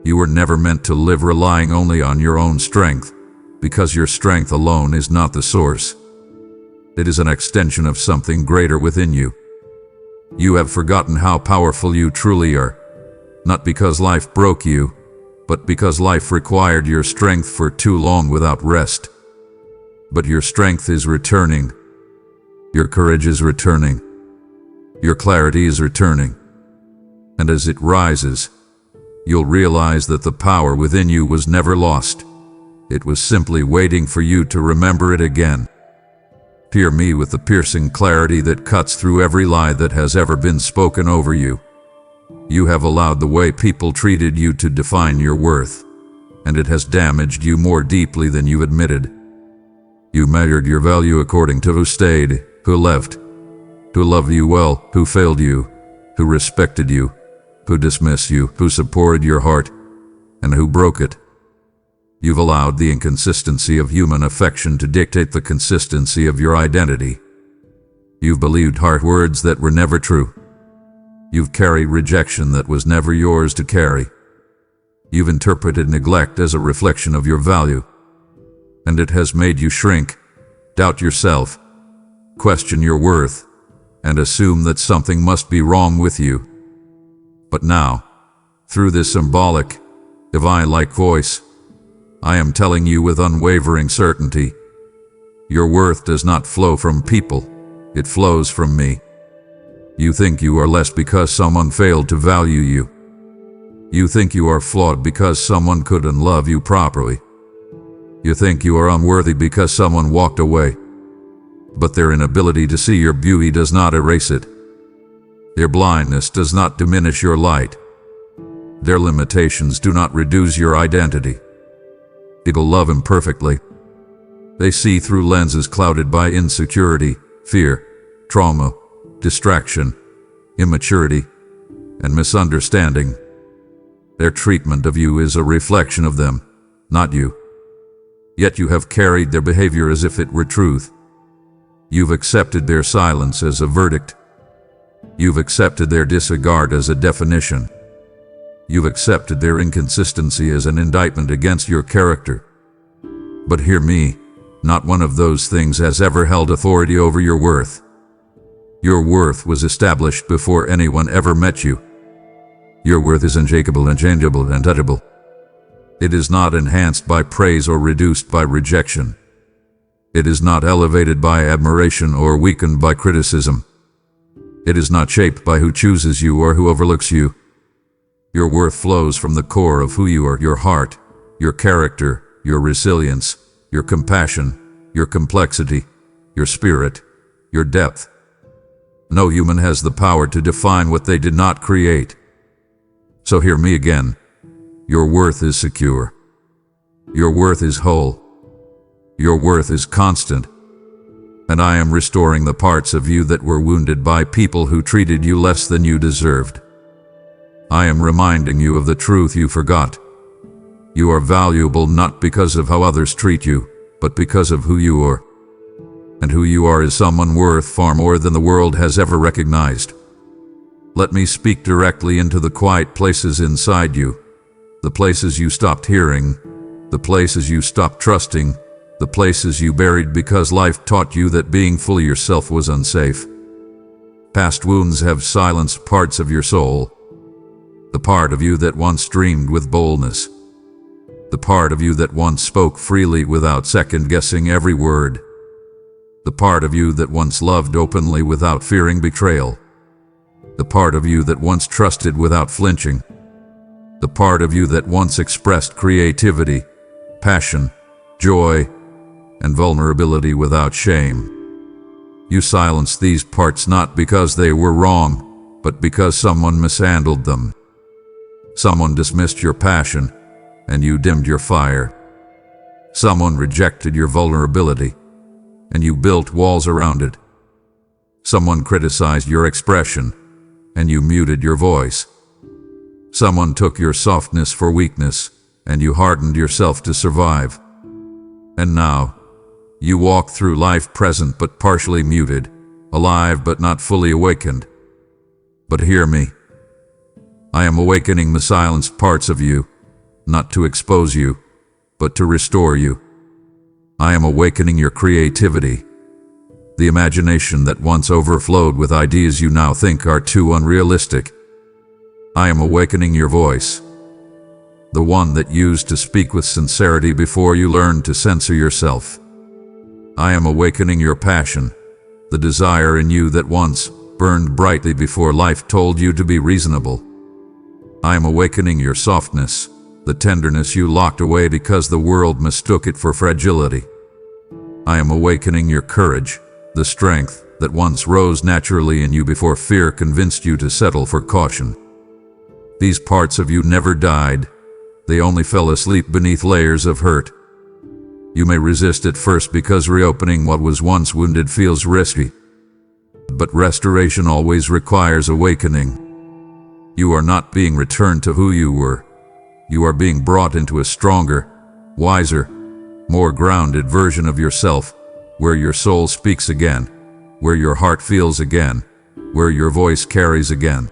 You were never meant to live relying only on your own strength, because your strength alone is not the source. It is an extension of something greater within you. You have forgotten how powerful you truly are, not because life broke you, but because life required your strength for too long without rest. But your strength is returning. Your courage is returning. Your clarity is returning. And as it rises, you'll realize that the power within you was never lost. It was simply waiting for you to remember it again. Hear me with the piercing clarity that cuts through every lie that has ever been spoken over you. You have allowed the way people treated you to define your worth, and it has damaged you more deeply than you admitted. You measured your value according to who stayed, who left, who loved you well, who failed you, who respected you, who dismissed you, who supported your heart, and who broke it. You've allowed the inconsistency of human affection to dictate the consistency of your identity. You've believed heart words that were never true. You've carried rejection that was never yours to carry. You've interpreted neglect as a reflection of your value, and it has made you shrink, doubt yourself, question your worth, and assume that something must be wrong with you. But now, through this symbolic, divine-like voice, I am telling you with unwavering certainty, your worth does not flow from people, it flows from me. You think you are less because someone failed to value you. You think you are flawed because someone couldn't love you properly. You think you are unworthy because someone walked away. But their inability to see your beauty does not erase it. Their blindness does not diminish your light. Their limitations do not reduce your identity. People love imperfectly. They see through lenses clouded by insecurity, fear, trauma, distraction, immaturity, and misunderstanding. Their treatment of you is a reflection of them, not you. Yet you have carried their behavior as if it were truth. You've accepted their silence as a verdict. You've accepted their disregard as a definition. You've accepted their inconsistency as an indictment against your character. But hear me, not one of those things has ever held authority over your worth. Your worth was established before anyone ever met you. Your worth is unchangeable, unchangeable, and untouchable. It is not enhanced by praise or reduced by rejection. It is not elevated by admiration or weakened by criticism. It is not shaped by who chooses you or who overlooks you. Your worth flows from the core of who you are, your heart, your character, your resilience, your compassion, your complexity, your spirit, your depth. No human has the power to define what they did not create. So hear me again. Your worth is secure. Your worth is whole. Your worth is constant. And I am restoring the parts of you that were wounded by people who treated you less than you deserved. I am reminding you of the truth you forgot. You are valuable not because of how others treat you, but because of who you are. And who you are is someone worth far more than the world has ever recognized. Let me speak directly into the quiet places inside you, the places you stopped hearing, the places you stopped trusting, the places you buried because life taught you that being fully yourself was unsafe. Past wounds have silenced parts of your soul. The part of you that once dreamed with boldness. The part of you that once spoke freely without second-guessing every word. The part of you that once loved openly without fearing betrayal. The part of you that once trusted without flinching. The part of you that once expressed creativity, passion, joy, and vulnerability without shame. You silenced these parts not because they were wrong, but because someone mishandled them. Someone dismissed your passion, and you dimmed your fire. Someone rejected your vulnerability, and you built walls around it. Someone criticized your expression, and you muted your voice. Someone took your softness for weakness, and you hardened yourself to survive. And now, you walk through life present but partially muted, alive but not fully awakened. But hear me. I am awakening the silenced parts of you, not to expose you, but to restore you. I am awakening your creativity, the imagination that once overflowed with ideas you now think are too unrealistic. I am awakening your voice, the one that used to speak with sincerity before you learned to censor yourself. I am awakening your passion, the desire in you that once burned brightly before life told you to be reasonable. I am awakening your softness, the tenderness you locked away because the world mistook it for fragility. I am awakening your courage, the strength that once rose naturally in you before fear convinced you to settle for caution. These parts of you never died. They only fell asleep beneath layers of hurt. You may resist at first because reopening what was once wounded feels risky. But restoration always requires awakening. You are not being returned to who you were. You are being brought into a stronger, wiser, more grounded version of yourself, where your soul speaks again, where your heart feels again, where your voice carries again.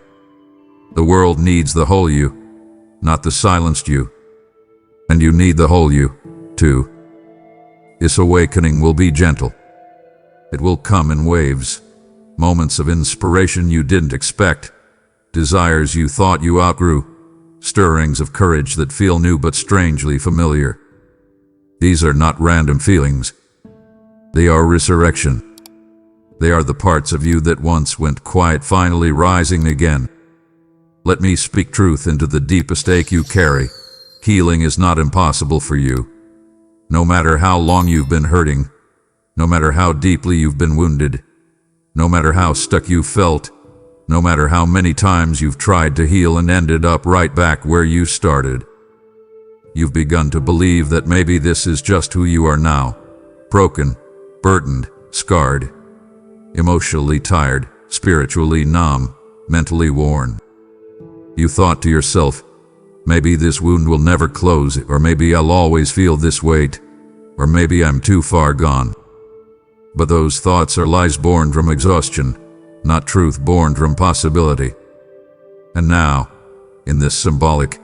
The world needs the whole you, not the silenced you. And you need the whole you, too. This awakening will be gentle. It will come in waves, moments of inspiration you didn't expect, desires you thought you outgrew, stirrings of courage that feel new but strangely familiar. These are not random feelings. They are resurrection. They are the parts of you that once went quiet finally rising again. Let me speak truth into the deepest ache you carry. Healing is not impossible for you. No matter how long you've been hurting, no matter how deeply you've been wounded, no matter how stuck you felt, no matter how many times you've tried to heal and ended up right back where you started. You've begun to believe that maybe this is just who you are now. Broken, burdened, scarred, emotionally tired, spiritually numb, mentally worn. You thought to yourself, maybe this wound will never close, or maybe I'll always feel this weight, or maybe I'm too far gone. But those thoughts are lies born from exhaustion, not truth born from possibility. And now, in this symbolic,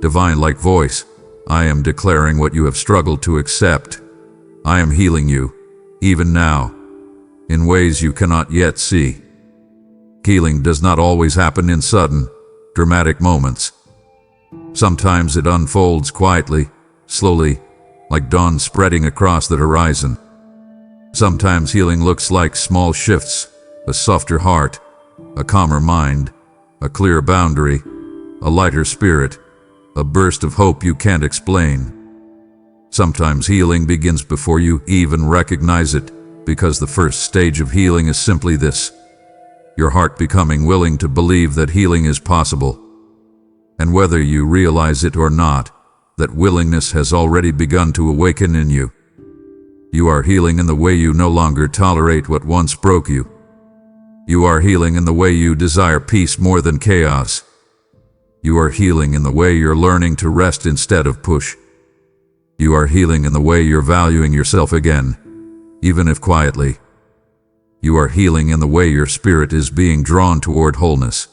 divine-like voice, I am declaring what you have struggled to accept. I am healing you, even now, in ways you cannot yet see. Healing does not always happen in sudden, dramatic moments. Sometimes it unfolds quietly, slowly, like dawn spreading across the horizon. Sometimes healing looks like small shifts, a softer heart, a calmer mind, a clear boundary, a lighter spirit, a burst of hope you can't explain. Sometimes healing begins before you even recognize it, because the first stage of healing is simply this: your heart becoming willing to believe that healing is possible. And whether you realize it or not, that willingness has already begun to awaken in you. You are healing in the way you no longer tolerate what once broke you. You are healing in the way you desire peace more than chaos. You are healing in the way you're learning to rest instead of push. You are healing in the way you're valuing yourself again, even if quietly. You are healing in the way your spirit is being drawn toward wholeness.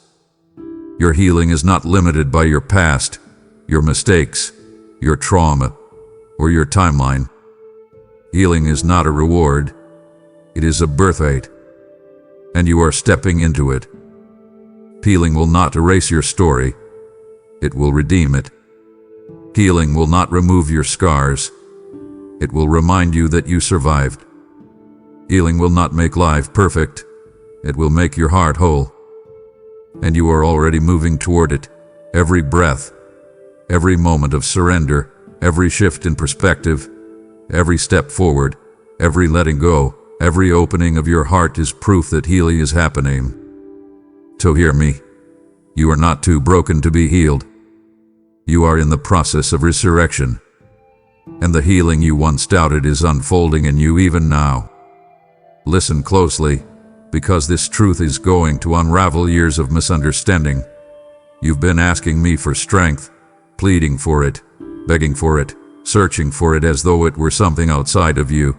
Your healing is not limited by your past, your mistakes, your trauma, or your timeline. Healing is not a reward. It is a birthright. And you are stepping into it. Healing will not erase your story. It will redeem it. Healing will not remove your scars. It will remind you that you survived. Healing will not make life perfect. It will make your heart whole. And you are already moving toward it. Every breath, every moment of surrender, every shift in perspective, every step forward, every letting go, every opening of your heart is proof that healing is happening. So hear me. You are not too broken to be healed. You are in the process of resurrection. And the healing you once doubted is unfolding in you even now. Listen closely, because this truth is going to unravel years of misunderstanding. You've been asking me for strength, pleading for it, begging for it, searching for it as though it were something outside of you,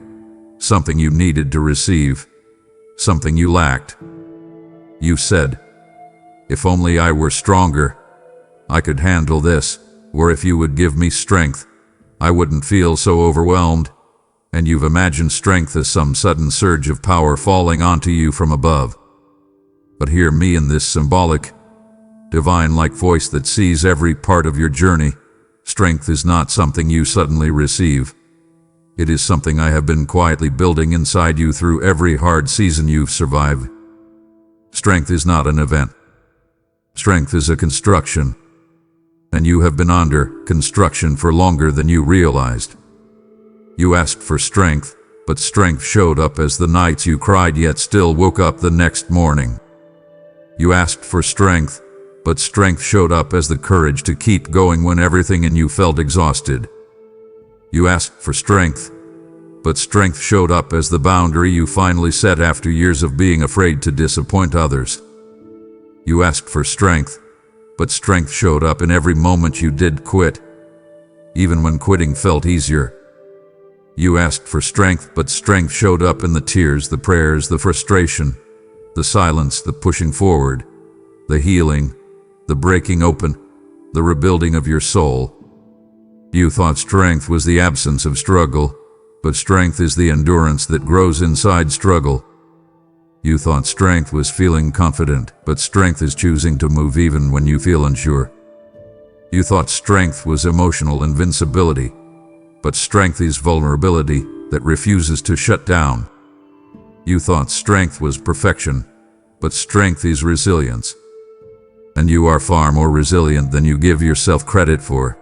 something you needed to receive, something you lacked. You said, if only I were stronger, I could handle this, or if you would give me strength, I wouldn't feel so overwhelmed. And you've imagined strength as some sudden surge of power falling onto you from above. But hear me in this symbolic, divine-like voice that sees every part of your journey. Strength is not something you suddenly receive. It is something I have been quietly building inside you through every hard season you've survived. Strength is not an event. Strength is a construction. And you have been under construction for longer than you realized. You asked for strength, but strength showed up as the nights you cried yet still woke up the next morning. You asked for strength, but strength showed up as the courage to keep going when everything in you felt exhausted. You asked for strength, but strength showed up as the boundary you finally set after years of being afraid to disappoint others. You asked for strength, but strength showed up in every moment you did quit, even when quitting felt easier. You asked for strength, but strength showed up in the tears, the prayers, the frustration, the silence, the pushing forward, the healing, the breaking open, the rebuilding of your soul. You thought strength was the absence of struggle, but strength is the endurance that grows inside struggle. You thought strength was feeling confident, but strength is choosing to move even when you feel unsure. You thought strength was emotional invincibility, but strength is vulnerability that refuses to shut down. You thought strength was perfection, but strength is resilience. And you are far more resilient than you give yourself credit for.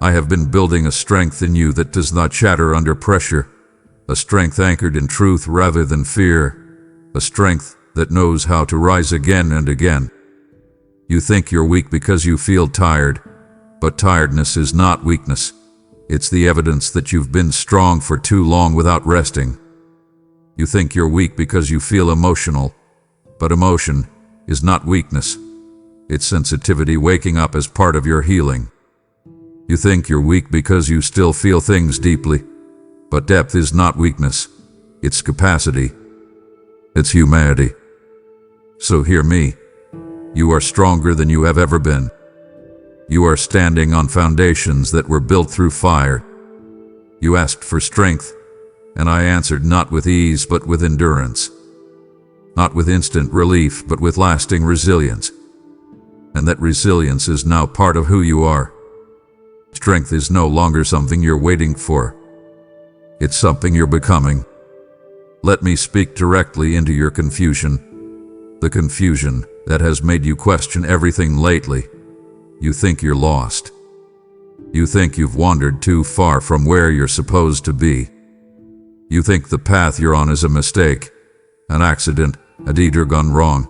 I have been building a strength in you that does not shatter under pressure, a strength anchored in truth rather than fear, a strength that knows how to rise again and again. You think you're weak because you feel tired, but tiredness is not weakness. It's the evidence that you've been strong for too long without resting. You think you're weak because you feel emotional, but emotion is not weakness. It's sensitivity waking up as part of your healing. You think you're weak because you still feel things deeply, but depth is not weakness. It's capacity. It's humanity. So hear me. You are stronger than you have ever been. You are standing on foundations that were built through fire. You asked for strength, and I answered not with ease but with endurance. Not with instant relief but with lasting resilience. And that resilience is now part of who you are. Strength is no longer something you're waiting for. It's something you're becoming. Let me speak directly into your confusion. The confusion that has made you question everything lately. You think you're lost. You think you've wandered too far from where you're supposed to be. You think the path you're on is a mistake, an accident, a deed gone wrong.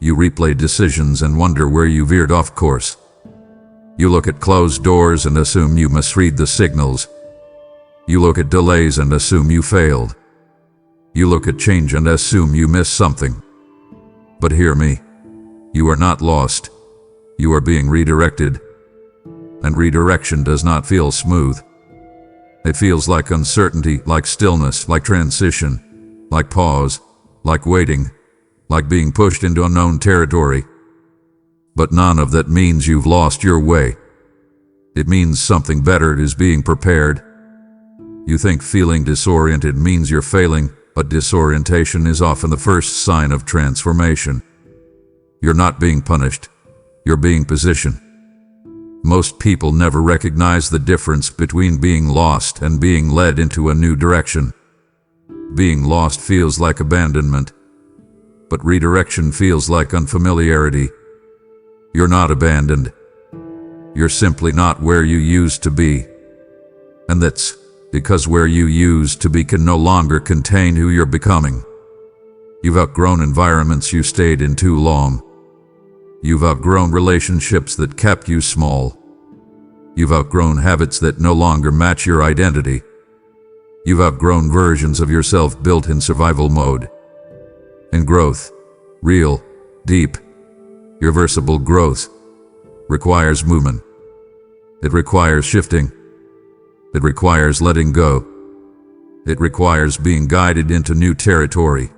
You replay decisions and wonder where you veered off course. You look at closed doors and assume you misread the signals. You look at delays and assume you failed. You look at change and assume you missed something. But hear me. You are not lost. You are being redirected. And redirection does not feel smooth. It feels like uncertainty, like stillness, like transition, like pause, like waiting, like being pushed into unknown territory. But none of that means you've lost your way. It means something better is being prepared. You think feeling disoriented means you're failing, but disorientation is often the first sign of transformation. You're not being punished. You're being positioned. Most people never recognize the difference between being lost and being led into a new direction. Being lost feels like abandonment, but redirection feels like unfamiliarity. You're not abandoned. You're simply not where you used to be. And that's because where you used to be can no longer contain who you're becoming. You've outgrown environments you stayed in too long. You've outgrown relationships that kept you small. You've outgrown habits that no longer match your identity. You've outgrown versions of yourself built in survival mode. And growth, real, deep, irreversible growth, requires movement. It requires shifting. It requires letting go. It requires being guided into new territory.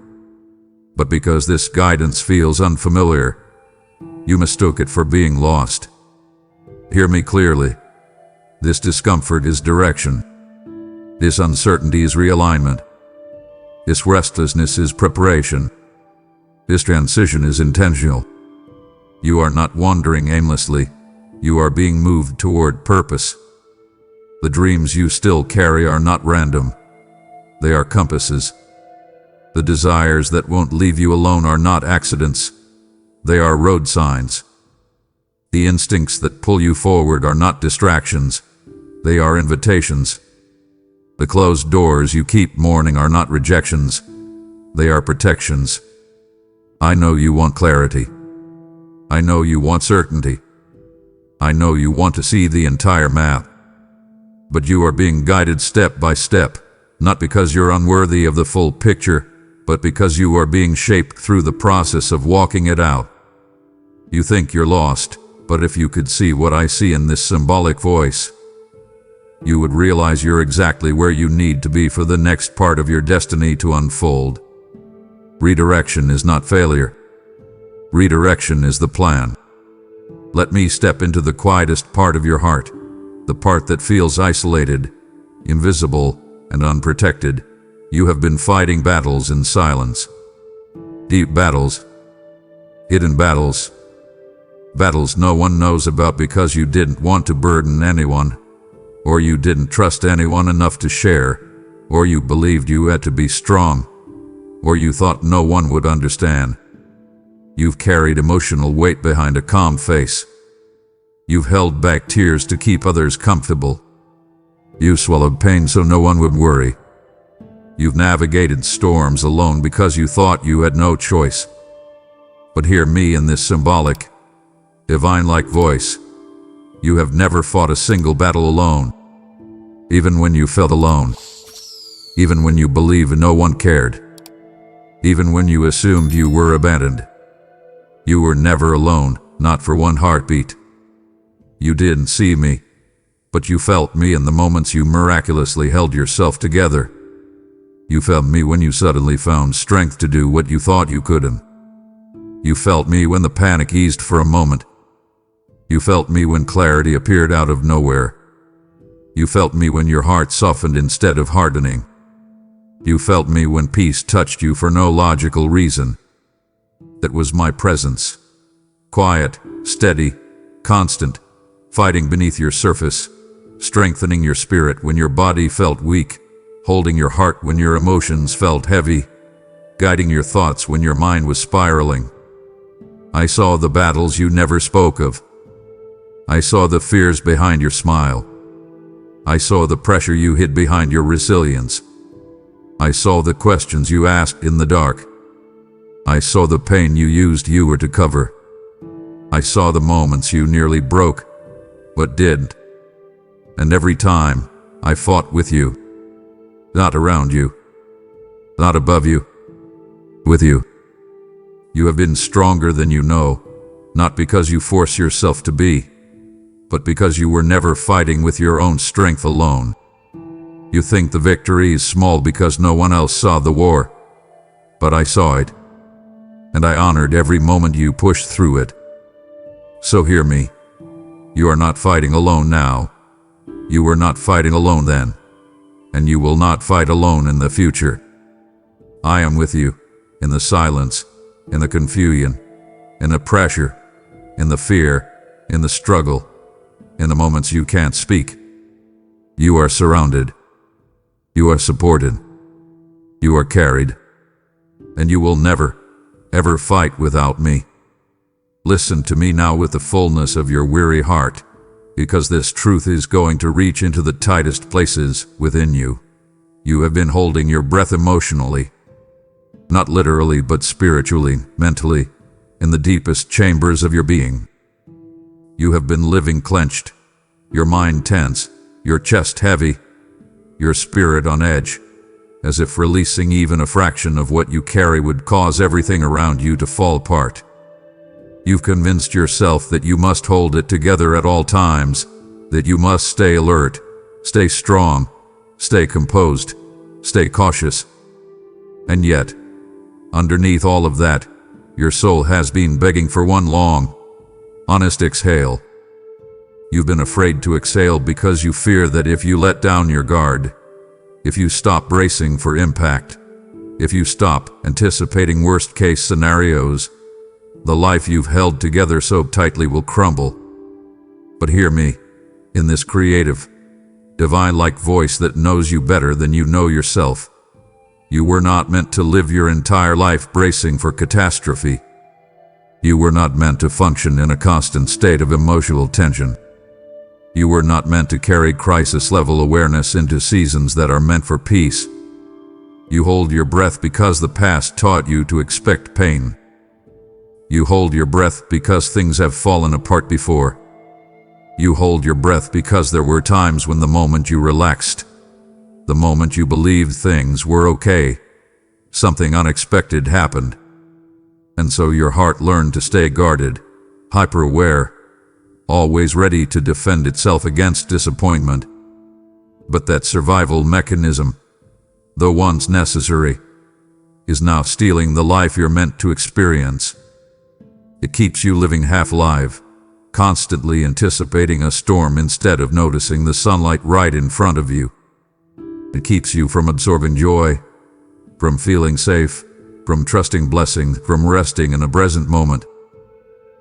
But because this guidance feels unfamiliar, you mistook it for being lost. Hear me clearly. This discomfort is direction. This uncertainty is realignment. This restlessness is preparation. This transition is intentional. You are not wandering aimlessly. You are being moved toward purpose. The dreams you still carry are not random. They are compasses. The desires that won't leave you alone are not accidents. They are road signs. The instincts that pull you forward are not distractions. They are invitations. The closed doors you keep mourning are not rejections. They are protections. I know you want clarity. I know you want certainty. I know you want to see the entire map. But you are being guided step by step, not because you're unworthy of the full picture, but because you are being shaped through the process of walking it out. You think you're lost, but if you could see what I see in this symbolic voice, you would realize you're exactly where you need to be for the next part of your destiny to unfold. Redirection is not failure. Redirection is the plan. Let me step into the quietest part of your heart, the part that feels isolated, invisible and unprotected, you have been fighting battles in silence. Deep battles, hidden battles, battles no one knows about because you didn't want to burden anyone, or you didn't trust anyone enough to share, or you believed you had to be strong, or you thought no one would understand. You've carried emotional weight behind a calm face. You've held back tears to keep others comfortable. You swallowed pain so no one would worry. You've navigated storms alone because you thought you had no choice. But hear me in this symbolic, divine-like voice. You have never fought a single battle alone. Even when you felt alone. Even when you believed no one cared. Even when you assumed you were abandoned. You were never alone, not for one heartbeat. You didn't see me, but you felt me in the moments you miraculously held yourself together. You felt me when you suddenly found strength to do what you thought you couldn't. You felt me when the panic eased for a moment. You felt me when clarity appeared out of nowhere. You felt me when your heart softened instead of hardening. You felt me when peace touched you for no logical reason. That was my presence. Quiet, steady, constant, fighting beneath your surface, strengthening your spirit when your body felt weak, holding your heart when your emotions felt heavy, guiding your thoughts when your mind was spiraling. I saw the battles you never spoke of. I saw the fears behind your smile. I saw the pressure you hid behind your resilience. I saw the questions you asked in the dark. I saw the pain you used humor to cover. I saw the moments you nearly broke, but didn't. And every time, I fought with you. Not around you. Not above you. With you. You have been stronger than you know, not because you force yourself to be, but because you were never fighting with your own strength alone. You think the victory is small because no one else saw the war, but I saw it, and I honored every moment you pushed through it. So hear me. You are not fighting alone now. You were not fighting alone then, and you will not fight alone in the future. I am with you, in the silence, in the confusion, in the pressure, in the fear, in the struggle, in the moments you can't speak. You are surrounded. You are supported. You are carried. And you will never, ever fight without me. Listen to me now with the fullness of your weary heart, because this truth is going to reach into the tightest places within you. You have been holding your breath emotionally, not literally but spiritually, mentally, in the deepest chambers of your being. You have been living clenched, your mind tense, your chest heavy, your spirit on edge, as if releasing even a fraction of what you carry would cause everything around you to fall apart. You've convinced yourself that you must hold it together at all times, that you must stay alert, stay strong, stay composed, stay cautious. And yet, underneath all of that, your soul has been begging for one long, honest exhale. You've been afraid to exhale because you fear that if you let down your guard, if you stop bracing for impact, if you stop anticipating worst-case scenarios, the life you've held together so tightly will crumble. But hear me, in this creative, divine-like voice that knows you better than you know yourself. You were not meant to live your entire life bracing for catastrophe. You were not meant to function in a constant state of emotional tension. You were not meant to carry crisis-level awareness into seasons that are meant for peace. You hold your breath because the past taught you to expect pain. You hold your breath because things have fallen apart before. You hold your breath because there were times when the moment you relaxed, the moment you believed things were okay, something unexpected happened. And so your heart learned to stay guarded, hyper-aware, always ready to defend itself against disappointment. But that survival mechanism, though once necessary, is now stealing the life you're meant to experience. It keeps you living half-alive, constantly anticipating a storm instead of noticing the sunlight right in front of you. It keeps you from absorbing joy, from feeling safe, from trusting blessing, from resting in a present moment.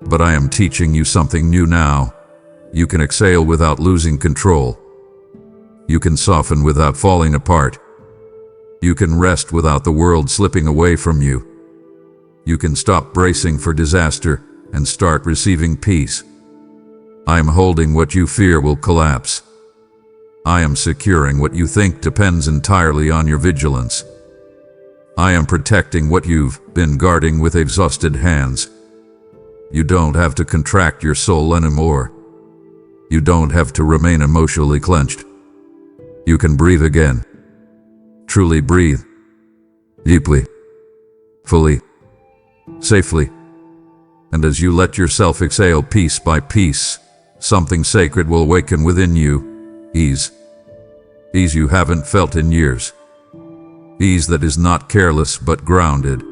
But I am teaching you something new now. You can exhale without losing control. You can soften without falling apart. You can rest without the world slipping away from you. You can stop bracing for disaster and start receiving peace. I am holding what you fear will collapse. I am securing what you think depends entirely on your vigilance. I am protecting what you've been guarding with exhausted hands. You don't have to contract your soul anymore. You don't have to remain emotionally clenched. You can breathe again. Truly breathe. Deeply. Fully. Safely. And as you let yourself exhale piece by piece, something sacred will awaken within you. Ease. Ease you haven't felt in years. Ease that is not careless but grounded.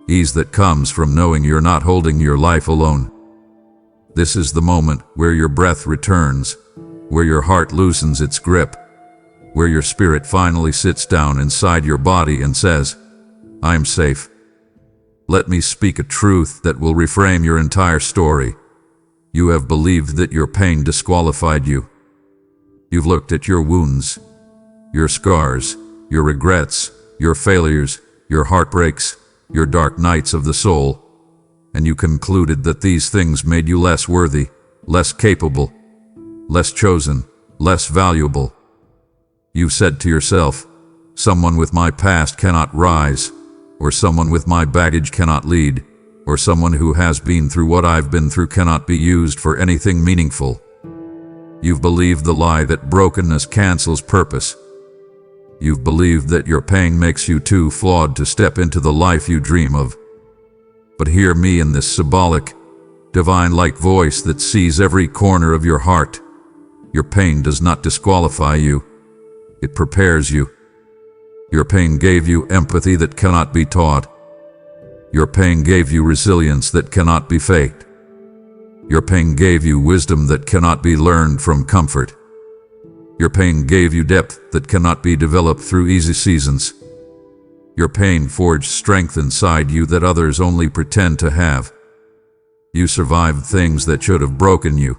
Ease that comes from knowing you're not holding your life alone. This is the moment where your breath returns, where your heart loosens its grip, where your spirit finally sits down inside your body and says, "I am safe." Let me speak a truth that will reframe your entire story. You have believed that your pain disqualified you. You've looked at your wounds, your scars, your regrets, your failures, your heartbreaks, your dark nights of the soul, and you concluded that these things made you less worthy, less capable, less chosen, less valuable. You said to yourself, "Someone with my past cannot rise," or "Someone with my baggage cannot lead," or "Someone who has been through what I've been through cannot be used for anything meaningful." You've believed the lie that brokenness cancels purpose. You've believed that your pain makes you too flawed to step into the life you dream of. But hear me in this symbolic, divine-like voice that sees every corner of your heart. Your pain does not disqualify you. It prepares you. Your pain gave you empathy that cannot be taught. Your pain gave you resilience that cannot be faked. Your pain gave you wisdom that cannot be learned from comfort. Your pain gave you depth that cannot be developed through easy seasons. Your pain forged strength inside you that others only pretend to have. You survived things that should have broken you.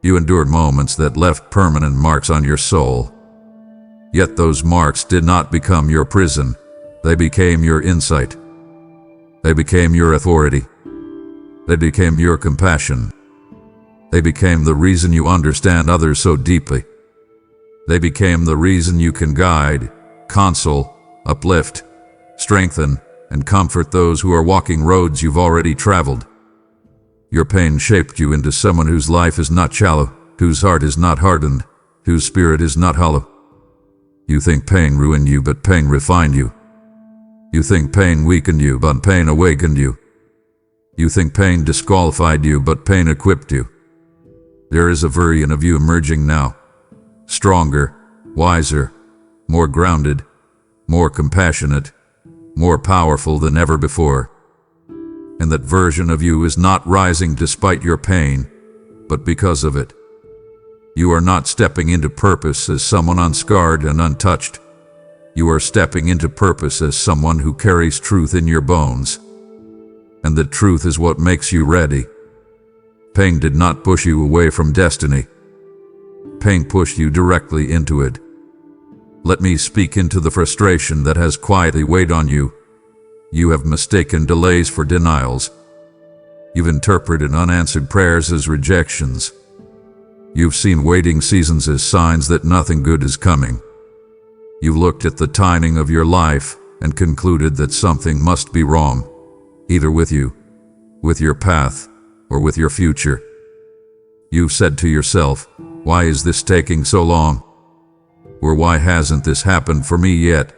You endured moments that left permanent marks on your soul. Yet those marks did not become your prison. They became your insight. They became your authority. They became your compassion. They became the reason you understand others so deeply. They became the reason you can guide, console, uplift, strengthen, and comfort those who are walking roads you've already traveled. Your pain shaped you into someone whose life is not shallow, whose heart is not hardened, whose spirit is not hollow. You think pain ruined you, but pain refined you. You think pain weakened you, but pain awakened you. You think pain disqualified you, but pain equipped you. There is a version of you emerging now, stronger, wiser, more grounded, more compassionate, more powerful than ever before. And that version of you is not rising despite your pain, but because of it. You are not stepping into purpose as someone unscarred and untouched. You are stepping into purpose as someone who carries truth in your bones. And the truth is what makes you ready. Pain did not push you away from destiny. Pain pushed you directly into it. Let me speak into the frustration that has quietly weighed on you. You have mistaken delays for denials. You've interpreted unanswered prayers as rejections. You've seen waiting seasons as signs that nothing good is coming. You've looked at the timing of your life and concluded that something must be wrong, either with you, with your path, or with your future. You've said to yourself, "Why is this taking so long?" Or "Why hasn't this happened for me yet?"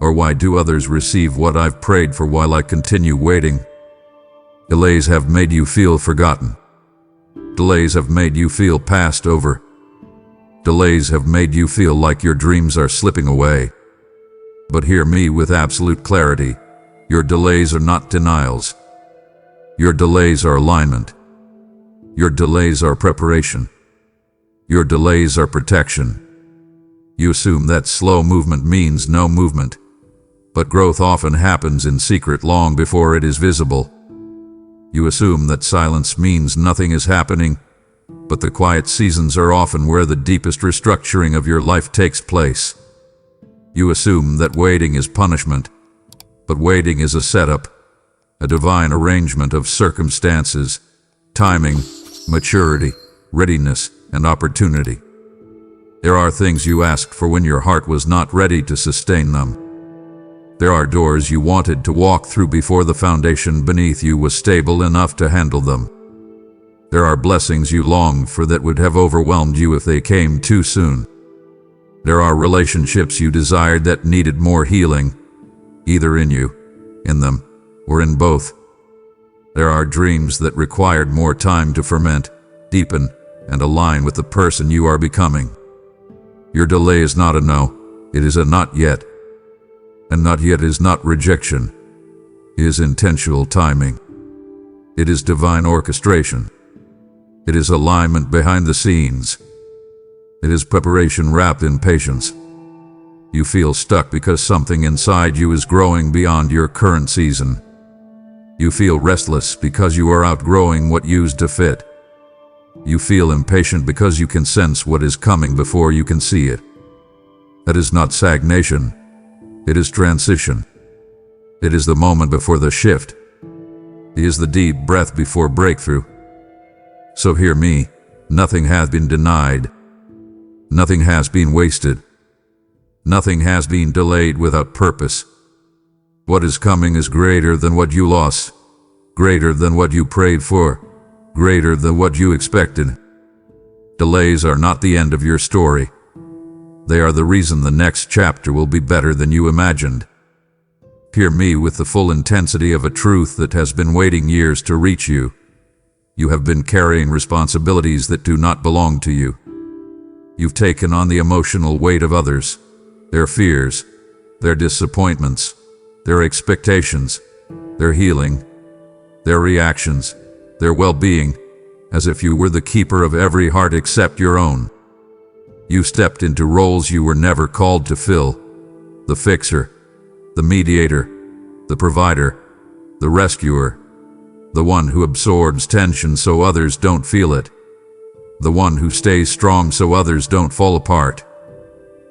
Or "Why do others receive what I've prayed for while I continue waiting?" Delays have made you feel forgotten. Delays have made you feel passed over. Delays have made you feel like your dreams are slipping away. But hear me with absolute clarity. Your delays are not denials. Your delays are alignment. Your delays are preparation. Your delays are protection. You assume that slow movement means no movement, but growth often happens in secret long before it is visible. You assume that silence means nothing is happening, but the quiet seasons are often where the deepest restructuring of your life takes place. You assume that waiting is punishment, but waiting is a setup, a divine arrangement of circumstances, timing, maturity, readiness, and opportunity. There are things you asked for when your heart was not ready to sustain them. There are doors you wanted to walk through before the foundation beneath you was stable enough to handle them. There are blessings you longed for that would have overwhelmed you if they came too soon. There are relationships you desired that needed more healing, either in you, in them, or in both. There are dreams that required more time to ferment, deepen, and align with the person you are becoming. Your delay is not a no, it is a not yet. And not yet is not rejection. It is intentional timing. It is divine orchestration. It is alignment behind the scenes. It is preparation wrapped in patience. You feel stuck because something inside you is growing beyond your current season. You feel restless because you are outgrowing what used to fit. You feel impatient because you can sense what is coming before you can see it. That is not stagnation. It is transition. It is the moment before the shift. It is the deep breath before breakthrough. So hear me, nothing has been denied. Nothing has been wasted. Nothing has been delayed without purpose. What is coming is greater than what you lost, greater than what you prayed for, greater than what you expected. Delays are not the end of your story. They are the reason the next chapter will be better than you imagined. Hear me with the full intensity of a truth that has been waiting years to reach you. You have been carrying responsibilities that do not belong to you. You've taken on the emotional weight of others, their fears, their disappointments, their expectations, their healing, their reactions, their well-being, as if you were the keeper of every heart except your own. You stepped into roles you were never called to fill: the fixer, the mediator, the provider, the rescuer, the one who absorbs tension so others don't feel it, the one who stays strong so others don't fall apart,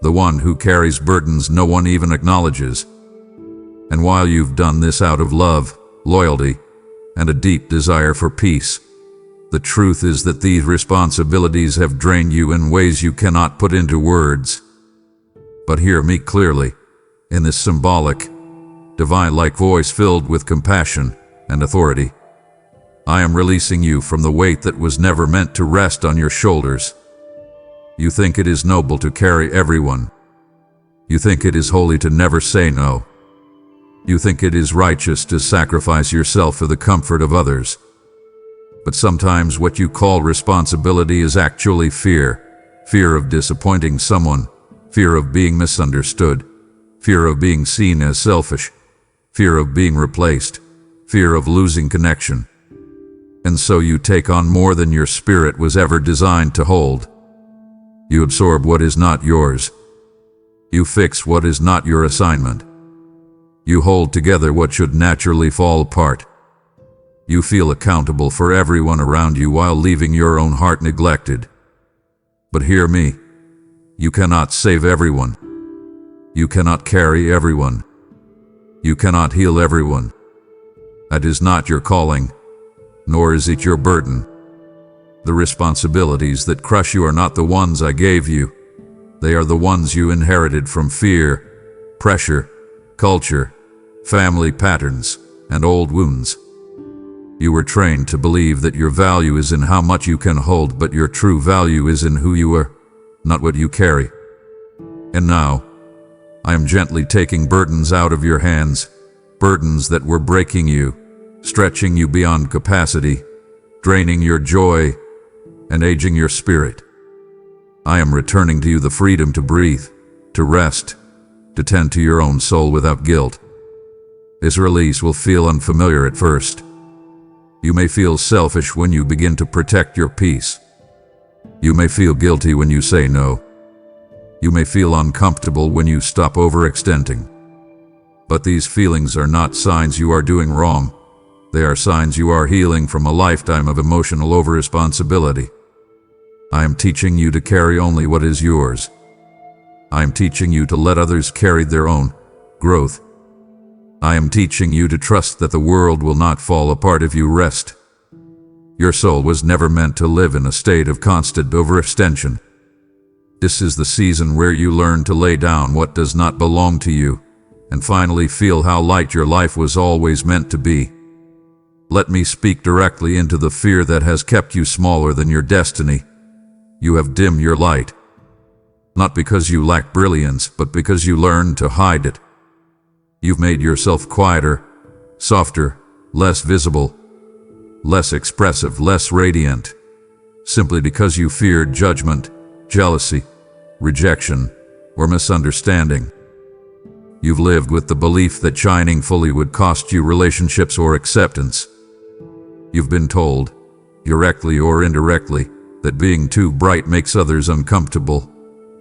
the one who carries burdens no one even acknowledges. And while you've done this out of love, loyalty, and a deep desire for peace, the truth is that these responsibilities have drained you in ways you cannot put into words. But hear me clearly, in this symbolic, divine-like voice filled with compassion and authority. I am releasing you from the weight that was never meant to rest on your shoulders. You think it is noble to carry everyone. You think it is holy to never say no. You think it is righteous to sacrifice yourself for the comfort of others. But sometimes what you call responsibility is actually fear. Fear of disappointing someone, fear of being misunderstood, fear of being seen as selfish, fear of being replaced, fear of losing connection. And so you take on more than your spirit was ever designed to hold. You absorb what is not yours. You fix what is not your assignment. You hold together what should naturally fall apart. You feel accountable for everyone around you while leaving your own heart neglected. But hear me, you cannot save everyone. You cannot carry everyone. You cannot heal everyone. That is not your calling, nor is it your burden. The responsibilities that crush you are not the ones I gave you. They are the ones you inherited from fear, pressure, culture, family patterns, and old wounds. You were trained to believe that your value is in how much you can hold, but your true value is in who you are, not what you carry. And now, I am gently taking burdens out of your hands, burdens that were breaking you, stretching you beyond capacity, draining your joy, and aging your spirit. I am returning to you the freedom to breathe, to rest, to tend to your own soul without guilt. This release will feel unfamiliar at first. You may feel selfish when you begin to protect your peace. You may feel guilty when you say no. You may feel uncomfortable when you stop overextending. But these feelings are not signs you are doing wrong. They are signs you are healing from a lifetime of emotional overresponsibility. I am teaching you to carry only what is yours. I am teaching you to let others carry their own growth. I am teaching you to trust that the world will not fall apart if you rest. Your soul was never meant to live in a state of constant overextension. This is the season where you learn to lay down what does not belong to you, and finally feel how light your life was always meant to be. Let me speak directly into the fear that has kept you smaller than your destiny. You have dimmed your light. Not because you lack brilliance, but because you learned to hide it. You've made yourself quieter, softer, less visible, less expressive, less radiant, simply because you feared judgment, jealousy, rejection, or misunderstanding. You've lived with the belief that shining fully would cost you relationships or acceptance. You've been told, directly or indirectly, that being too bright makes others uncomfortable,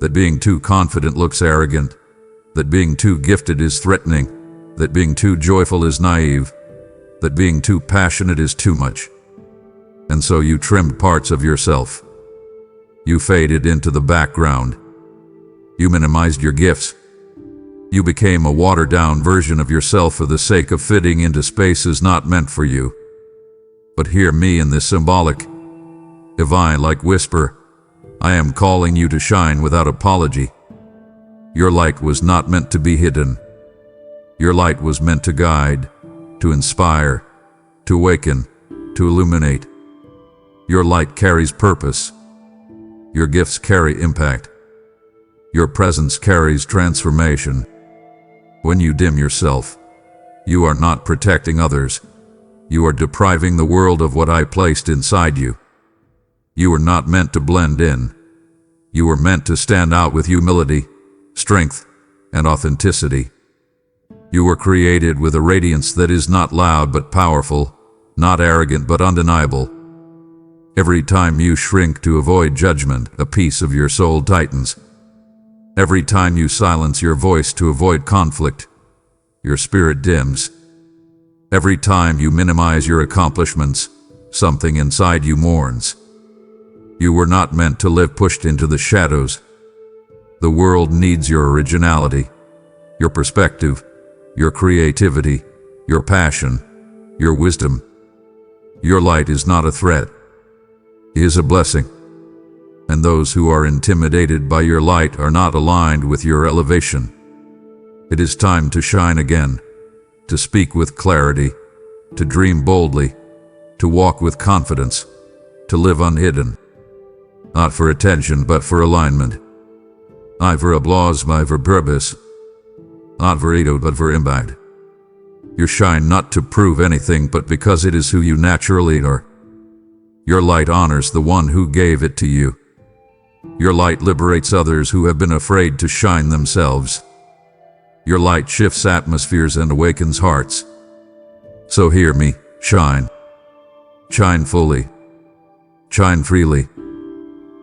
that being too confident looks arrogant, that being too gifted is threatening, that being too joyful is naive, that being too passionate is too much. And so you trimmed parts of yourself. You faded into the background. You minimized your gifts. You became a watered-down version of yourself for the sake of fitting into spaces not meant for you. But hear me in this symbolic, divine-like whisper. I am calling you to shine without apology. Your light was not meant to be hidden. Your light was meant to guide, to inspire, to awaken, to illuminate. Your light carries purpose. Your gifts carry impact. Your presence carries transformation. When you dim yourself, you are not protecting others. You are depriving the world of what I placed inside you. You were not meant to blend in. You were meant to stand out with humility, strength, and authenticity. You were created with a radiance that is not loud but powerful, not arrogant but undeniable. Every time you shrink to avoid judgment, a piece of your soul tightens. Every time you silence your voice to avoid conflict, your spirit dims. Every time you minimize your accomplishments, something inside you mourns. You were not meant to live pushed into the shadows. The world needs your originality, your perspective, your creativity, your passion, your wisdom. Your light is not a threat. It is a blessing. And those who are intimidated by your light are not aligned with your elevation. It is time to shine again, to speak with clarity, to dream boldly, to walk with confidence, to live unhidden. Not for attention, but for alignment. Not for applause, but for purpose. Not for ego, but for impact. You shine not to prove anything, but because it is who you naturally are. Your light honors the one who gave it to you. Your light liberates others who have been afraid to shine themselves. Your light shifts atmospheres and awakens hearts. So hear me, shine. Shine fully. Shine freely.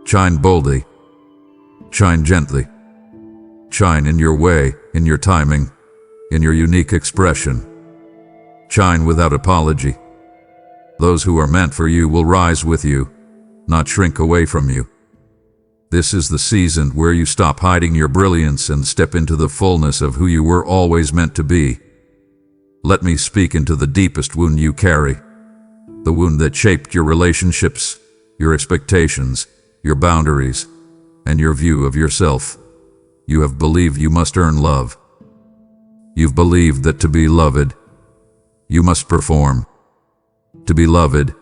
Shine boldly. Shine gently. Shine in your way, in your timing, in your unique expression. Shine without apology. Those who are meant for you will rise with you, not shrink away from you. This is the season where you stop hiding your brilliance and step into the fullness of who you were always meant to be. Let me speak into the deepest wound you carry, the wound that shaped your relationships, your expectations, your boundaries, and your view of yourself. You have believed you must earn love. You've believed that to be loved, you must perform. To be loved,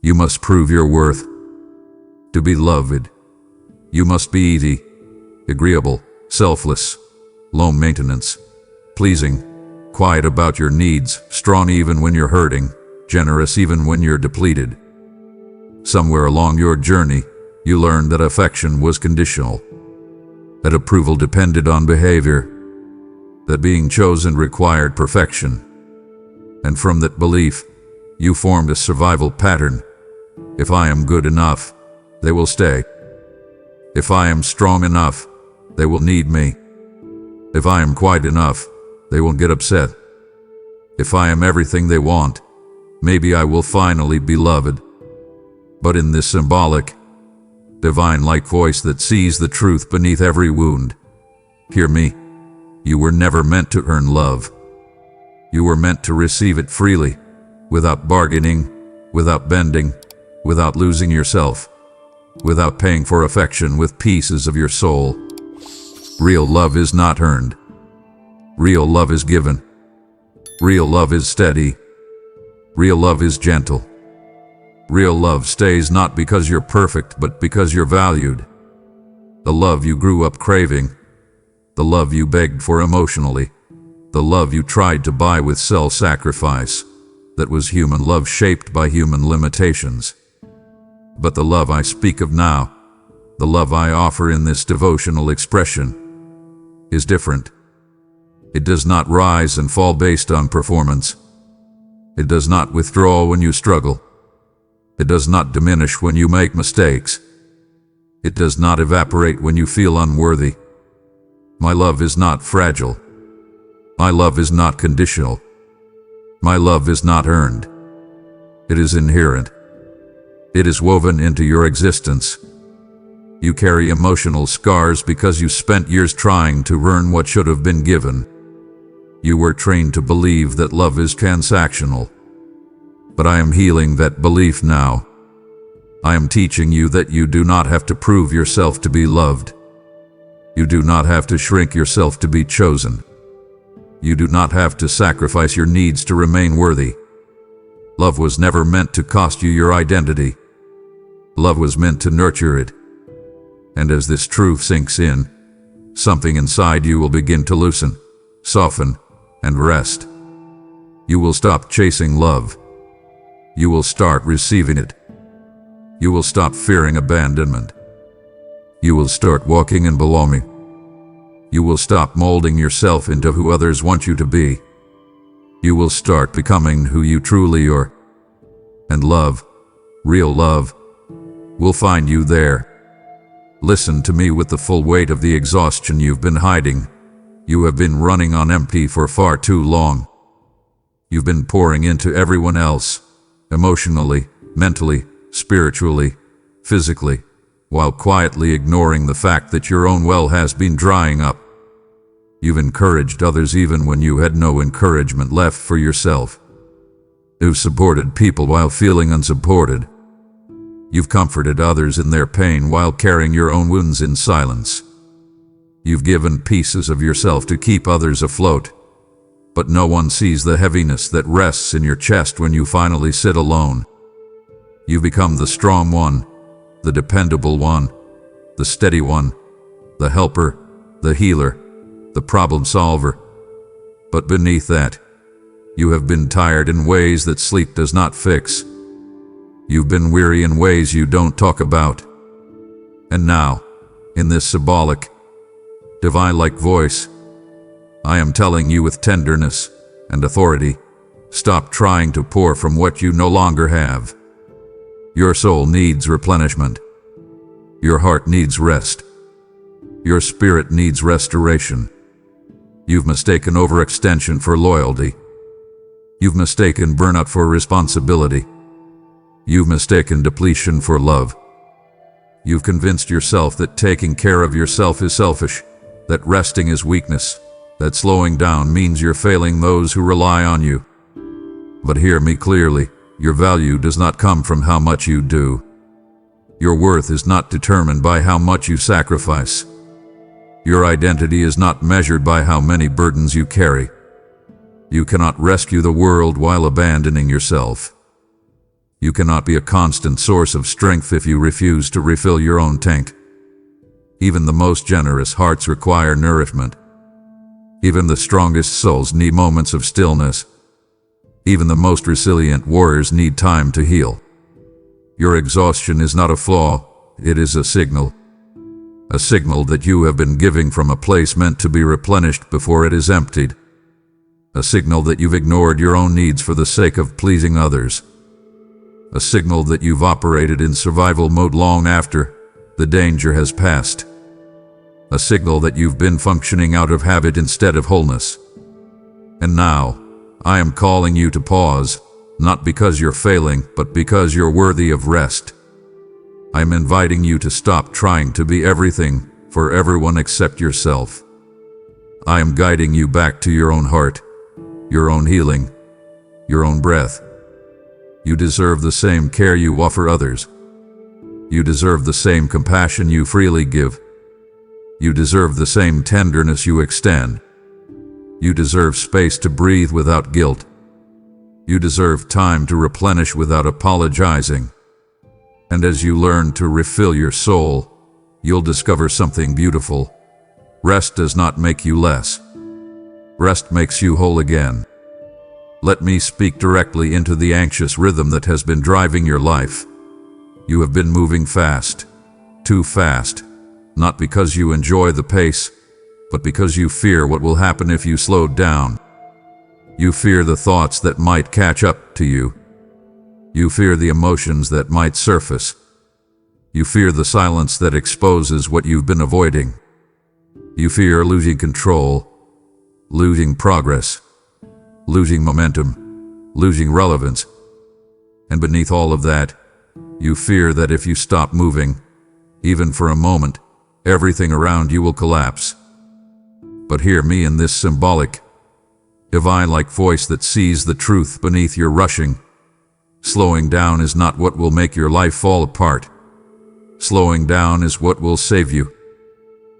you must prove your worth. To be loved, you must be easy, agreeable, selfless, low maintenance, pleasing, quiet about your needs, strong even when you're hurting, generous even when you're depleted. Somewhere along your journey, you learned that affection was conditional, that approval depended on behavior, that being chosen required perfection. And from that belief, you formed a survival pattern. If I am good enough, they will stay. If I am strong enough, they will need me. If I am quite enough, they won't get upset. If I am everything they want, maybe I will finally be loved. But in this symbolic, divine-like voice that sees the truth beneath every wound, hear me. You were never meant to earn love. You were meant to receive it freely, without bargaining, without bending, without losing yourself, without paying for affection with pieces of your soul. Real love is not earned. Real love is given. Real love is steady. Real love is gentle. Real love stays not because you're perfect, but because you're valued. The love you grew up craving, the love you begged for emotionally, the love you tried to buy with self-sacrifice, that was human love shaped by human limitations. But the love I speak of now, the love I offer in this devotional expression, is different. It does not rise and fall based on performance. It does not withdraw when you struggle. It does not diminish when you make mistakes. It does not evaporate when you feel unworthy. My love is not fragile. My love is not conditional. My love is not earned. It is inherent. It is woven into your existence. You carry emotional scars because you spent years trying to earn what should have been given. You were trained to believe that love is transactional. But I am healing that belief now. I am teaching you that you do not have to prove yourself to be loved. You do not have to shrink yourself to be chosen. You do not have to sacrifice your needs to remain worthy. Love was never meant to cost you your identity. Love was meant to nurture it. And as this truth sinks in, something inside you will begin to loosen, soften, and rest. You will stop chasing love. You will start receiving it. You will stop fearing abandonment. You will start walking in belonging. You will stop molding yourself into who others want you to be. You will start becoming who you truly are. And love, real love, will find you there. Listen to me with the full weight of the exhaustion you've been hiding. You have been running on empty for far too long. You've been pouring into everyone else, emotionally, mentally, spiritually, physically, while quietly ignoring the fact that your own well has been drying up. You've encouraged others even when you had no encouragement left for yourself. You've supported people while feeling unsupported. You've comforted others in their pain while carrying your own wounds in silence. You've given pieces of yourself to keep others afloat, but no one sees the heaviness that rests in your chest when you finally sit alone. You've become the strong one, the dependable one, the steady one, the helper, the healer, the problem solver. But beneath that, you have been tired in ways that sleep does not fix. You've been weary in ways you don't talk about. And now, in this symbolic, divine-like voice, I am telling you with tenderness and authority, stop trying to pour from what you no longer have. Your soul needs replenishment. Your heart needs rest. Your spirit needs restoration. You've mistaken overextension for loyalty. You've mistaken burnout for responsibility. You've mistaken depletion for love. You've convinced yourself that taking care of yourself is selfish, that resting is weakness, that slowing down means you're failing those who rely on you. But hear me clearly, your value does not come from how much you do. Your worth is not determined by how much you sacrifice. Your identity is not measured by how many burdens you carry. You cannot rescue the world while abandoning yourself. You cannot be a constant source of strength if you refuse to refill your own tank. Even the most generous hearts require nourishment. Even the strongest souls need moments of stillness. Even the most resilient warriors need time to heal. Your exhaustion is not a flaw, it is a signal. A signal that you have been giving from a place meant to be replenished before it is emptied. A signal that you've ignored your own needs for the sake of pleasing others. A signal that you've operated in survival mode long after the danger has passed. a signal that you've been functioning out of habit instead of wholeness. And now, I am calling you to pause, not because you're failing, but because you're worthy of rest. I'm inviting you to stop trying to be everything for everyone except yourself. I am guiding you back to your own heart, your own healing, your own breath. You deserve the same care you offer others. You deserve the same compassion you freely give. You deserve the same tenderness you extend. You deserve space to breathe without guilt. You deserve time to replenish without apologizing. And as you learn to refill your soul, you'll discover something beautiful. Rest does not make you less. Rest makes you whole again. Let me speak directly into the anxious rhythm that has been driving your life. You have been moving fast, too fast, not because you enjoy the pace, but because you fear what will happen if you slowed down. You fear the thoughts that might catch up to you. You fear the emotions that might surface. You fear the silence that exposes what you've been avoiding. You fear losing control, losing progress, losing momentum, losing relevance. And beneath all of that, you fear that if you stop moving, even for a moment, everything around you will collapse. But hear me in this symbolic, divine-like voice that sees the truth beneath your rushing. Slowing down is not what will make your life fall apart. Slowing down is what will save you.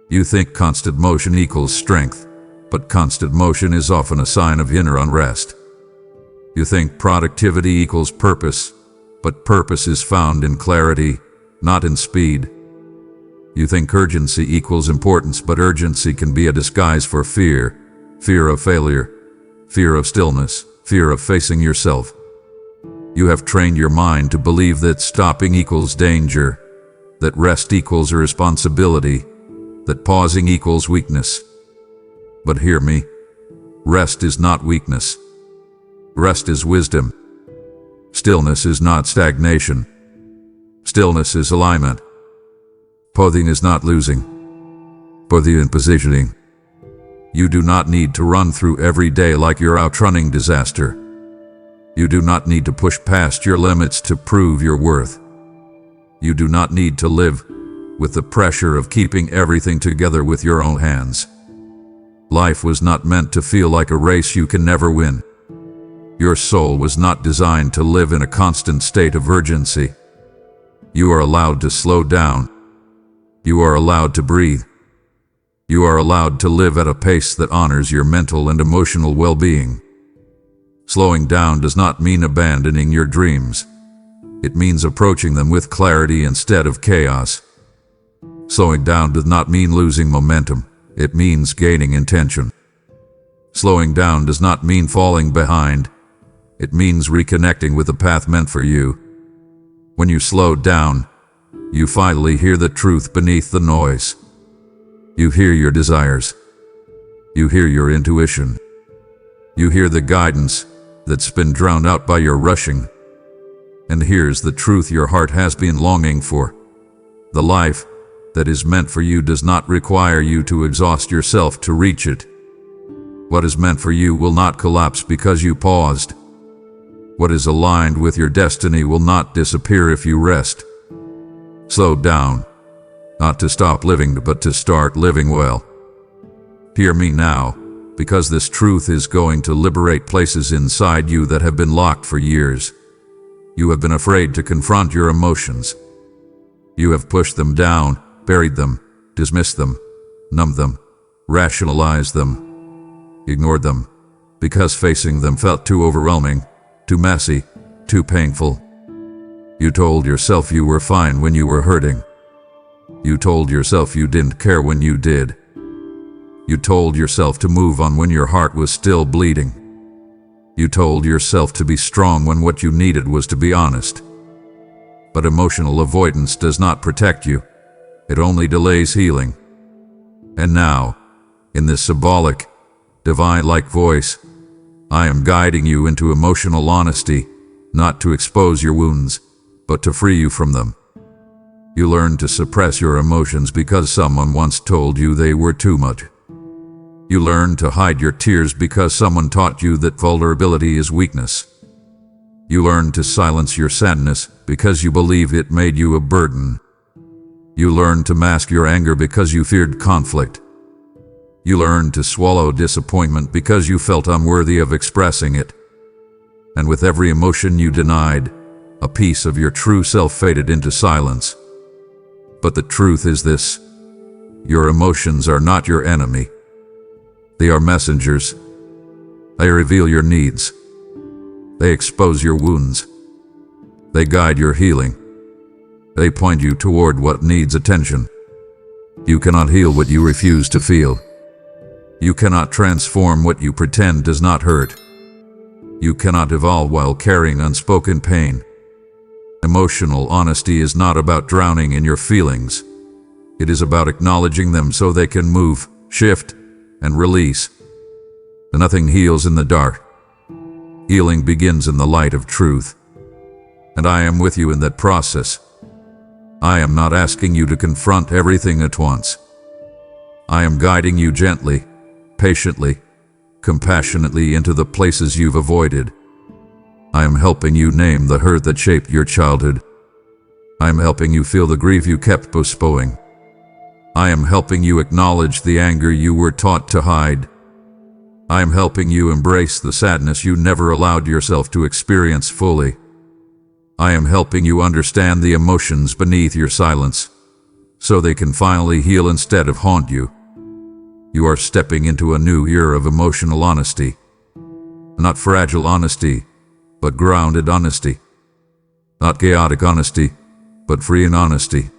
You think constant motion equals strength, but constant motion is often a sign of inner unrest. You think productivity equals purpose, but purpose is found in clarity, not in speed. You think urgency equals importance, but urgency can be a disguise for fear. Fear of failure, fear of stillness, fear of facing yourself. You have trained your mind to believe that stopping equals danger, that rest equals irresponsibility, that pausing equals weakness. But hear me, rest is not weakness. Rest is wisdom. Stillness is not stagnation. Stillness is alignment. Pausing is not losing. Pausing is positioning. You do not need to run through every day like you're outrunning disaster. You do not need to push past your limits to prove your worth. You do not need to live with the pressure of keeping everything together with your own hands. Life was not meant to feel like a race you can never win. Your soul was not designed to live in a constant state of urgency. You are allowed to slow down. You are allowed to breathe. You are allowed to live at a pace that honors your mental and emotional well-being. Slowing down does not mean abandoning your dreams. It means approaching them with clarity instead of chaos. Slowing down does not mean losing momentum. It means gaining intention. Slowing down does not mean falling behind. It means reconnecting with the path meant for you. When you slow down, you finally hear the truth beneath the noise. You hear your desires. You hear your intuition. You hear the guidance that's been drowned out by your rushing. And here's the truth your heart has been longing for. The life that is meant for you does not require you to exhaust yourself to reach it. What is meant for you will not collapse because you paused. What is aligned with your destiny will not disappear if you rest. Slow down, not to stop living, but to start living well. Hear me now, because this truth is going to liberate places inside you that have been locked for years. You have been afraid to confront your emotions. You have pushed them down, buried them, dismissed them, numbed them, rationalized them, ignored them, because facing them felt too overwhelming, too messy, too painful. You told yourself you were fine when you were hurting. You told yourself you didn't care when you did. You told yourself to move on when your heart was still bleeding. You told yourself to be strong when what you needed was to be honest. But emotional avoidance does not protect you. It only delays healing. And now, in this symbolic, divine-like voice, I am guiding you into emotional honesty, not to expose your wounds, but to free you from them. You learn to suppress your emotions because someone once told you they were too much. You learn to hide your tears because someone taught you that vulnerability is weakness. You learn to silence your sadness because you believe it made you a burden. You learn to mask your anger because you feared conflict. You learn to swallow disappointment because you felt unworthy of expressing it. And with every emotion you denied, a piece of your true self faded into silence. But the truth is this: your emotions are not your enemy. They are messengers. They reveal your needs. They expose your wounds. They guide your healing. They point you toward what needs attention. You cannot heal what you refuse to feel. You cannot transform what you pretend does not hurt. You cannot evolve while carrying unspoken pain. Emotional honesty is not about drowning in your feelings. It is about acknowledging them so they can move, shift, and release. Nothing heals in the dark. Healing begins in the light of truth. And I am with you in that process. I am not asking you to confront everything at once. I am guiding you gently, patiently, compassionately into the places you've avoided. I am helping you name the hurt that shaped your childhood. I am helping you feel the grief you kept postponing. I am helping you acknowledge the anger you were taught to hide. I am helping you embrace the sadness you never allowed yourself to experience fully. I am helping you understand the emotions beneath your silence, so they can finally heal instead of haunt you. You are stepping into a new era of emotional honesty. Not fragile honesty, but grounded honesty. Not chaotic honesty, but free and honesty.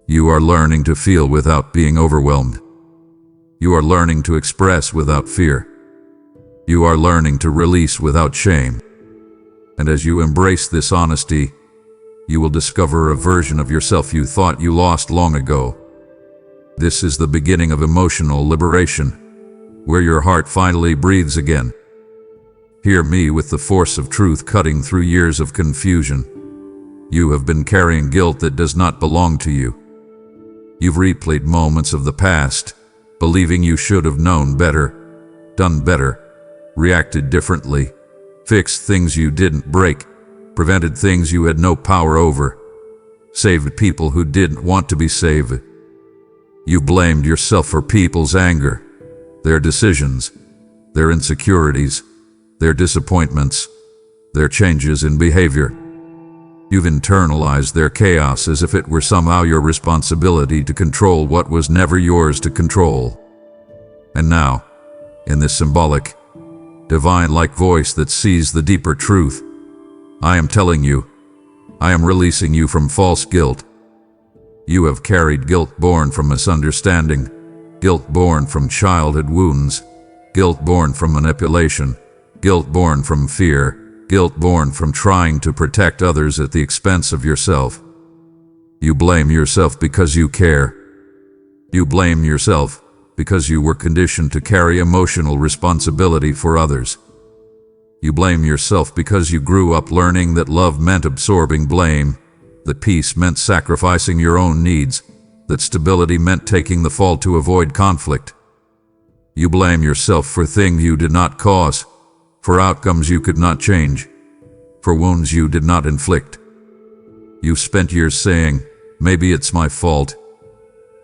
You are learning to feel without being overwhelmed. You are learning to express without fear. You are learning to release without shame. And as you embrace this honesty, you will discover a version of yourself you thought you lost long ago. This is the beginning of emotional liberation, where your heart finally breathes again. Hear me with the force of truth cutting through years of confusion. You have been carrying guilt that does not belong to you. You've replayed moments of the past, believing you should have known better, done better, reacted differently, fixed things you didn't break, prevented things you had no power over, saved people who didn't want to be saved. You blamed yourself for people's anger, their decisions, their insecurities, their disappointments, their changes in behavior. You've internalized their chaos as if it were somehow your responsibility to control what was never yours to control. And now, in this symbolic, divine-like voice that sees the deeper truth, I am telling you, I am releasing you from false guilt. You have carried guilt born from misunderstanding, guilt born from childhood wounds, guilt born from manipulation, guilt born from fear, guilt born from trying to protect others at the expense of yourself. You blame yourself because you care. You blame yourself because you were conditioned to carry emotional responsibility for others. You blame yourself because you grew up learning that love meant absorbing blame, that peace meant sacrificing your own needs, that stability meant taking the fall to avoid conflict. You blame yourself for things you did not cause, for outcomes you could not change, for wounds you did not inflict. You spent years saying, maybe it's my fault.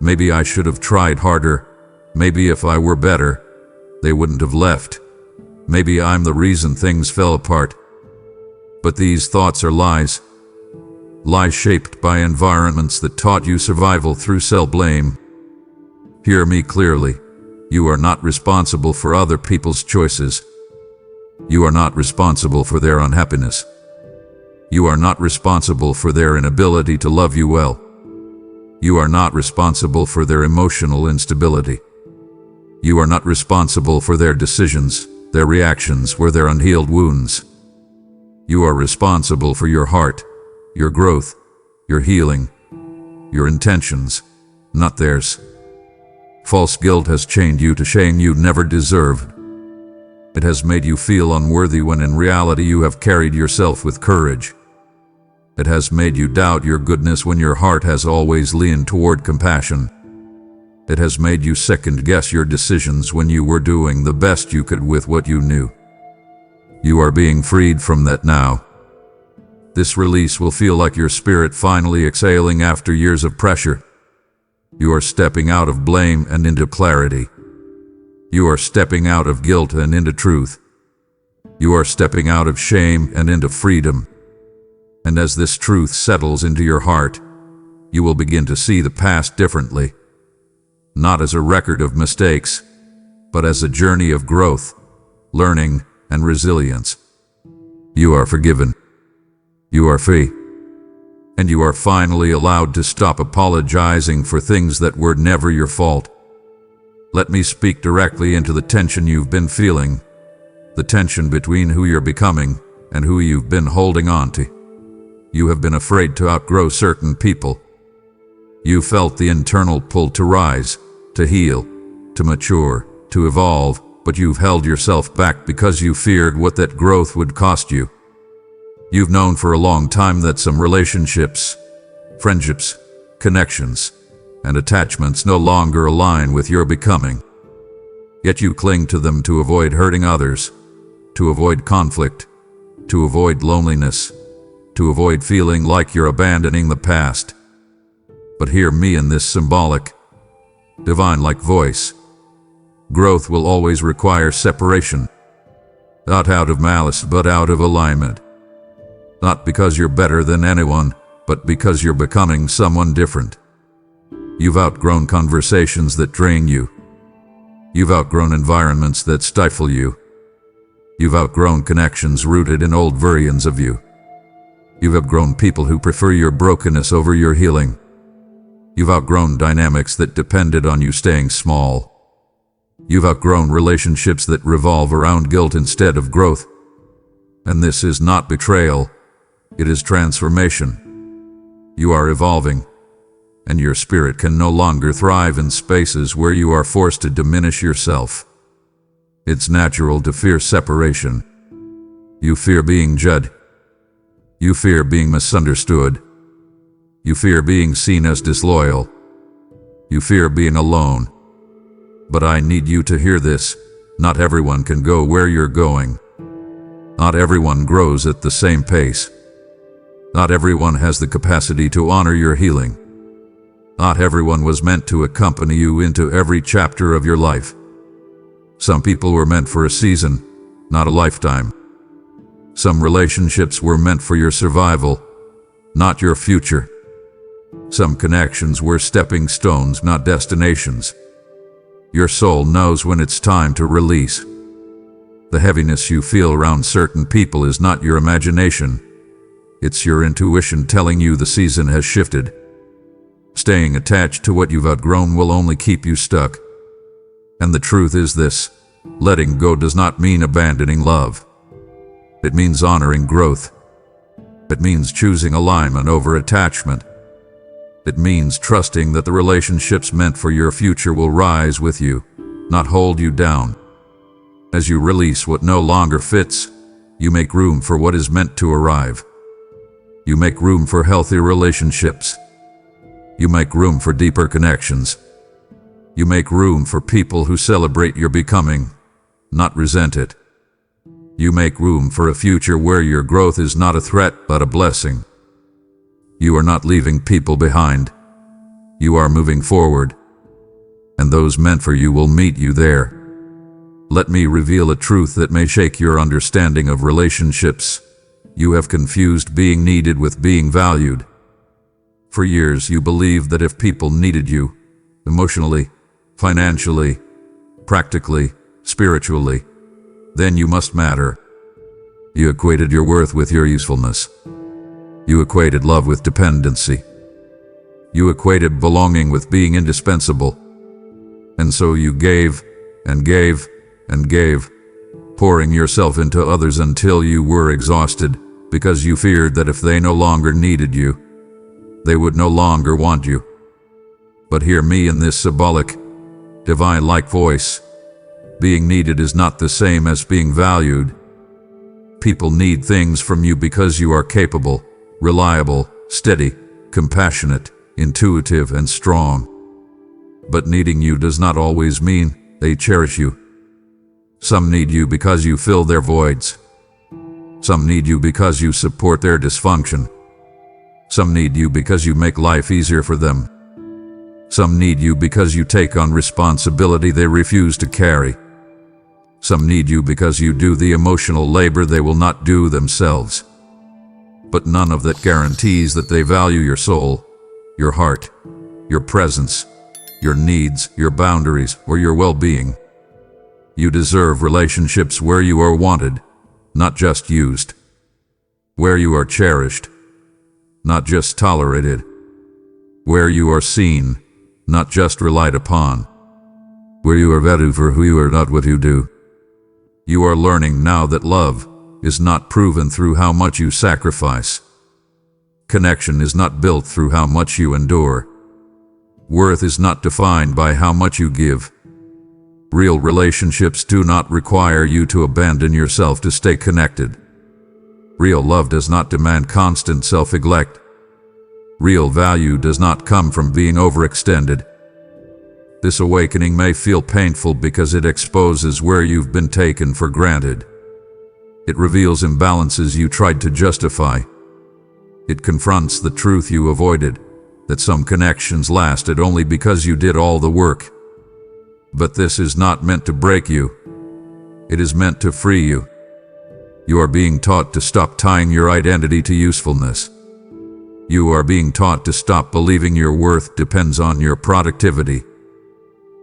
Maybe I should have tried harder. Maybe if I were better, they wouldn't have left. Maybe I'm the reason things fell apart. But these thoughts are lies. Lies shaped by environments that taught you survival through self-blame. Hear me clearly. You are not responsible for other people's choices. You are not responsible for their unhappiness. You are not responsible for their inability to love you well. You are not responsible for their emotional instability. You are not responsible for their decisions. Their reactions were their unhealed wounds. You are responsible for your heart, your growth, your healing, your intentions, not theirs. False guilt has chained you to shame you never deserved. It has made you feel unworthy when in reality you have carried yourself with courage. It has made you doubt your goodness when your heart has always leaned toward compassion. It has made you second-guess your decisions when you were doing the best you could with what you knew. You are being freed from that now. This release will feel like your spirit finally exhaling after years of pressure. You are stepping out of blame and into clarity. You are stepping out of guilt and into truth. You are stepping out of shame and into freedom. And as this truth settles into your heart, you will begin to see the past differently. Not as a record of mistakes, but as a journey of growth, learning, and resilience. You are forgiven. You are free. And you are finally allowed to stop apologizing for things that were never your fault. Let me speak directly into the tension you've been feeling, the tension between who you're becoming and who you've been holding on to. You have been afraid to outgrow certain people. You felt the internal pull to rise, to heal, to mature, to evolve, but you've held yourself back because you feared what that growth would cost you. You've known for a long time that some relationships, friendships, connections, and attachments no longer align with your becoming. Yet you cling to them to avoid hurting others, to avoid conflict, to avoid loneliness, to avoid feeling like you're abandoning the past. But hear me in this symbolic, divine-like voice. Growth will always require separation, not out of malice but out of alignment. Not because you're better than anyone, but because you're becoming someone different. You've outgrown conversations that drain you. You've outgrown environments that stifle you. You've outgrown connections rooted in old versions of you. You've outgrown people who prefer your brokenness over your healing. You've outgrown dynamics that depended on you staying small. You've outgrown relationships that revolve around guilt instead of growth. And this is not betrayal. It is transformation. You are evolving, and your spirit can no longer thrive in spaces where you are forced to diminish yourself. It's natural to fear separation. You fear being judged. You fear being misunderstood. You fear being seen as disloyal. You fear being alone. But I need you to hear this. Not everyone can go where you're going. Not everyone grows at the same pace. Not everyone has the capacity to honor your healing. Not everyone was meant to accompany you into every chapter of your life. Some people were meant for a season, not a lifetime. Some relationships were meant for your survival, not your future. Some connections were stepping stones, not destinations. Your soul knows when it's time to release. The heaviness you feel around certain people is not your imagination. It's your intuition telling you the season has shifted. Staying attached to what you've outgrown will only keep you stuck. And the truth is this: letting go does not mean abandoning love. It means honoring growth. It means choosing alignment over attachment. It means trusting that the relationships meant for your future will rise with you, not hold you down. As you release what no longer fits, you make room for what is meant to arrive. You make room for healthy relationships. You make room for deeper connections. You make room for people who celebrate your becoming, not resent it. You make room for a future where your growth is not a threat but a blessing. You are not leaving people behind. You are moving forward. And those meant for you will meet you there. Let me reveal a truth that may shake your understanding of relationships. You have confused being needed with being valued. For years you believed that if people needed you, emotionally, financially, practically, spiritually, then you must matter. You equated your worth with your usefulness. You equated love with dependency. You equated belonging with being indispensable. And so you gave and gave and gave, pouring yourself into others until you were exhausted, because you feared that if they no longer needed you, they would no longer want you. But hear me in this symbolic, divine-like voice. Being needed is not the same as being valued. People need things from you because you are capable, reliable, steady, compassionate, intuitive, and strong. But needing you does not always mean they cherish you. Some need you because you fill their voids. Some need you because you support their dysfunction. Some need you because you make life easier for them. Some need you because you take on responsibility they refuse to carry. Some need you because you do the emotional labor they will not do themselves. But none of that guarantees that they value your soul, your heart, your presence, your needs, your boundaries, or your well-being. You deserve relationships where you are wanted, not just used. Where you are cherished, not just tolerated. Where you are seen, not just relied upon. Where you are valued for who you are, not what you do. You are learning now that love is not proven through how much you sacrifice. Connection is not built through how much you endure. Worth is not defined by how much you give. Real relationships do not require you to abandon yourself to stay connected. Real love does not demand constant self-neglect. Real value does not come from being overextended. This awakening may feel painful because it exposes where you've been taken for granted. It reveals imbalances you tried to justify. It confronts the truth you avoided, that some connections lasted only because you did all the work. But this is not meant to break you. It is meant to free you. You are being taught to stop tying your identity to usefulness. You are being taught to stop believing your worth depends on your productivity.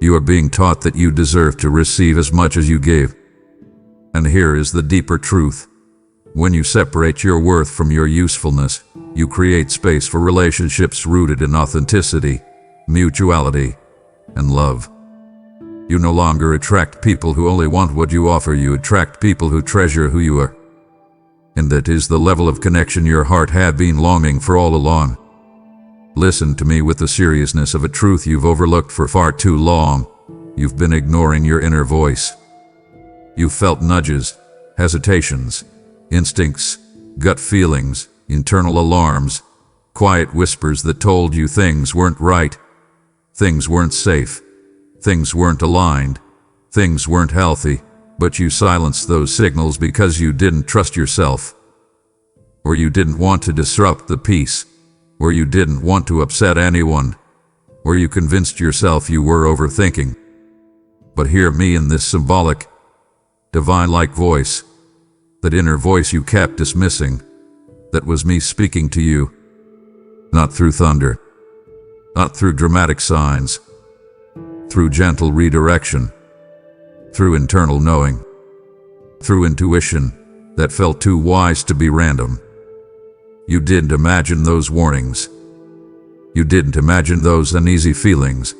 You are being taught that you deserve to receive as much as you gave. And here is the deeper truth. When you separate your worth from your usefulness, you create space for relationships rooted in authenticity, mutuality, and love. You no longer attract people who only want what you offer. You attract people who treasure who you are. And that is the level of connection your heart had been longing for all along. Listen to me with the seriousness of a truth you've overlooked for far too long. You've been ignoring your inner voice. You felt nudges, hesitations, instincts, gut feelings, internal alarms, quiet whispers that told you things weren't right, things weren't safe, things weren't aligned, things weren't healthy, but you silenced those signals because you didn't trust yourself, or you didn't want to disrupt the peace, or you didn't want to upset anyone, or you convinced yourself you were overthinking. But hear me in this symbolic, divine-like voice, that inner voice you kept dismissing. That was me speaking to you. Not through thunder, not through dramatic signs, through gentle redirection, through internal knowing, through intuition that felt too wise to be random. You didn't imagine those warnings. You didn't imagine those uneasy feelings.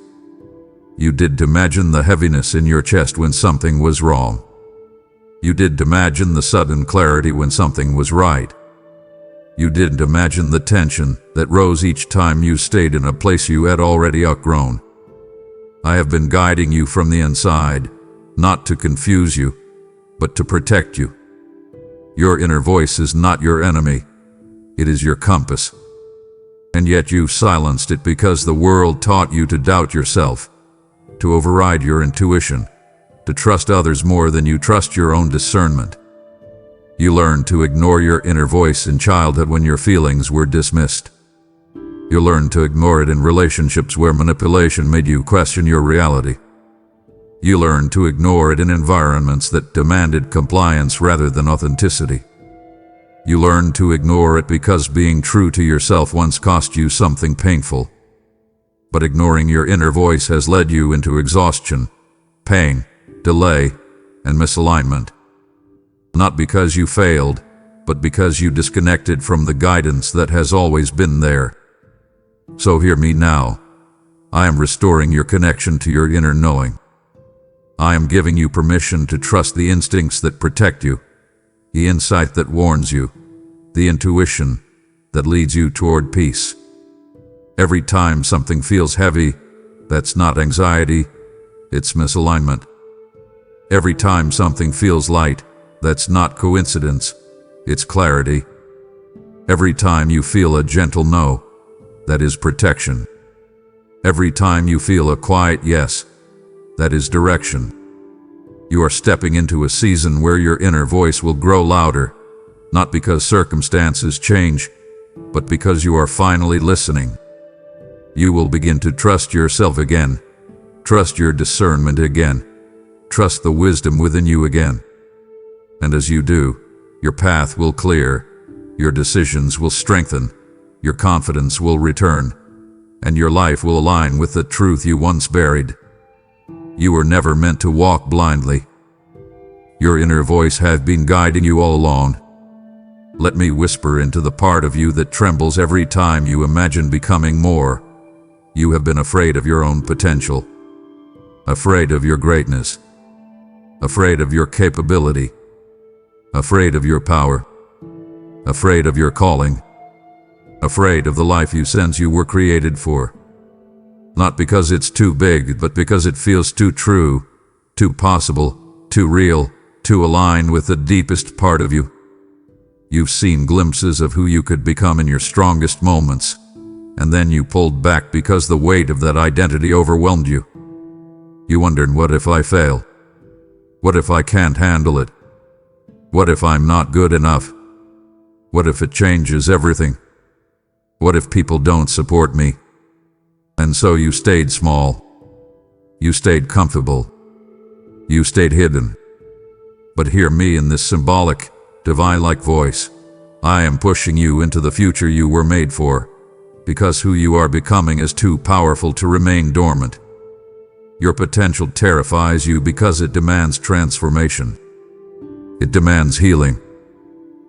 You didn't imagine the heaviness in your chest when something was wrong. You didn't imagine the sudden clarity when something was right. You didn't imagine the tension that rose each time you stayed in a place you had already outgrown. I have been guiding you from the inside, not to confuse you, but to protect you. Your inner voice is not your enemy. It is your compass. And yet you've silenced it because the world taught you to doubt yourself, to override your intuition, to trust others more than you trust your own discernment. You learned to ignore your inner voice in childhood when your feelings were dismissed. You learned to ignore it in relationships where manipulation made you question your reality. You learned to ignore it in environments that demanded compliance rather than authenticity. You learned to ignore it because being true to yourself once cost you something painful. But ignoring your inner voice has led you into exhaustion, pain, delay, and misalignment. Not because you failed, but because you disconnected from the guidance that has always been there. So hear me now. I am restoring your connection to your inner knowing. I am giving you permission to trust the instincts that protect you, the insight that warns you, the intuition that leads you toward peace. Every time something feels heavy, that's not anxiety, it's misalignment. Every time something feels light, that's not coincidence, it's clarity. Every time you feel a gentle no, that is protection. Every time you feel a quiet yes, that is direction. You are stepping into a season where your inner voice will grow louder, not because circumstances change, but because you are finally listening. You will begin to trust yourself again, trust your discernment again, trust the wisdom within you again. And as you do, your path will clear, your decisions will strengthen, your confidence will return, and your life will align with the truth you once buried. You were never meant to walk blindly. Your inner voice has been guiding you all along. Let me whisper into the part of you that trembles every time you imagine becoming more. You have been afraid of your own potential, afraid of your greatness, afraid of your capability, afraid of your power, afraid of your calling, afraid of the life you sense you were created for. Not because it's too big, but because it feels too true, too possible, too real, too aligned with the deepest part of you. You've seen glimpses of who you could become in your strongest moments, and then you pulled back because the weight of that identity overwhelmed you. You wondered, what if I fail? What if I can't handle it? What if I'm not good enough? What if it changes everything? What if people don't support me? And so you stayed small. You stayed comfortable. You stayed hidden. But hear me in this symbolic, divine-like voice. I am pushing you into the future you were made for, because who you are becoming is too powerful to remain dormant. Your potential terrifies you because it demands transformation. It demands healing.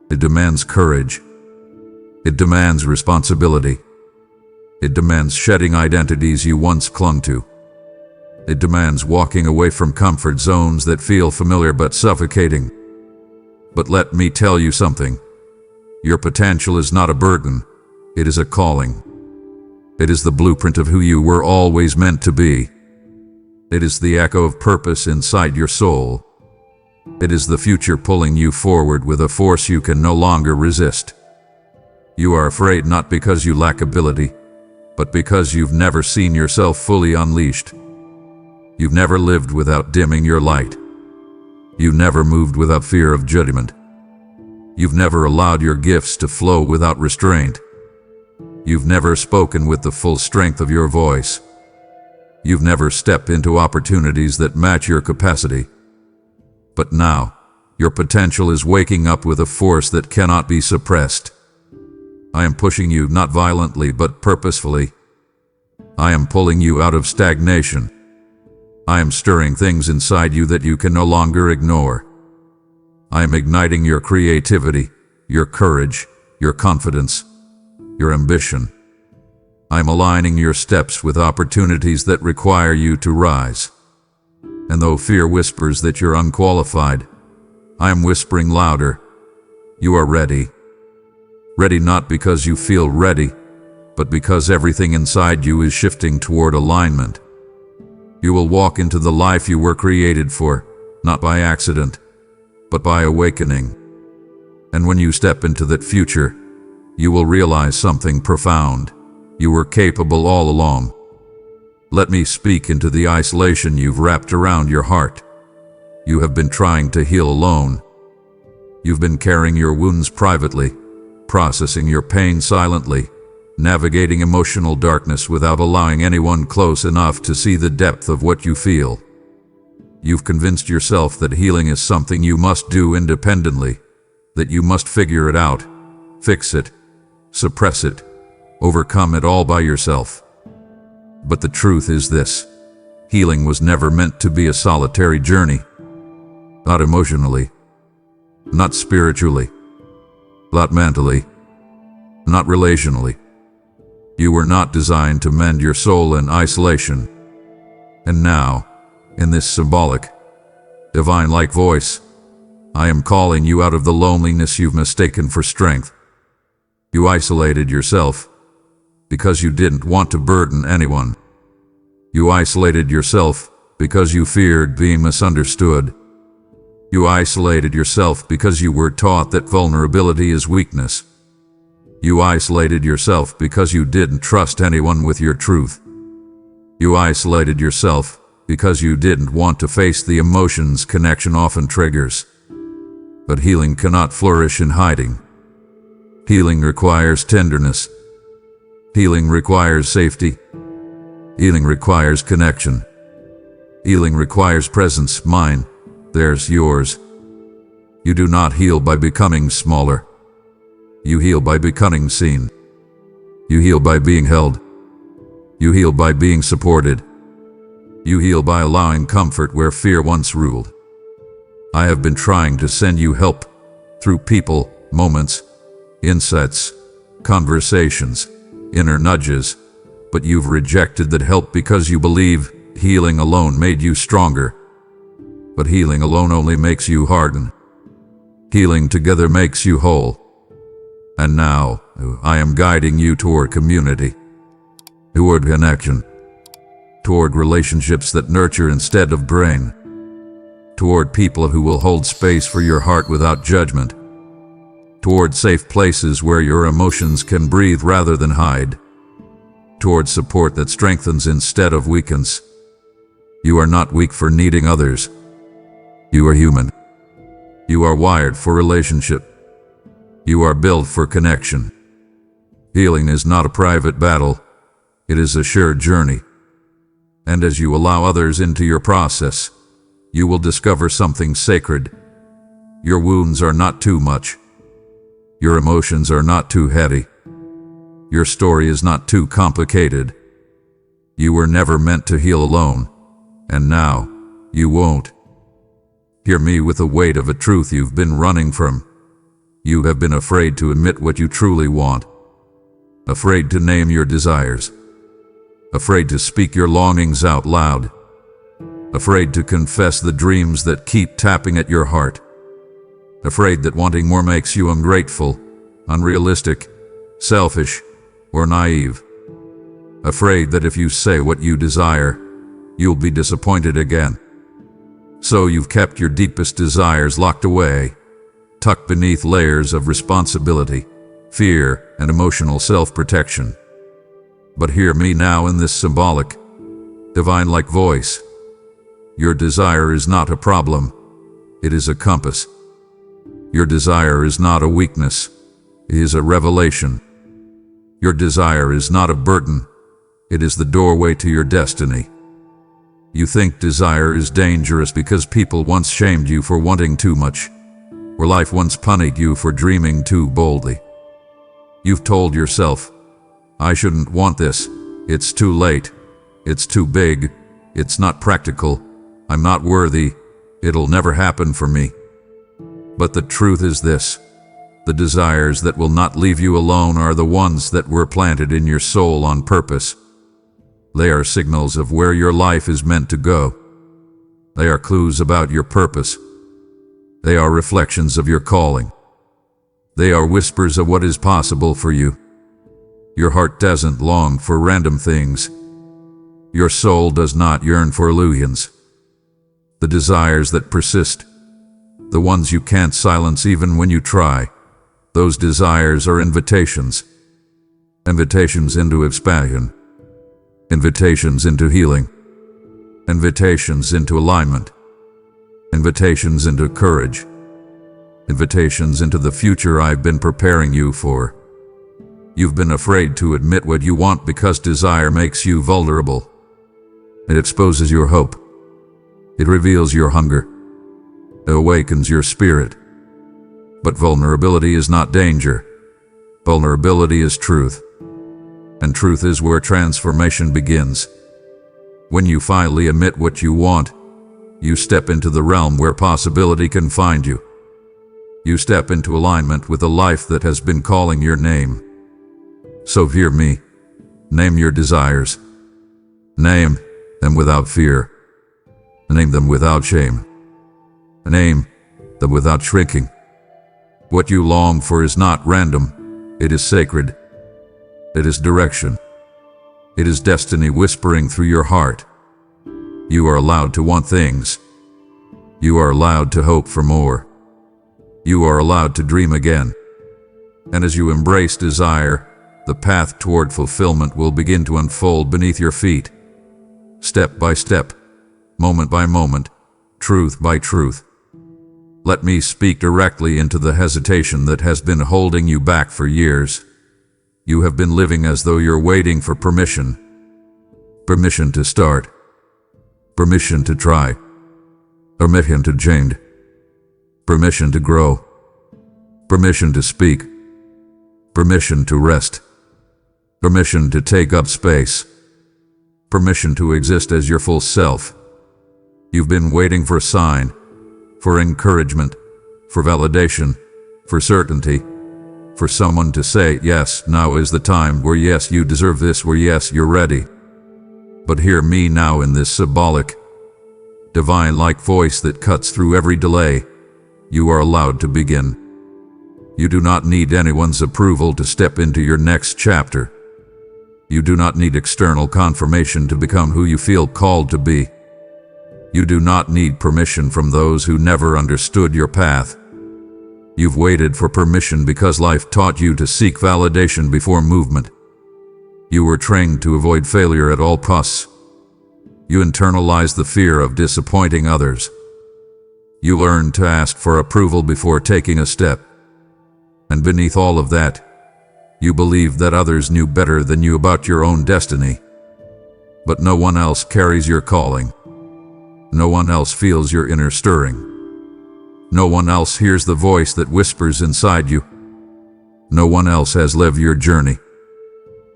It demands courage. It demands responsibility. It demands shedding identities you once clung to. It demands walking away from comfort zones that feel familiar but suffocating. But let me tell you something. Your potential is not a burden. It is a calling. It is the blueprint of who you were always meant to be. It is the echo of purpose inside your soul. It is the future pulling you forward with a force you can no longer resist. You are afraid not because you lack ability, but because you've never seen yourself fully unleashed. You've never lived without dimming your light. You've never moved without fear of judgment. You've never allowed your gifts to flow without restraint. You've never spoken with the full strength of your voice. You've never stepped into opportunities that match your capacity. But now, your potential is waking up with a force that cannot be suppressed. I am pushing you not violently but purposefully. I am pulling you out of stagnation. I am stirring things inside you that you can no longer ignore. I am igniting your creativity, your courage, your confidence, your ambition. I am aligning your steps with opportunities that require you to rise. And though fear whispers that you're unqualified, I am whispering louder. You are ready. Ready not because you feel ready, but because everything inside you is shifting toward alignment. You will walk into the life you were created for, not by accident, but by awakening. And when you step into that future, you will realize something profound. You were capable all along. Let me speak into the isolation you've wrapped around your heart. You have been trying to heal alone. You've been carrying your wounds privately, processing your pain silently, navigating emotional darkness without allowing anyone close enough to see the depth of what you feel. You've convinced yourself that healing is something you must do independently, that you must figure it out, fix it, suppress it, overcome it all by yourself. But the truth is this: healing was never meant to be a solitary journey. Not emotionally, not spiritually, not mentally, not relationally. You were not designed to mend your soul in isolation. And now, in this symbolic, divine-like voice, I am calling you out of the loneliness you've mistaken for strength. You isolated yourself because you didn't want to burden anyone. You isolated yourself because you feared being misunderstood. You isolated yourself because you were taught that vulnerability is weakness. You isolated yourself because you didn't trust anyone with your truth. You isolated yourself because you didn't want to face the emotions connection often triggers. But healing cannot flourish in hiding. Healing requires tenderness. Healing requires safety. Healing requires connection. Healing requires presence. Mine, theirs, yours. You do not heal by becoming smaller. You heal by becoming seen. You heal by being held. You heal by being supported. You heal by allowing comfort where fear once ruled. I have been trying to send you help through people, moments, insights, conversations, inner nudges, but you've rejected that help because you believe healing alone made you stronger. But healing alone only makes you harden. Healing together makes you whole. And now, I am guiding you toward community, toward connection, toward relationships that nurture instead of drain, toward people who will hold space for your heart without judgment, toward safe places where your emotions can breathe rather than hide, toward support that strengthens instead of weakens. You are not weak for needing others. You are human. You are wired for relationship. You are built for connection. Healing is not a private battle. It is a shared journey. And as you allow others into your process, you will discover something sacred. Your wounds are not too much. Your emotions are not too heavy. Your story is not too complicated. You were never meant to heal alone, and now you won't. Hear me with the weight of a truth you've been running from. You have been afraid to admit what you truly want, afraid to name your desires, afraid to speak your longings out loud, afraid to confess the dreams that keep tapping at your heart, afraid that wanting more makes you ungrateful, unrealistic, selfish, or naive, afraid that if you say what you desire, you'll be disappointed again. So you've kept your deepest desires locked away, tucked beneath layers of responsibility, fear, and emotional self-protection. But hear me now in this symbolic, divine-like voice. Your desire is not a problem. It is a compass. Your desire is not a weakness. It is a revelation. Your desire is not a burden. It is the doorway to your destiny. You think desire is dangerous because people once shamed you for wanting too much, or life once punished you for dreaming too boldly. You've told yourself, I shouldn't want this. It's too late. It's too big. It's not practical. I'm not worthy. It'll never happen for me. But the truth is this. The desires that will not leave you alone are the ones that were planted in your soul on purpose. They are signals of where your life is meant to go. They are clues about your purpose. They are reflections of your calling. They are whispers of what is possible for you. Your heart doesn't long for random things. Your soul does not yearn for illusions. The desires that persist, the ones you can't silence even when you try, those desires are invitations. Invitations into expansion. Invitations into healing. Invitations into alignment. Invitations into courage. Invitations into the future I've been preparing you for. You've been afraid to admit what you want because desire makes you vulnerable. It exposes your hope. It reveals your hunger. It awakens your spirit. But vulnerability is not danger. Vulnerability is truth. And truth is where transformation begins. When you finally admit what you want, you step into the realm where possibility can find you. You step into alignment with a life that has been calling your name. So hear me. Name your desires. Name them without fear. Name them without shame. Name them without shrinking. What you long for is not random. It is sacred. It is direction. It is destiny whispering through your heart. You are allowed to want things. You are allowed to hope for more. You are allowed to dream again. And as you embrace desire, the path toward fulfillment will begin to unfold beneath your feet. Step by step, moment by moment, truth by truth. Let me speak directly into the hesitation that has been holding you back for years. You have been living as though you're waiting for permission. Permission to start. Permission to try. Permission to change. Permission to grow. Permission to speak. Permission to rest. Permission to take up space. Permission to exist as your full self. You've been waiting for a sign, for encouragement, for validation, for certainty, for someone to say, yes, now is the time, where yes, you deserve this, where yes, you're ready. But hear me now in this symbolic, divine-like voice that cuts through every delay. You are allowed to begin. You do not need anyone's approval to step into your next chapter. You do not need external confirmation to become who you feel called to be. You do not need permission from those who never understood your path. You've waited for permission because life taught you to seek validation before movement. You were trained to avoid failure at all costs. You internalized the fear of disappointing others. You learned to ask for approval before taking a step. And beneath all of that, you believed that others knew better than you about your own destiny. But no one else carries your calling. No one else feels your inner stirring. No one else hears the voice that whispers inside you. No one else has lived your journey.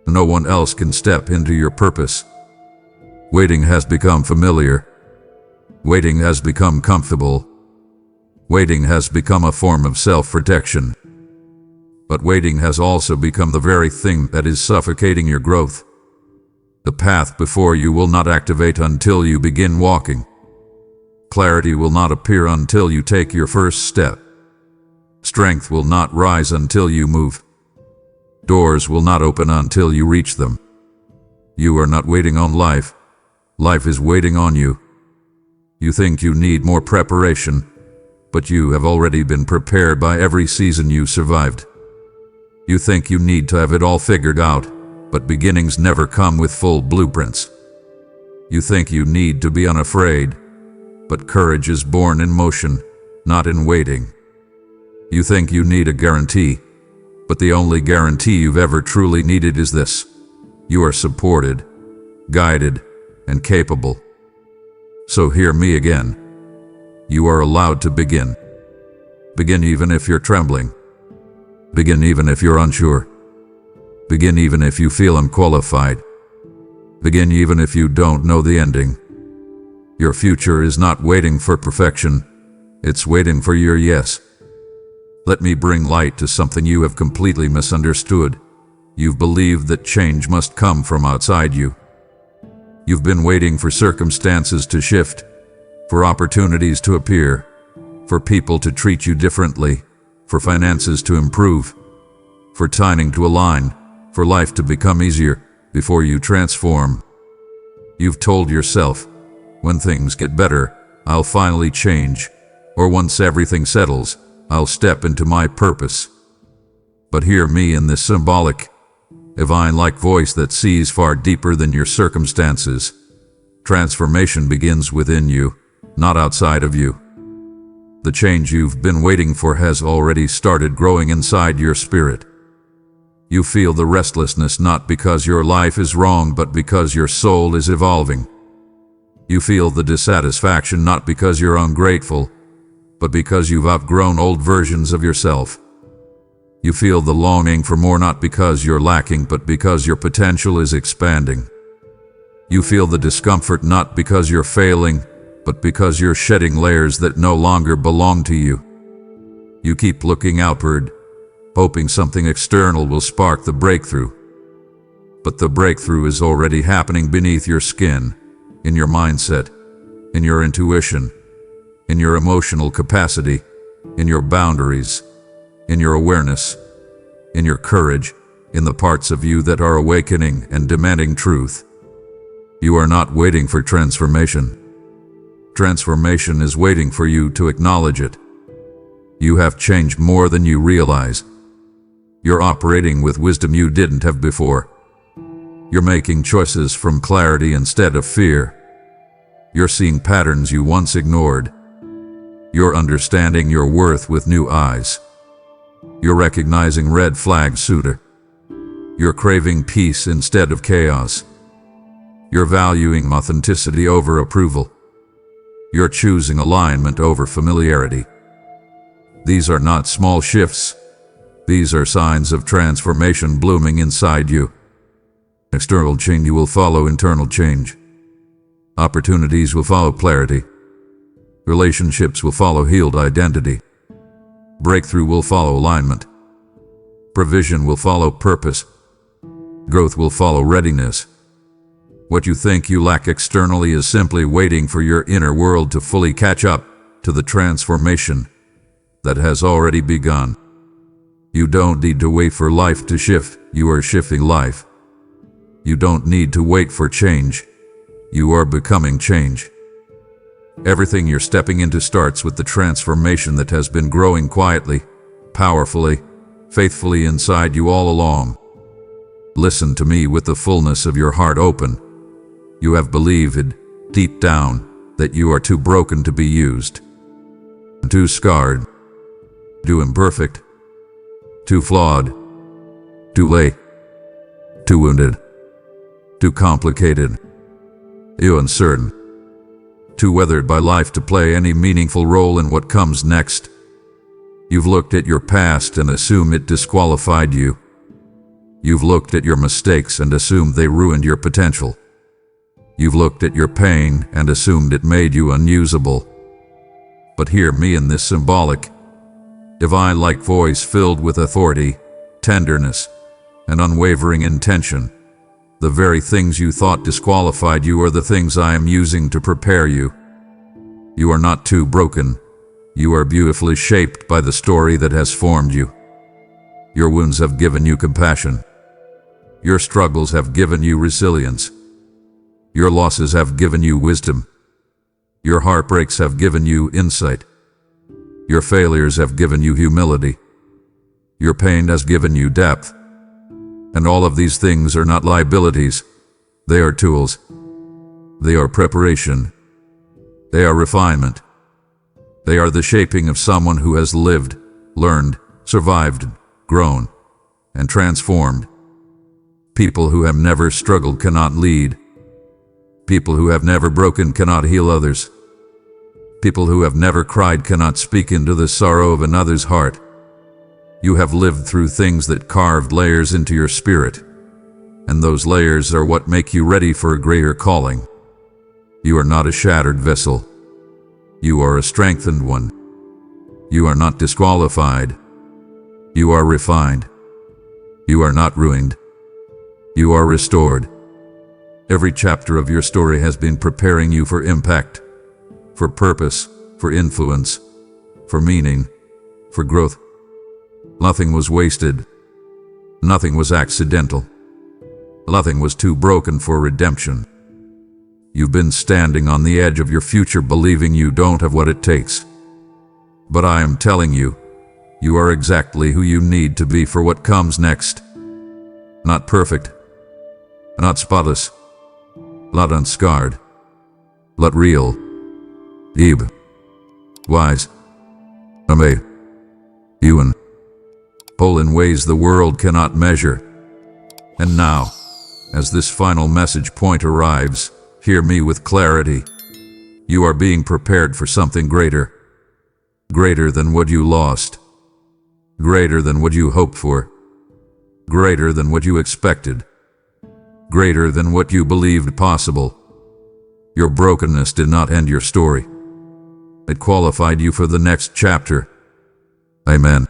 No one else can step into your purpose. Waiting has become familiar. Waiting has become comfortable. Waiting has become a form of self-protection. But waiting has also become the very thing that is suffocating your growth. The path before you will not activate until you begin walking. Clarity will not appear until you take your first step. Strength will not rise until you move. Doors will not open until you reach them. You are not waiting on life. Life is waiting on you. You think you need more preparation, but you have already been prepared by every season you survived. You think you need to have it all figured out, but beginnings never come with full blueprints. You think you need to be unafraid, but courage is born in motion, not in waiting. You think you need a guarantee, but the only guarantee you've ever truly needed is this: you are supported, guided, and capable. So hear me again. You are allowed to begin. Begin even if you're trembling. Begin even if you're unsure. Begin even if you feel unqualified. Begin even if you don't know the ending. Your future is not waiting for perfection. It's waiting for your yes. Let me bring light to something you have completely misunderstood. You've believed that change must come from outside you. You've been waiting for circumstances to shift, for opportunities to appear, for people to treat you differently, for finances to improve, for timing to align, for life to become easier before you transform. You've told yourself, when things get better, I'll finally change, or once everything settles, I'll step into my purpose. But hear me in this symbolic, divine-like voice that sees far deeper than your circumstances. Transformation begins within you, not outside of you. The change you've been waiting for has already started growing inside your spirit. You feel the restlessness not because your life is wrong, but because your soul is evolving. You feel the dissatisfaction not because you're ungrateful, but because you've outgrown old versions of yourself. You feel the longing for more not because you're lacking, but because your potential is expanding. You feel the discomfort not because you're failing, but because you're shedding layers that no longer belong to you. You keep looking outward, hoping something external will spark the breakthrough. But the breakthrough is already happening beneath your skin, in your mindset, in your intuition, in your emotional capacity, in your boundaries, in your awareness, in your courage, in the parts of you that are awakening and demanding truth. You are not waiting for transformation. Transformation is waiting for you to acknowledge it. You have changed more than you realize. You're operating with wisdom you didn't have before. You're making choices from clarity instead of fear. You're seeing patterns you once ignored. You're understanding your worth with new eyes. You're recognizing red flags sooner. You're craving peace instead of chaos. You're valuing authenticity over approval. You're choosing alignment over familiarity. These are not small shifts. These are signs of transformation blooming inside you. External change will follow internal change. Opportunities will follow clarity. Relationships will follow healed identity. Breakthrough will follow alignment. Provision will follow purpose. Growth will follow readiness. What you think you lack externally is simply waiting for your inner world to fully catch up to the transformation that has already begun. You don't need to wait for life to shift. You are shifting life. You don't need to wait for change. You are becoming change. Everything you're stepping into starts with the transformation that has been growing quietly, powerfully, faithfully inside you all along. Listen to me with the fullness of your heart open. You have believed, deep down, that you are too broken to be used, too scarred, too imperfect, too flawed, too late, too wounded, too complicated, too uncertain, too weathered by life to play any meaningful role in what comes next. You've looked at your past and assumed it disqualified you. You've looked at your mistakes and assumed they ruined your potential. You've looked at your pain and assumed it made you unusable. But hear me in this symbolic, divine-like voice filled with authority, tenderness, and unwavering intention. The very things you thought disqualified you are the things I am using to prepare you. You are not too broken. You are beautifully shaped by the story that has formed you. Your wounds have given you compassion. Your struggles have given you resilience. Your losses have given you wisdom. Your heartbreaks have given you insight. Your failures have given you humility. Your pain has given you depth. And all of these things are not liabilities. They are tools. They are preparation. They are refinement. They are the shaping of someone who has lived, learned, survived, grown, and transformed. People who have never struggled cannot lead. People who have never broken cannot heal others. People who have never cried cannot speak into the sorrow of another's heart. You have lived through things that carved layers into your spirit, and those layers are what make you ready for a greater calling. You are not a shattered vessel. You are a strengthened one. You are not disqualified. You are refined. You are not ruined. You are restored. Every chapter of your story has been preparing you for impact, for purpose, for influence, for meaning, for growth. Nothing was wasted. Nothing was accidental. Nothing was too broken for redemption. You've been standing on the edge of your future believing you don't have what it takes. But I am telling you, you are exactly who you need to be for what comes next. Not perfect. Not spotless. Not unscarred. But real. Deep. Wise. Amazing. Human. Whole in ways the world cannot measure. And now, as this final message point arrives, hear me with clarity. You are being prepared for something greater. Greater than what you lost. Greater than what you hoped for. Greater than what you expected. Greater than what you believed possible. Your brokenness did not end your story. It qualified you for the next chapter. Amen.